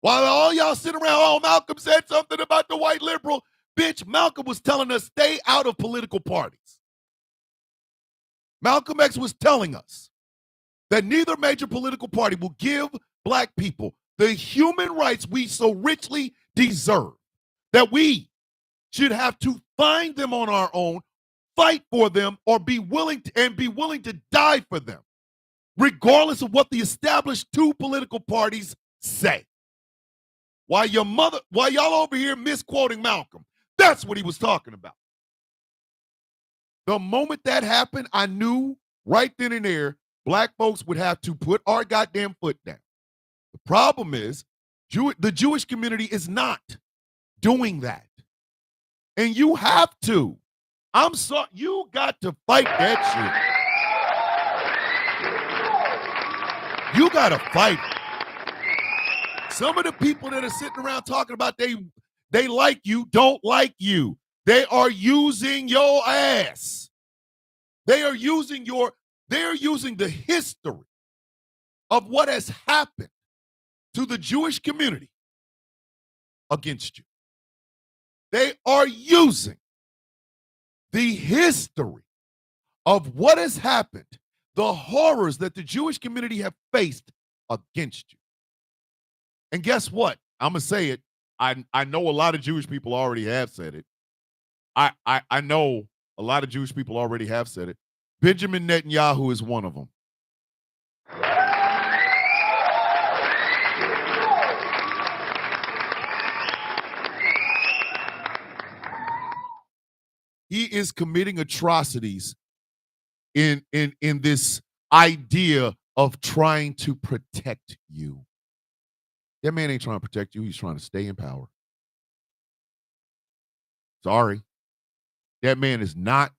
While all y'all sit around, oh, Malcolm said something about the white liberal. Bitch, Malcolm was telling us stay out of political parties. Malcolm X was telling us that neither major political party will give black people the human rights we so richly deserve, that we should have to find them on our own, fight for them, or be willing to die for them, regardless of what the established two political parties say. While y'all over here misquoting Malcolm, that's what he was talking about. The moment that happened, I knew right then and there, black folks would have to put our goddamn foot down. The problem is, the Jewish community is not doing that. And you have to. I'm sorry, you got to fight that shit. You got to fight it. Some of the people that are sitting around talking about they like you, don't like you. They are using your ass. They're using the history of what has happened to the Jewish community against you. They are using the history of what has happened, the horrors that the Jewish community have faced against you. And guess what? I'm going to say it. I know a lot of Jewish people already have said it. I know a lot of Jewish people already have said it. Benjamin Netanyahu is one of them. He is committing atrocities in this idea of trying to protect you. That man ain't trying to protect you. He's trying to stay in power. Sorry. That man is not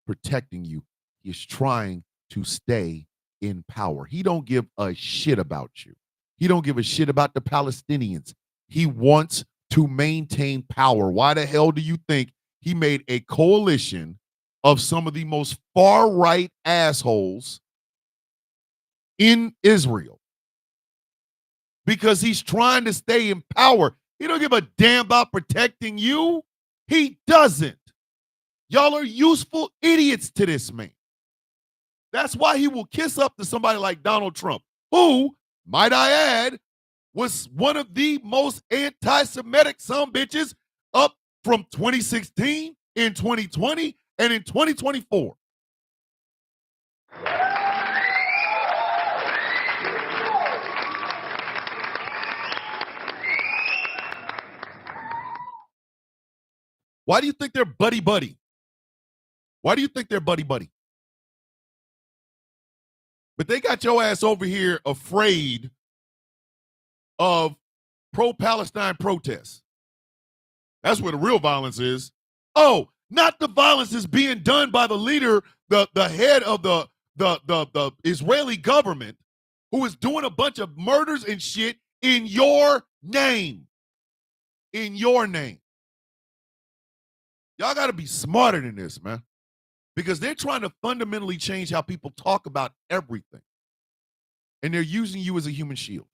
protecting you. He's trying to stay in power. He don't give a shit about you. He don't give a shit about the Palestinians. He wants to maintain power. Why the hell do you think he made a coalition of some of the most far-right assholes in Israel? Because he's trying to stay in power. He don't give a damn about protecting you. He doesn't. Y'all are useful idiots to this man. That's why he will kiss up to somebody like Donald Trump, who, might I add, was one of the most anti-Semitic sumbitches up from 2016, in 2020, and in 2024. Why do you think they're buddy-buddy? Why do you think they're buddy-buddy? But they got your ass over here afraid of pro-Palestine protests. That's where the real violence is. Oh, not the violence is being done by the leader, the head of the Israeli government, who is doing a bunch of murders and shit in your name. In your name. Y'all got to be smarter than this, man. Because they're trying to fundamentally change how people talk about everything. And they're using you as a human shield,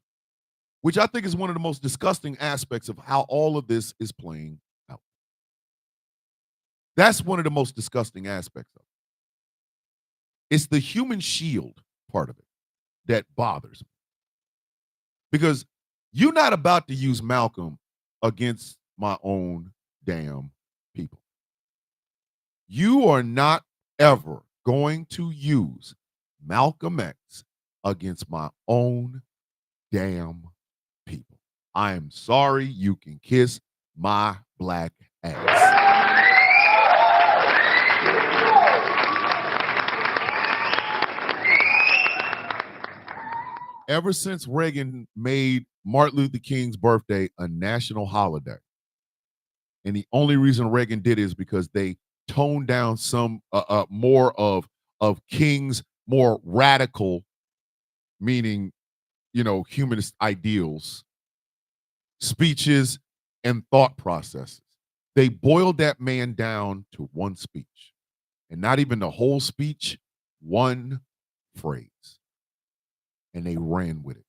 which I think is one of the most disgusting aspects of how all of this is playing out. That's one of the most disgusting aspects of it. It's the human shield part of it that bothers me. Because you're not about to use Malcolm against my own damn people. You are not ever going to use Malcolm X against my own damn people. I am sorry. You can kiss my black ass. Ever since Reagan made Martin Luther King's birthday a national holiday, and the only reason Reagan did it is because they toned down some more of King's more radical, meaning, humanist ideals, speeches, and thought processes. They boiled that man down to one speech, and not even the whole speech, one phrase. And they ran with it.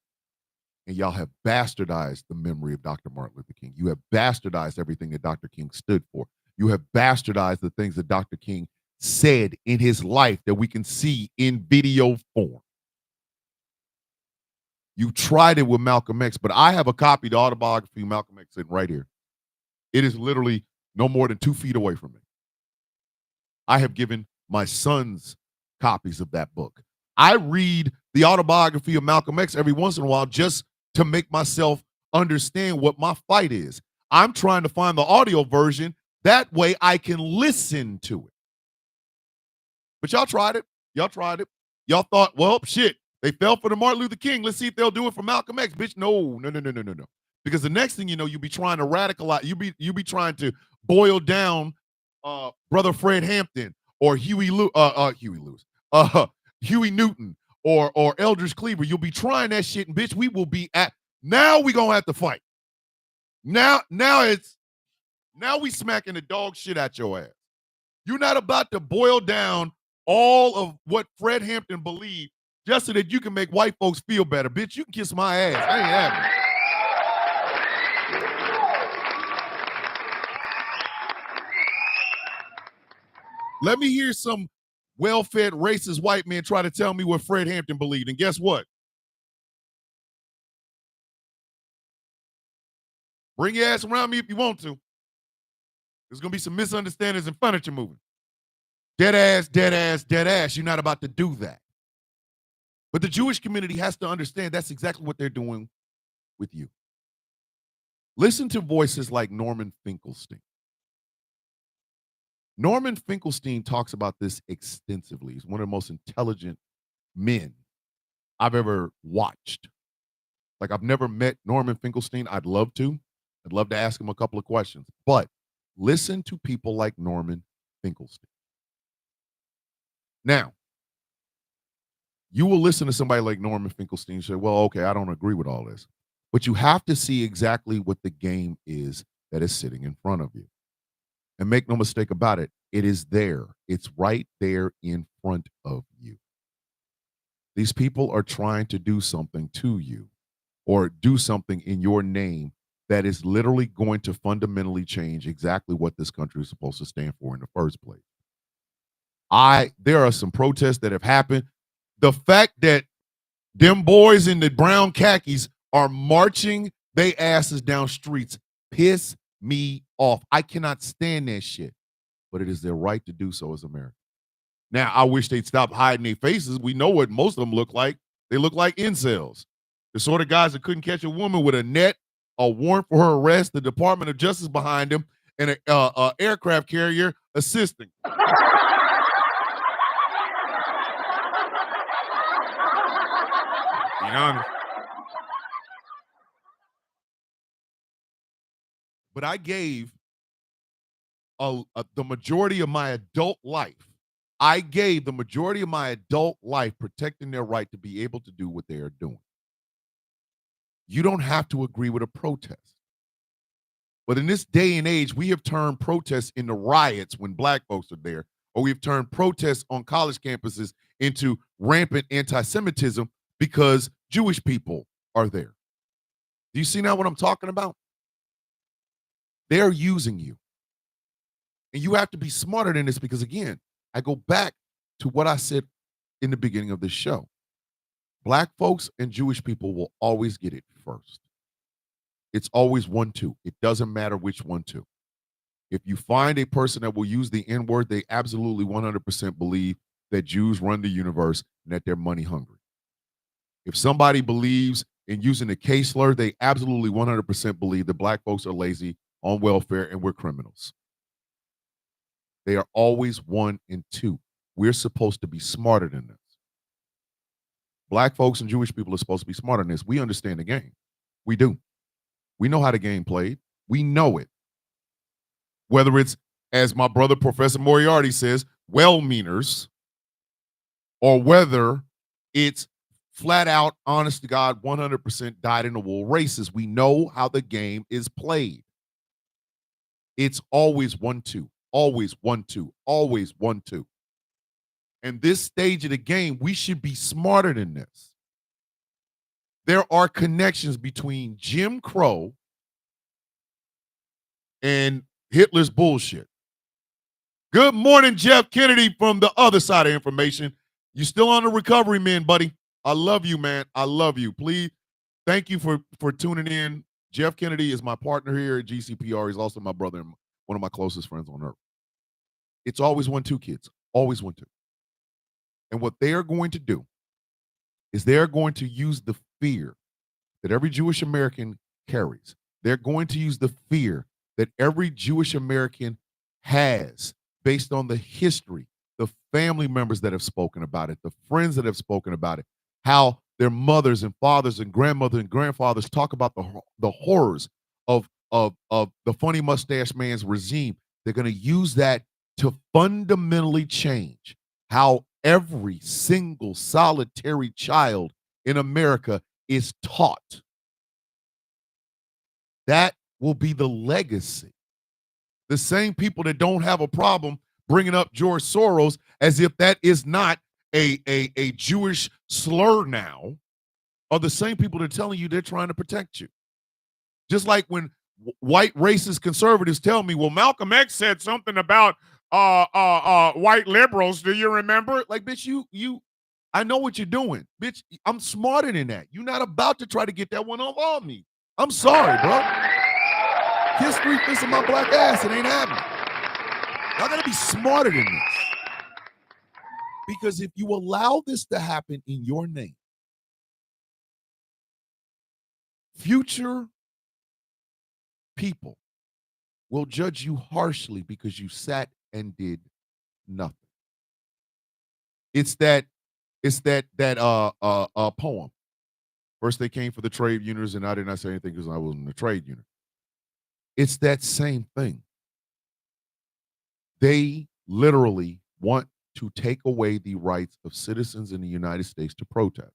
And y'all have bastardized the memory of Dr. Martin Luther King. You have bastardized everything that Dr. King stood for. You have bastardized the things that Dr. King said in his life that we can see in video form. You tried it with Malcolm X, but I have a copy of the autobiography of Malcolm X sitting right here. It is literally no more than 2 feet away from me. I have given my sons copies of that book. I read the autobiography of Malcolm X every once in a while just to make myself understand what my fight is. I'm trying to find the audio version. That way I can listen to it. But y'all tried it. Y'all tried it. Y'all thought, well, shit, they fell for the Martin Luther King. Let's see if they'll do it for Malcolm X. Bitch, no. Because the next thing you know, you'll be trying to radicalize. You be trying to boil down Brother Fred Hampton or Huey Newton or Eldridge Cleaver. You'll be trying that shit, and bitch, we will be at. Now we gonna have to fight. Now we smacking the dog shit at your ass. You're not about to boil down all of what Fred Hampton believed just so that you can make white folks feel better. Bitch, you can kiss my ass. I ain't having it. Let me hear some well-fed racist white man try to tell me what Fred Hampton believed. And guess what? Bring your ass around me if you want to. There's going to be some misunderstandings and furniture moving. Dead ass. You're not about to do that. But the Jewish community has to understand that's exactly what they're doing with you. Listen to voices like Norman Finkelstein. Norman Finkelstein talks about this extensively. He's one of the most intelligent men I've ever watched. Like, I've never met Norman Finkelstein. I'd love to. I'd love to ask him a couple of questions. But listen to people like Norman Finkelstein. Now, you will listen to somebody like Norman Finkelstein and say, well, okay, I don't agree with all this. But you have to see exactly what the game is that is sitting in front of you. And make no mistake about it, it is there. It's right there in front of you. These people are trying to do something to you or do something in your name that is literally going to fundamentally change exactly what this country is supposed to stand for in the first place. There are some protests that have happened. The fact that them boys in the brown khakis are marching they asses down streets piss me off. I cannot stand that shit. But it is their right to do so as Americans. Now, I wish they'd stop hiding their faces. We know what most of them look like. They look like incels. The sort of guys that couldn't catch a woman with a net, a warrant for her arrest, the Department of Justice behind them, and an aircraft carrier assisting. Being honest. But I gave the majority of my adult life. I gave the majority of my adult life protecting their right to be able to do what they are doing. You don't have to agree with a protest. But in this day and age, we have turned protests into riots when black folks are there, or we've turned protests on college campuses into rampant anti-Semitism because Jewish people are there. Do you see now what I'm talking about? They're using you. And you have to be smarter than this because, again, I go back to what I said in the beginning of this show. Black folks and Jewish people will always get it first. It's always 1-2. It doesn't matter which 1-2. If you find a person that will use the N-word, they absolutely 100% believe that Jews run the universe and that they're money hungry. If somebody believes in using the K slur, they absolutely 100% believe that black folks are lazy, on welfare, and we're criminals. They are always 1 and 2. We're supposed to be smarter than this. Black folks and Jewish people are supposed to be smarter than this. We understand the game. We do. We know how the game played. We know it. Whether it's, as my brother Professor Moriarty says, well-meaners, or whether it's flat out, honest to God, 100% dyed-in-the-wool racists. We know how the game is played. It's always 1-2, always 1-2, always 1-2. And this stage of the game, we should be smarter than this. There are connections between Jim Crow and Hitler's bullshit. Good morning, Jeff Kennedy from the other side of information. You still on the recovery, man, buddy. I love you, man. I love you. Please, thank you for tuning in. Jeff Kennedy is my partner here at GCPR. He's also my brother and one of my closest friends on earth. It's always 1-2, kids. Always 1-2. And what they are going to do is they're going to use the fear that every Jewish American carries. They're going to use the fear that every Jewish American has based on the history, the family members that have spoken about it, the friends that have spoken about it, how their mothers and fathers and grandmothers and grandfathers talk about the horrors of the funny mustache man's regime. They're going to use that to fundamentally change how every single solitary child in America is taught. That will be the legacy. The same people that don't have a problem bringing up George Soros as if that is not a Jewish slur now are the same people that are telling you they're trying to protect you. Just like when white racist conservatives tell me, well, Malcolm X said something about white liberals. Do you remember? Like, bitch, you I know what you're doing. Bitch, I'm smarter than that. You're not about to try to get that one off on me. I'm sorry, bro. Kiss 3 fists in my black ass. It ain't happening. Y'all gotta be smarter than this. Because if you allow this to happen in your name, future people will judge you harshly because you sat and did nothing. It's that poem. First they came for the trade unions, and I did not say anything because I wasn't a trade union. It's that same thing. They literally want to take away the rights of citizens in the United States to protest.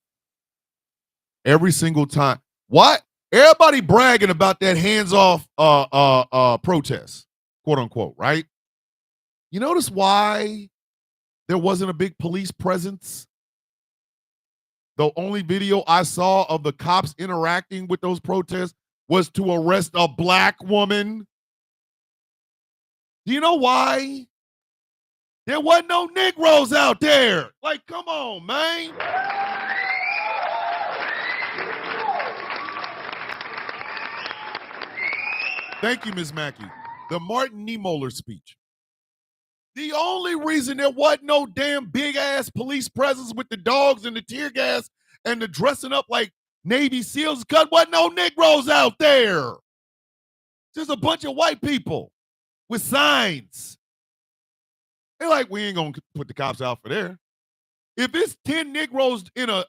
Every single time. What? Everybody bragging about that hands-off protest, quote unquote, right? You notice why there wasn't a big police presence? The only video I saw of the cops interacting with those protests was to arrest a black woman. Do you know why? There wasn't no Negroes out there. Like, come on, man. Thank you, Ms. Mackey. The Martin Niemöller speech. The only reason there wasn't no damn big-ass police presence with the dogs and the tear gas and the dressing up like Navy SEALs is because wasn't no Negroes out there. Just a bunch of white people with signs. They're like, we ain't gonna put the cops out for there. If it's 10 Negroes in a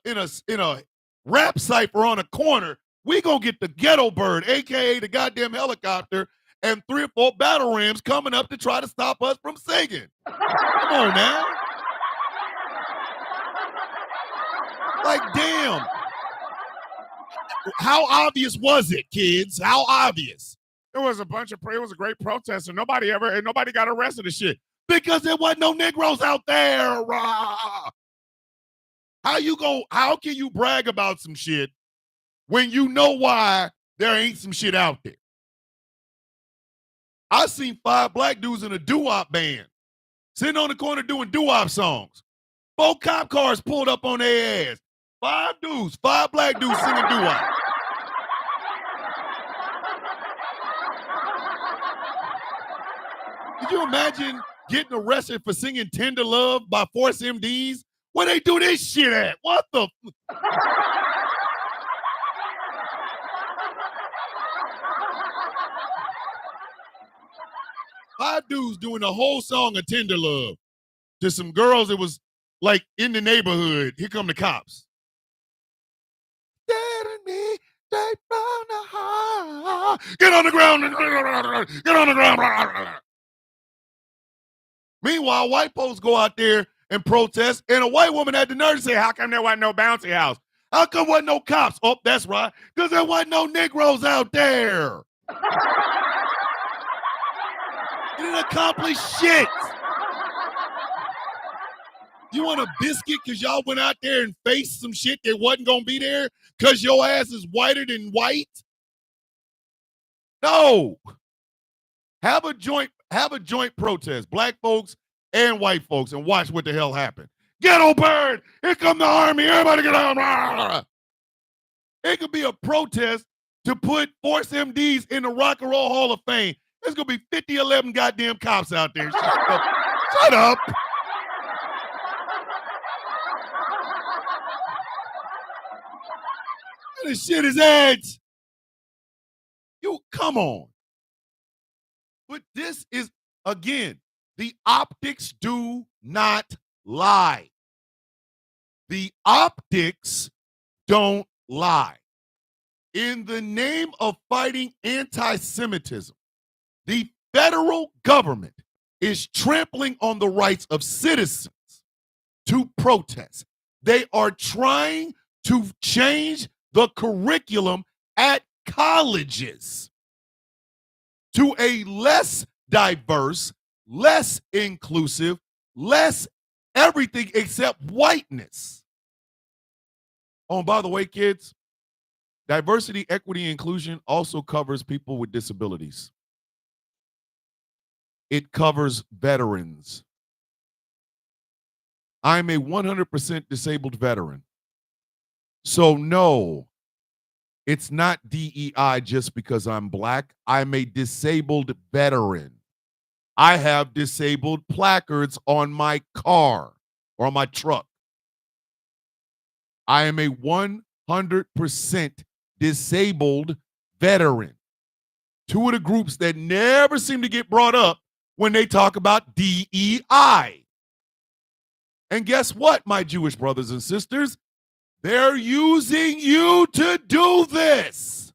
rap cipher on a corner, we gonna get the ghetto bird, aka the goddamn helicopter, and 3 or 4 battle rams coming up to try to stop us from singing. Come on now. Like, damn. How obvious was it, kids? How obvious? It was a great protest, and nobody got arrested and shit. Because there wasn't no Negroes out there. How can you brag about some shit when you know why there ain't some shit out there? I seen 5 black dudes in a doo-wop band sitting on the corner doing doo-wop songs. 4 cop cars pulled up on their ass. 5 black dudes singing doo-wop. Could you imagine getting arrested for singing Tender Love by Force MDs? Where they do this shit at? What the? Five dudes doing a whole song of Tender Love to some girls that was like in the neighborhood. Here come the cops. Get on the ground. Get on the ground. Meanwhile, white folks go out there and protest, and a white woman had the nerve to say, how come there wasn't no bouncy house? How come wasn't no cops? Oh, that's right, because there wasn't no Negroes out there. You didn't accomplish shit. You want a biscuit because y'all went out there and faced some shit that wasn't going to be there because your ass is whiter than white? No. Have a joint protest, black folks and white folks, and watch what the hell happened. Ghetto bird, here come the army, everybody get on. It could be a protest to put Force MDs in the Rock and Roll Hall of Fame. There's going to be 50-11 goddamn cops out there. Shut up. This shit is ads. You, come on. But this is, again, the optics do not lie. The optics don't lie. In the name of fighting anti-Semitism, the federal government is trampling on the rights of citizens to protest. They are trying to change the curriculum at colleges to a less diverse, less inclusive, less everything except whiteness. Oh, and by the way, kids, diversity, equity, and inclusion also covers people with disabilities. It covers veterans. I'm a 100% disabled veteran. So no, it's not DEI just because I'm black. I'm a disabled veteran. I have disabled placards on my car or on my truck. I am a 100% disabled veteran. Two of the groups that never seem to get brought up when they talk about DEI. And guess what, my Jewish brothers and sisters? They're using you to do this.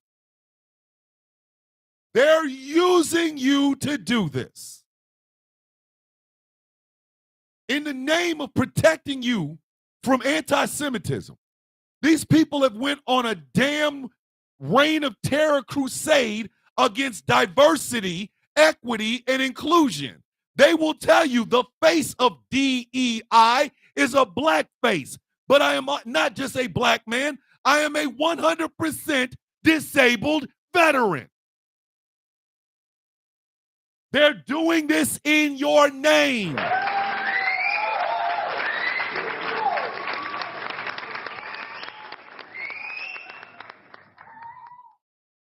They're using you to do this. In the name of protecting you from anti-Semitism, these people have went on a damn reign of terror crusade against diversity, equity, and inclusion. They will tell you the face of DEI is a black face. But I am not just a black man. I am a 100% disabled veteran. They're doing this in your name.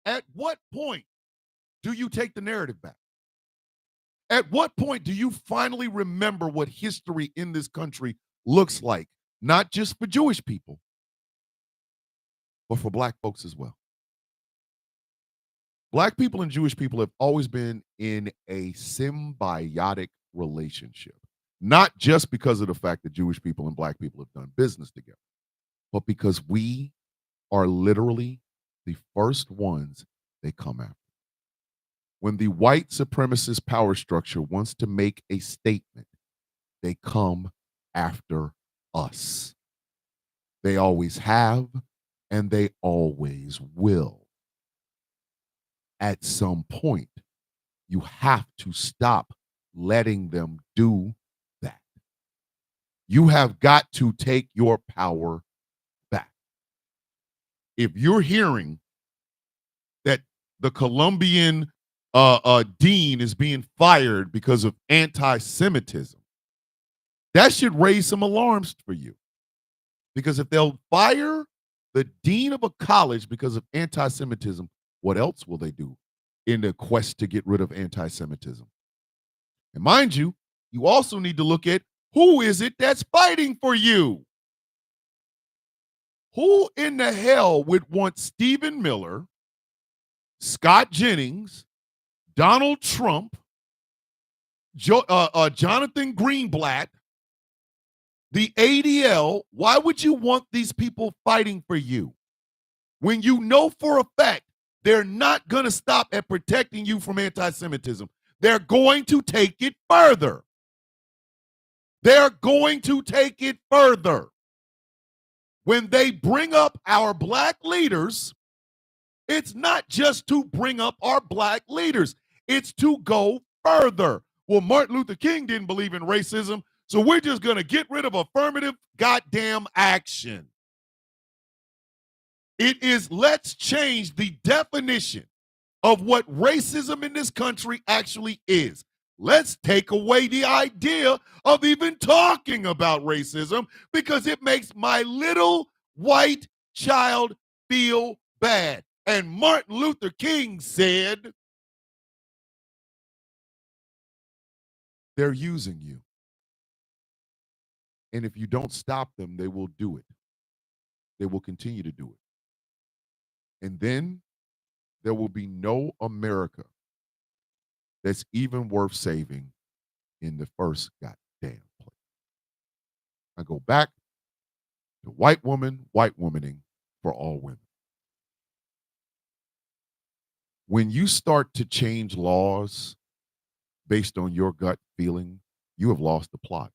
At what point do you take the narrative back? At what point do you finally remember what history in this country looks like? Not just for Jewish people, but for black folks as well. Black people and Jewish people have always been in a symbiotic relationship, not just because of the fact that Jewish people and black people have done business together, but because we are literally the first ones they come after. When the white supremacist power structure wants to make a statement, they come after us. They always have, and they always will. At some point, you have to stop letting them do that. You have got to take your power back. If you're hearing that the Colombian dean is being fired because of anti-Semitism, that should raise some alarms for you. Because if they'll fire the dean of a college because of anti-Semitism, what else will they do in the quest to get rid of anti-Semitism? And mind you, you also need to look at who is it that's fighting for you? Who in the hell would want Stephen Miller, Scott Jennings, Donald Trump, Jonathan Greenblatt, the ADL? Why would you want these people fighting for you when you know for a fact they're not going to stop at protecting you from anti-Semitism? They're going to take it further. They're going to take it further. When they bring up our black leaders, it's not just to bring up our black leaders. It's to go further. Well, Martin Luther King didn't believe in racism, so we're just going to get rid of affirmative goddamn action. It is, let's change the definition of what racism in this country actually is. Let's take away the idea of even talking about racism because it makes my little white child feel bad. And Martin Luther King said, they're using you. And if you don't stop them, they will do it. They will continue to do it. And then there will be no America that's even worth saving in the first goddamn place. I go back to white womaning for all women. When you start to change laws based on your gut feeling, you have lost the plot.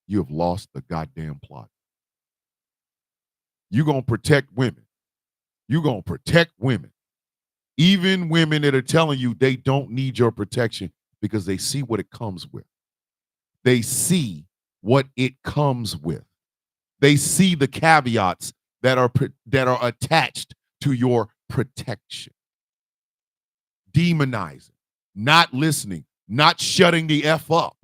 You have lost the goddamn plot. You're going to protect women. You're going to protect women. Even women that are telling you they don't need your protection because they see what it comes with. They see what it comes with. They see the caveats that are attached to your protection. Demonizing, not listening, not shutting the F up,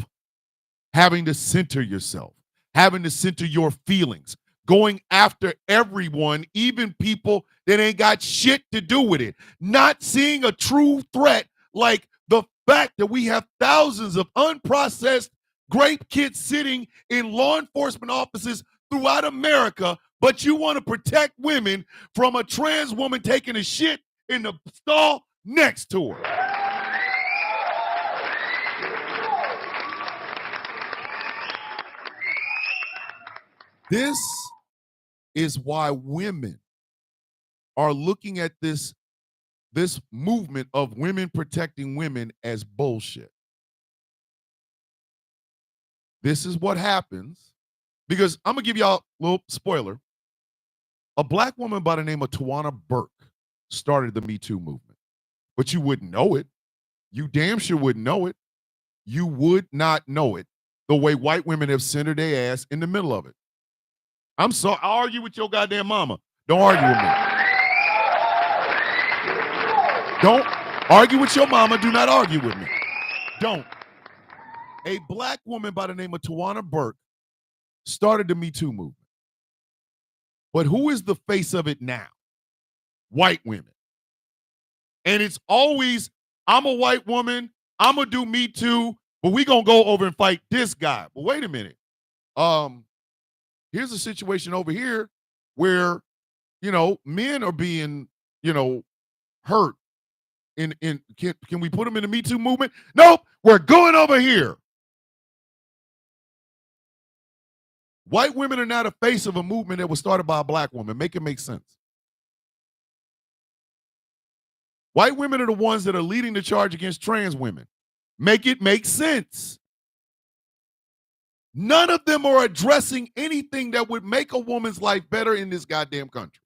having to center yourself, having to center your feelings, going after everyone, even people that ain't got shit to do with it, not seeing a true threat like the fact that we have thousands of unprocessed grape kits sitting in law enforcement offices throughout America, but you want to protect women from a trans woman taking a shit in the stall next to her. This is why women are looking at this movement of women protecting women as bullshit. This is what happens because I'm going to give y'all a little spoiler. A black woman by the name of Tawana Burke started the Me Too movement, but you wouldn't know it. You damn sure wouldn't know it. You would not know it the way white women have centered their ass in the middle of it. I'm sorry. I'll argue with your goddamn mama. Don't argue with me. Don't argue with your mama. Do not argue with me. Don't. A black woman by the name of Tawana Burke started the Me Too movement. But who is the face of it now? White women. And it's always, I'm a white woman, I'm going to do Me Too, but we going to go over and fight this guy. But wait a minute. Here's a situation over here where, men are being, hurt. Can we put them in the Me Too movement? Nope, we're going over here. White women are now the face of a movement that was started by a black woman. Make it make sense. White women are the ones that are leading the charge against trans women. Make it make sense. None of them are addressing anything that would make a woman's life better in this goddamn country.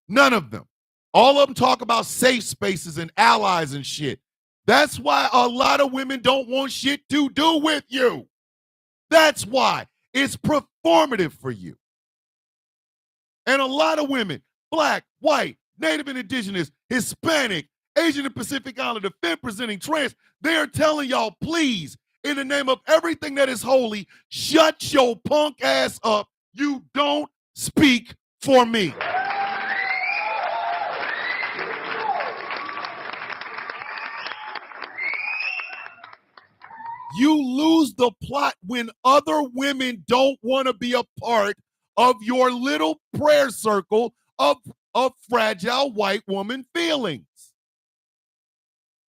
None of them. All of them talk about safe spaces and allies and shit. That's why a lot of women don't want shit to do with you. That's why. It's performative for you. And a lot of women, black, white, Native and Indigenous, Hispanic, Asian and Pacific Islander, femme presenting, trans, they are telling y'all, please, in the name of everything that is holy, shut your punk ass up. You don't speak for me. You lose the plot when other women don't want to be a part of your little prayer circle of fragile white woman feelings.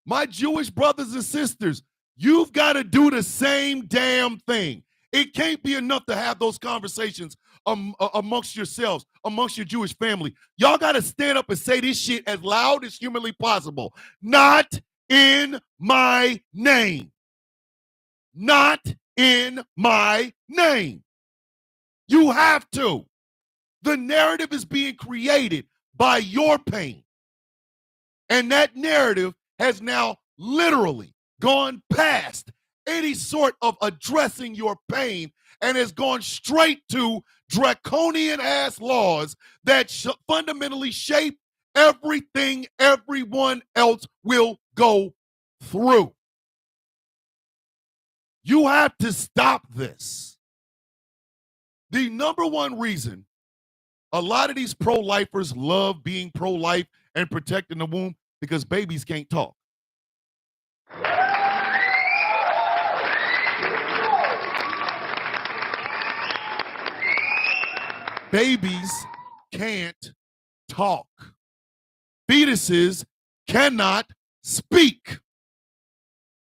My Jewish brothers and sisters, you've got to do the same damn thing. It can't be enough to have those conversations amongst yourselves, amongst your Jewish family. Y'all got to stand up and say this shit as loud as humanly possible. Not in my name. Not in my name. You have to. The narrative is being created by your pain. And that narrative has now literally gone past any sort of addressing your pain and has gone straight to draconian ass laws that fundamentally shape everything everyone else will go through. You have to stop this. The number one reason a lot of these pro-lifers love being pro-life and protecting the womb because babies can't talk. Babies can't talk. Fetuses cannot speak.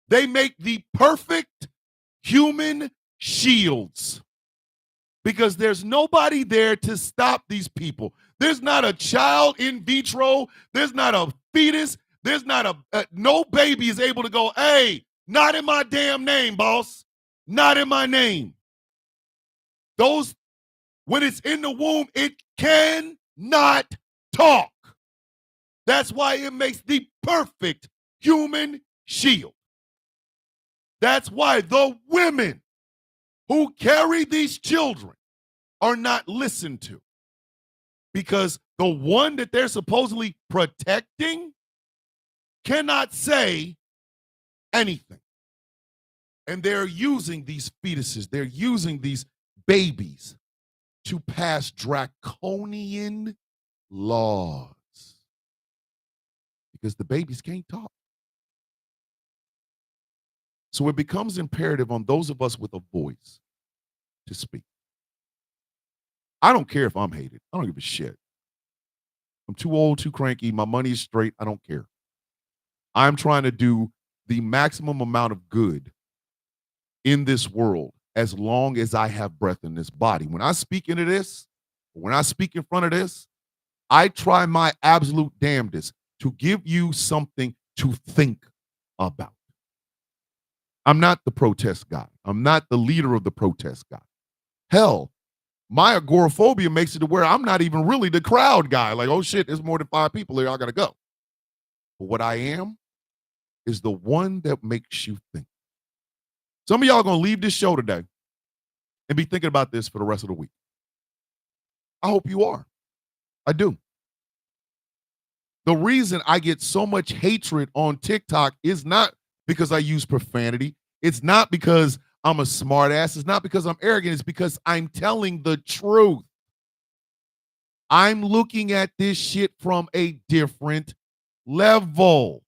They make the perfect human shields because there's nobody there to stop these people. There's not a child in vitro. There's not a fetus. There's not no baby is able to go, hey, not in my damn name, boss. Not in my name. When it's in the womb, it cannot talk. That's why it makes the perfect human shield. That's why the women who carry these children are not listened to. Because the one that they're supposedly protecting cannot say anything. And they're using these fetuses, they're using these babies to pass draconian laws. Because the babies can't talk. So it becomes imperative on those of us with a voice to speak. I don't care if I'm hated. I don't give a shit. I'm too old, too cranky. My money is straight. I don't care. I'm trying to do the maximum amount of good in this world as long as I have breath in this body. When I speak into this, when I speak in front of this, I try my absolute damnedest to give you something to think about. I'm not the protest guy. I'm not the leader of the protest guy. Hell, my agoraphobia makes it to where I'm not even really the crowd guy. Like, oh shit, there's more than 5 people here. I gotta go. But what I am is the one that makes you think. Some of y'all are gonna leave this show today and be thinking about this for the rest of the week. I hope you are. I do. The reason I get so much hatred on TikTok is not because I use profanity. It's not because I'm a smartass. It's not because I'm arrogant. It's because I'm telling the truth. I'm looking at this shit from a different level.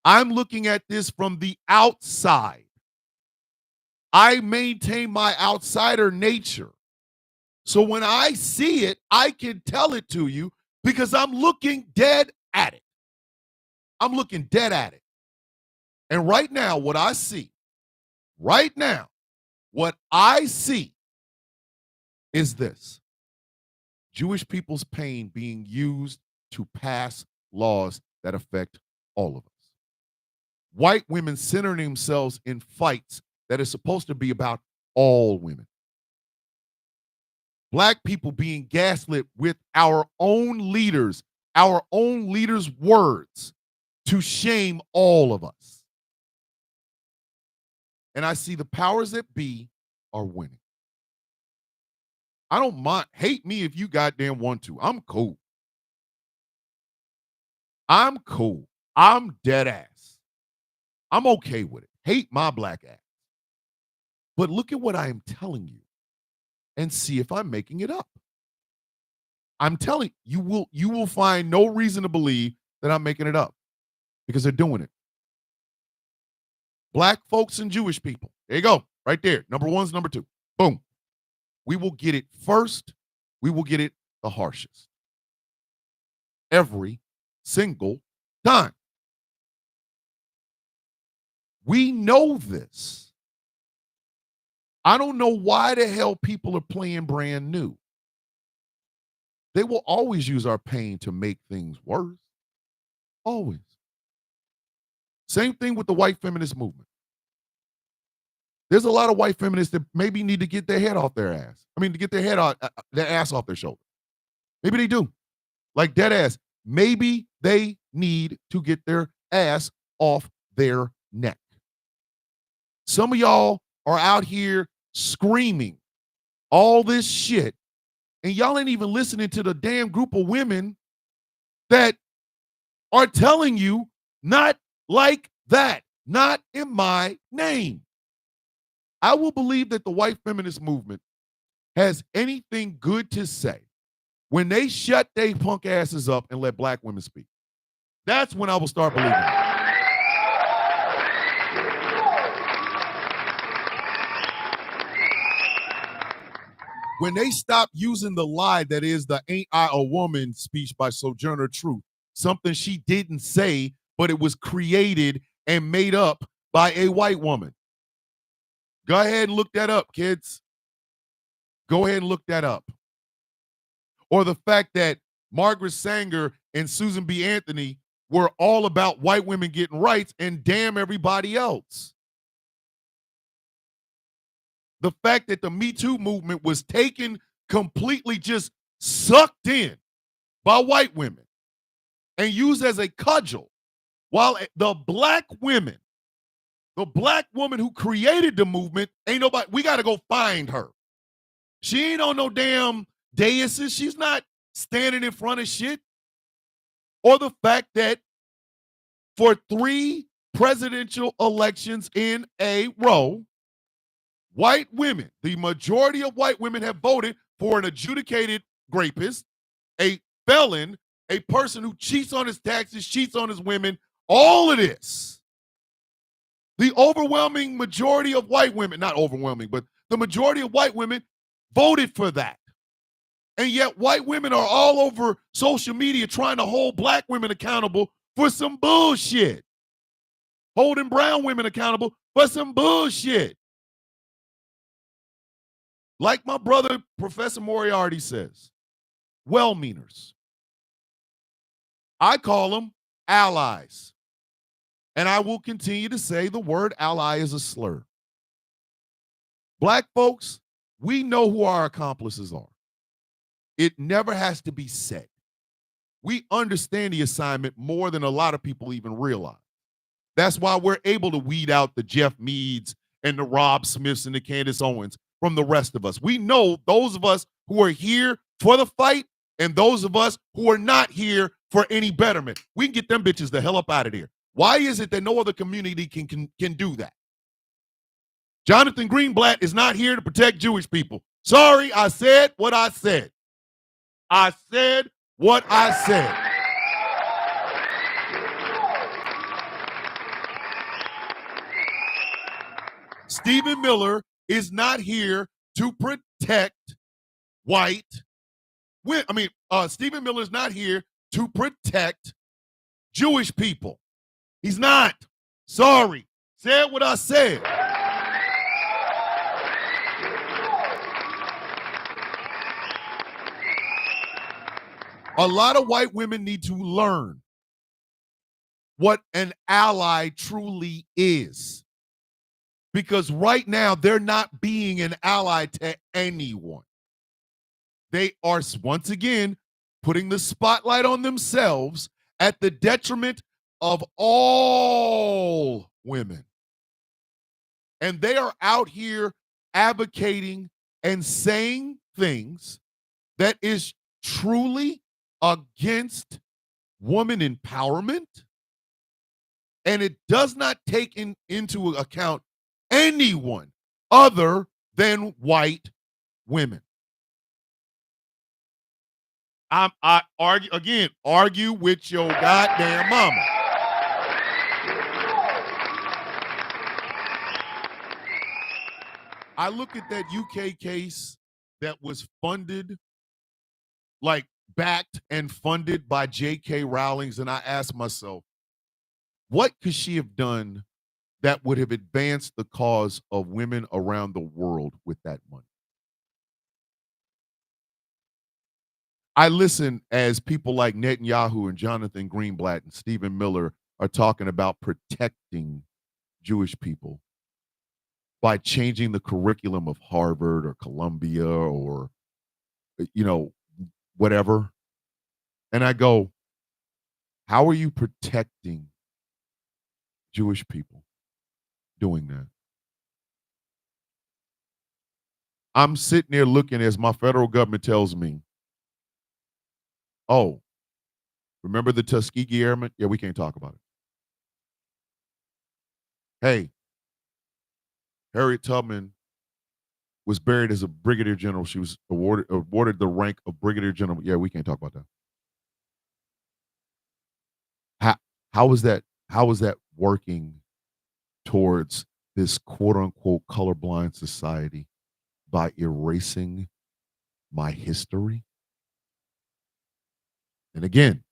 I'm looking at this from the outside. I maintain my outsider nature. So when I see it, I can tell it to you because I'm looking dead at it. I'm looking dead at it. And right now, what I see is this. Jewish people's pain being used to pass laws that affect all of us. White women centering themselves in fights that is supposed to be about all women. Black people being gaslit with our own leaders' words to shame all of us. And I see the powers that be are winning. I don't mind. Hate me if you goddamn want to. I'm cool. I'm cool. I'm dead ass. I'm okay with it. Hate my black ass. But look at what I am telling you and see if I'm making it up. I'm telling you, you will find no reason to believe that I'm making it up because they're doing it. Black folks and Jewish people. There you go. Right there. Number one's number two. Boom. We will get it first. We will get it the harshest. Every single time. We know this. I don't know why the hell people are playing brand new. They will always use our pain to make things worse. Always. Same thing with the white feminist movement. There's a lot of white feminists that maybe need to get their head off their ass. I mean, to get their ass off their shoulder. Maybe they do. Like dead ass. Maybe they need to get their ass off their neck. Some of y'all are out here screaming all this shit, and y'all ain't even listening to the damn group of women that are telling you not like that, not in my name. I will believe that the white feminist movement has anything good to say when they shut their punk asses up and let black women speak. That's when I will start believing it. When they stop using the lie that is the "Ain't I a Woman" speech by Sojourner Truth, something she didn't say, but it was created and made up by a white woman. Go ahead and look that up, kids. Go ahead and look that up. Or the fact that Margaret Sanger and Susan B. Anthony were all about white women getting rights and damn everybody else. The fact that the Me Too movement was taken completely just sucked in by white women and used as a cudgel, while the black woman who created the movement, ain't nobody, we got to go find her. She ain't on no damn daises. She's not standing in front of shit. Or the fact that for 3 presidential elections in a row, white women, the majority of white women have voted for an adjudicated rapist, a felon, a person who cheats on his taxes, cheats on his women, all of this. The overwhelming majority of white women, not overwhelming, but the majority of white women voted for that. And yet white women are all over social media trying to hold black women accountable for some bullshit. Holding brown women accountable for some bullshit. Like my brother, Professor Moriarty says, well-meaners. I call them allies. And I will continue to say the word ally is a slur. Black folks, we know who our accomplices are. It never has to be said. We understand the assignment more than a lot of people even realize. That's why we're able to weed out the Jeff Meads and the Rob Smiths and the Candace Owens from the rest of us. We know those of us who are here for the fight and those of us who are not here for any betterment. We can get them bitches the hell up out of there. Why is it that no other community can do that? Jonathan Greenblatt is not here to protect Jewish people. Sorry, I said what I said. I said what I said. Stephen Miller is not here to protect white women. Stephen Miller is not here to protect Jewish people. He's not. Sorry. Said what I said. A lot of white women need to learn what an ally truly is. Because right now, they're not being an ally to anyone. They are, once again, putting the spotlight on themselves at the detriment of all women. And they are out here advocating and saying things that is truly against woman empowerment. And it does not take into account anyone other than white women. I argue with your goddamn mama. I look at that UK case that was funded, like backed and funded by J.K. Rowling, and I ask myself, what could she have done that would have advanced the cause of women around the world with that money? I listen as people like Netanyahu and Jonathan Greenblatt and Stephen Miller are talking about protecting Jewish people by changing the curriculum of Harvard or Columbia or, whatever. And I go, how are you protecting Jewish people doing that? I'm sitting there looking as my federal government tells me, oh, remember the Tuskegee Airmen? Yeah, we can't talk about it. Hey, Harriet Tubman was buried as a brigadier general. She was awarded the rank of brigadier general. Yeah, we can't talk about that. How is that working towards this quote unquote colorblind society by erasing my history? And again,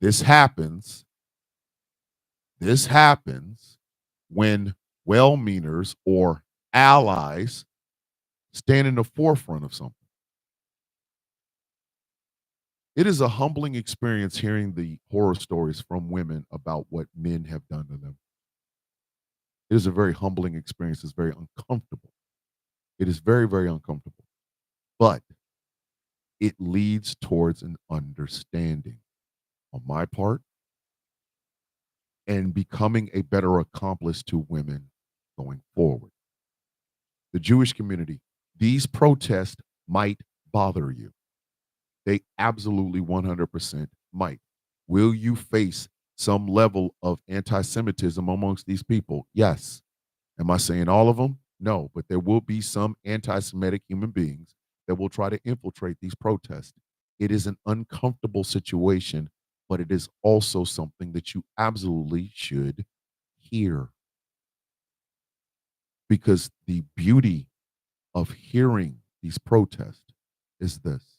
this happens when well-meaners or allies stand in the forefront of something. It is a humbling experience hearing the horror stories from women about what men have done to them. It is a very humbling experience. It's very uncomfortable. It is very, very uncomfortable. But it leads towards an understanding on my part and becoming a better accomplice to women going forward. The Jewish community, these protests might bother you. They absolutely 100% might. Will you face some level of anti Semitism amongst these people? Yes. Am I saying all of them? No, but there will be some anti Semitic human beings that will try to infiltrate these protests. It is an uncomfortable situation, but it is also something that you absolutely should hear. Because the beauty of hearing these protests is this: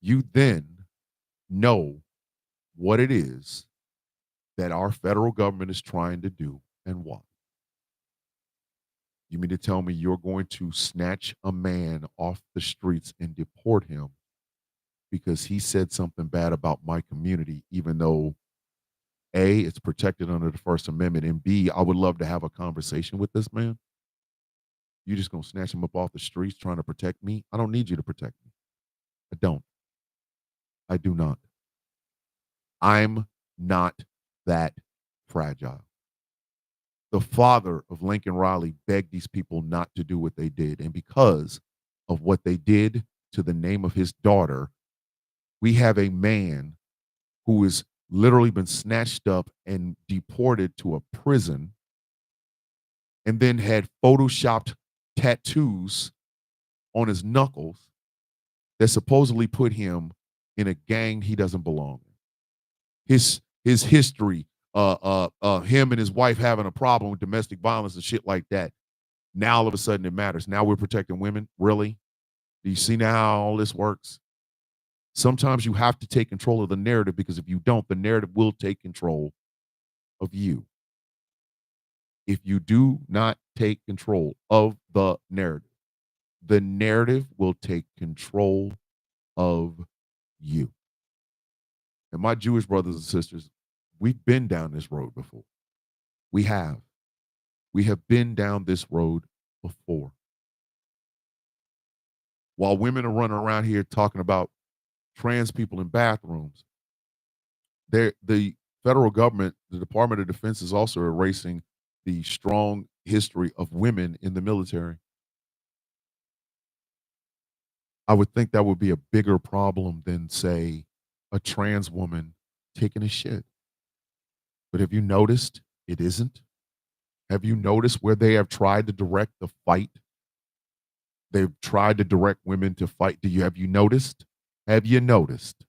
you then know what it is that our federal government is trying to do and why. You mean to tell me you're going to snatch a man off the streets and deport him because he said something bad about my community, even though A, it's protected under the First Amendment, and B, I would love to have a conversation with this man? You just gonna snatch him up off the streets trying to protect me? I don't need you to protect me. I don't. I do not. I'm not that fragile. The father of Lincoln Riley begged these people not to do what they did. And because of what they did to the name of his daughter, we have a man who has literally been snatched up and deported to a prison and then had photoshopped tattoos on his knuckles that supposedly put him in a gang he doesn't belong in. His history, him and his wife having a problem with domestic violence and shit like that. Now all of a sudden it matters. Now we're protecting women. Really? Do you see now how all this works? Sometimes you have to take control of the narrative, because if you don't, the narrative will take control of you. If you do not take control of the narrative will take control of you. And my Jewish brothers and sisters, We've been down this road before. We have. We have been down this road before. While women are running around here talking about trans people in bathrooms, the federal government, the Department of Defense, is also erasing the strong history of women in the military. I would think that would be a bigger problem than, say, a trans woman taking a shit. But have you noticed it isn't? Have you noticed where they have tried to direct the fight? They've tried to direct women to fight. Have you noticed? Have you noticed?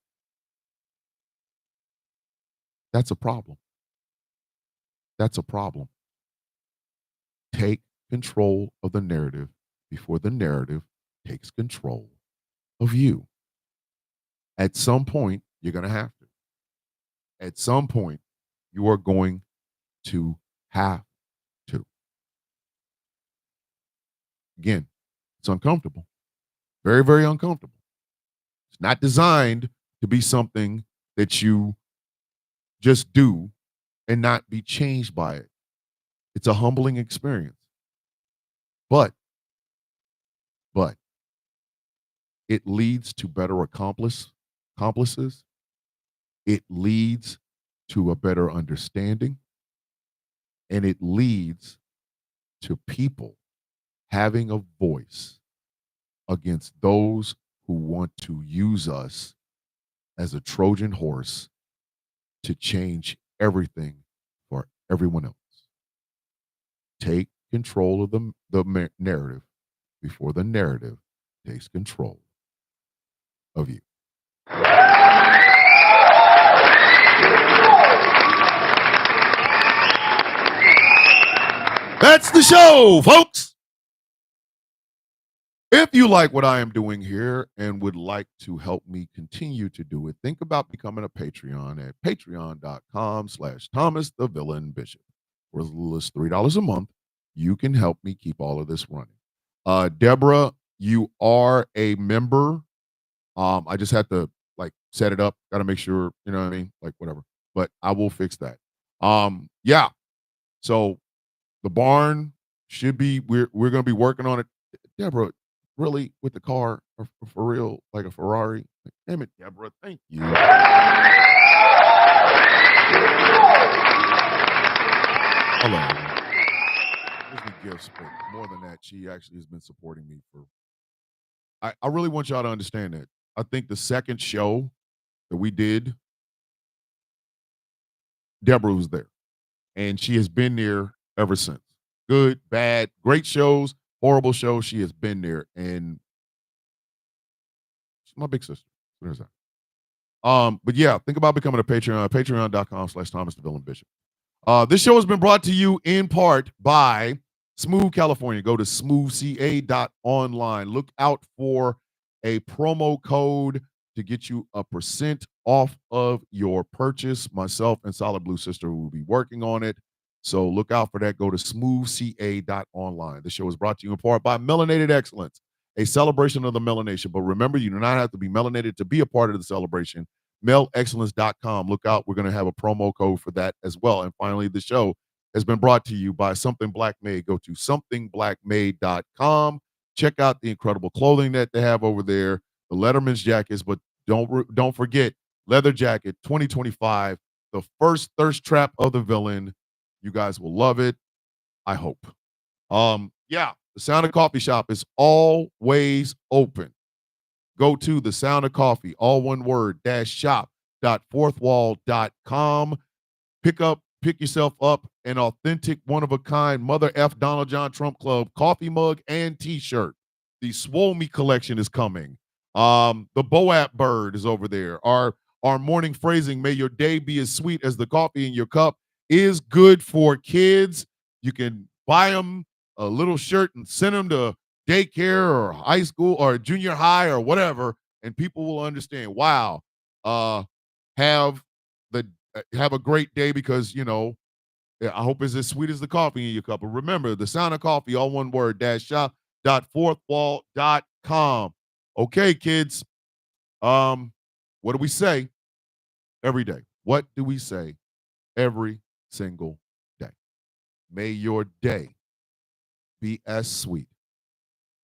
That's a problem. That's a problem. Take control of the narrative before the narrative takes control of you. At some point, you're going to have to. At some point, you are going to have to. Again, it's uncomfortable. Very, very uncomfortable. It's not designed to be something that you just do and not be changed by it. It's a humbling experience. But it leads to better accomplices. It leads to a better understanding. And it leads to people having a voice against those who want to use us as a Trojan horse to change everything for everyone else. Take control of the narrative before the narrative takes control of you. That's the show, folks. If you like what I am doing here and would like to help me continue to do it, think about becoming a Patreon at patreon.com/Thomas the Villain Bishop. For as little as $3 a month, you can help me keep all of this running. Deborah, you are a member. I just had to set it up. Got to make sure, you know what I mean? Whatever. But I will fix that. Yeah. So the barn should be, we're going to be working on it. Deborah, really, with the car, for real, like a Ferrari? Damn it, Deborah. Thank you. Hello. Here's the gifts, but more than that, she actually has been supporting me for. I really want y'all to understand that. I think the second show that we did, Deborah was there, and she has been there ever since. Good, bad, great shows, horrible shows. She has been there, and she's my big sister. There's that. But yeah, think about becoming a Patreon, patreon.com/Thomas the Villain Bishop. This show has been brought to you in part by Smooth California. Go to smoothca.online. Look out for a promo code to get you a % off of your purchase. Myself and Solid Blue Sister will be working on it. So look out for that. Go to smoothca.online. The show is brought to you in part by Melanated Excellence, a celebration of the melanation. But remember, you do not have to be melanated to be a part of the celebration. melexcellence.com. Look out. We're going to have a promo code for that as well. And finally, the show has been brought to you by Something Black Made. Go to somethingblackmade.com. Check out the incredible clothing that they have over there, the Letterman's jackets, but don't forget Leather Jacket 2025, the first thirst trap of the villain. You guys will love it. I hope. Yeah, the Sound of Coffee shop is always open. Go to the Sound of Coffee, all one word, shop.fourthwall.com. Pick yourself up an authentic, one-of-a-kind Mother F. Donald John Trump Club coffee mug and t-shirt. The Swole Me collection is coming. The Boat bird is over there. Our morning phrasing, may your day be as sweet as the coffee in your cup, is good for kids. You can buy them a little shirt and send them to daycare or high school or junior high or whatever, and people will understand. Wow. Have a great day, because I hope it's as sweet as the coffee in your cup. But remember, the Sound of Coffee, all one word, shop.fourthwall.com. Okay, kids. What do we say every day? What do we say every single day. May your day be as sweet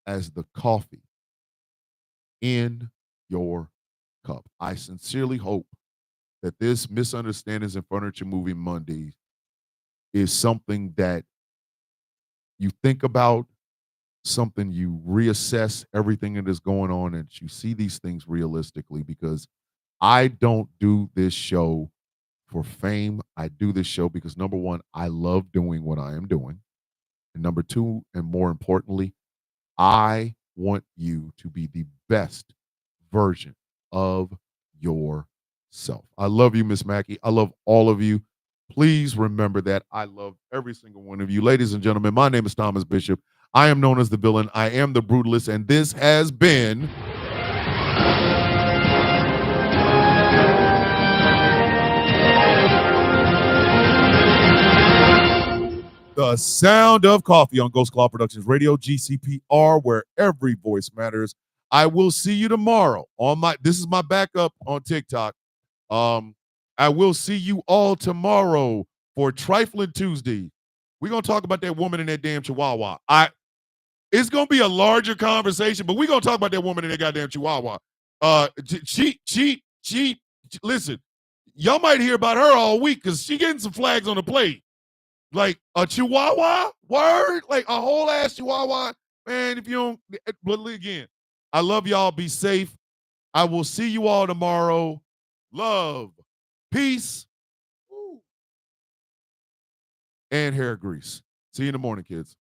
as the coffee in your cup. I sincerely hope that this Misunderstandings in Furniture Movie Monday is something that you think about, something you reassess everything that is going on, and you see these things realistically, because I don't do this show for fame. I do this show because, number one, I love doing what I am doing. And number two, and more importantly, I want you to be the best version of yourself. I love you, Miss Mackey. I love all of you. Please remember that I love every single one of you. Ladies and gentlemen, my name is Thomas Bishop. I am known as the villain. I am the brutalist, and this has been The Sound of Coffee on Ghost Claw Productions Radio, GCPR, where every voice matters. I will see you tomorrow on this is my backup on TikTok. I will see you all tomorrow for Trifling Tuesday. We're going to talk about that woman in that damn chihuahua. It's going to be a larger conversation, but we're going to talk about that woman in that goddamn chihuahua. Listen, y'all might hear about her all week because she getting some flags on the plate. Like a chihuahua, word, like a whole ass chihuahua, man. If you don't, but again, I love y'all. Be safe. I will see you all tomorrow. Love, peace, and hair grease. See you in the morning, kids.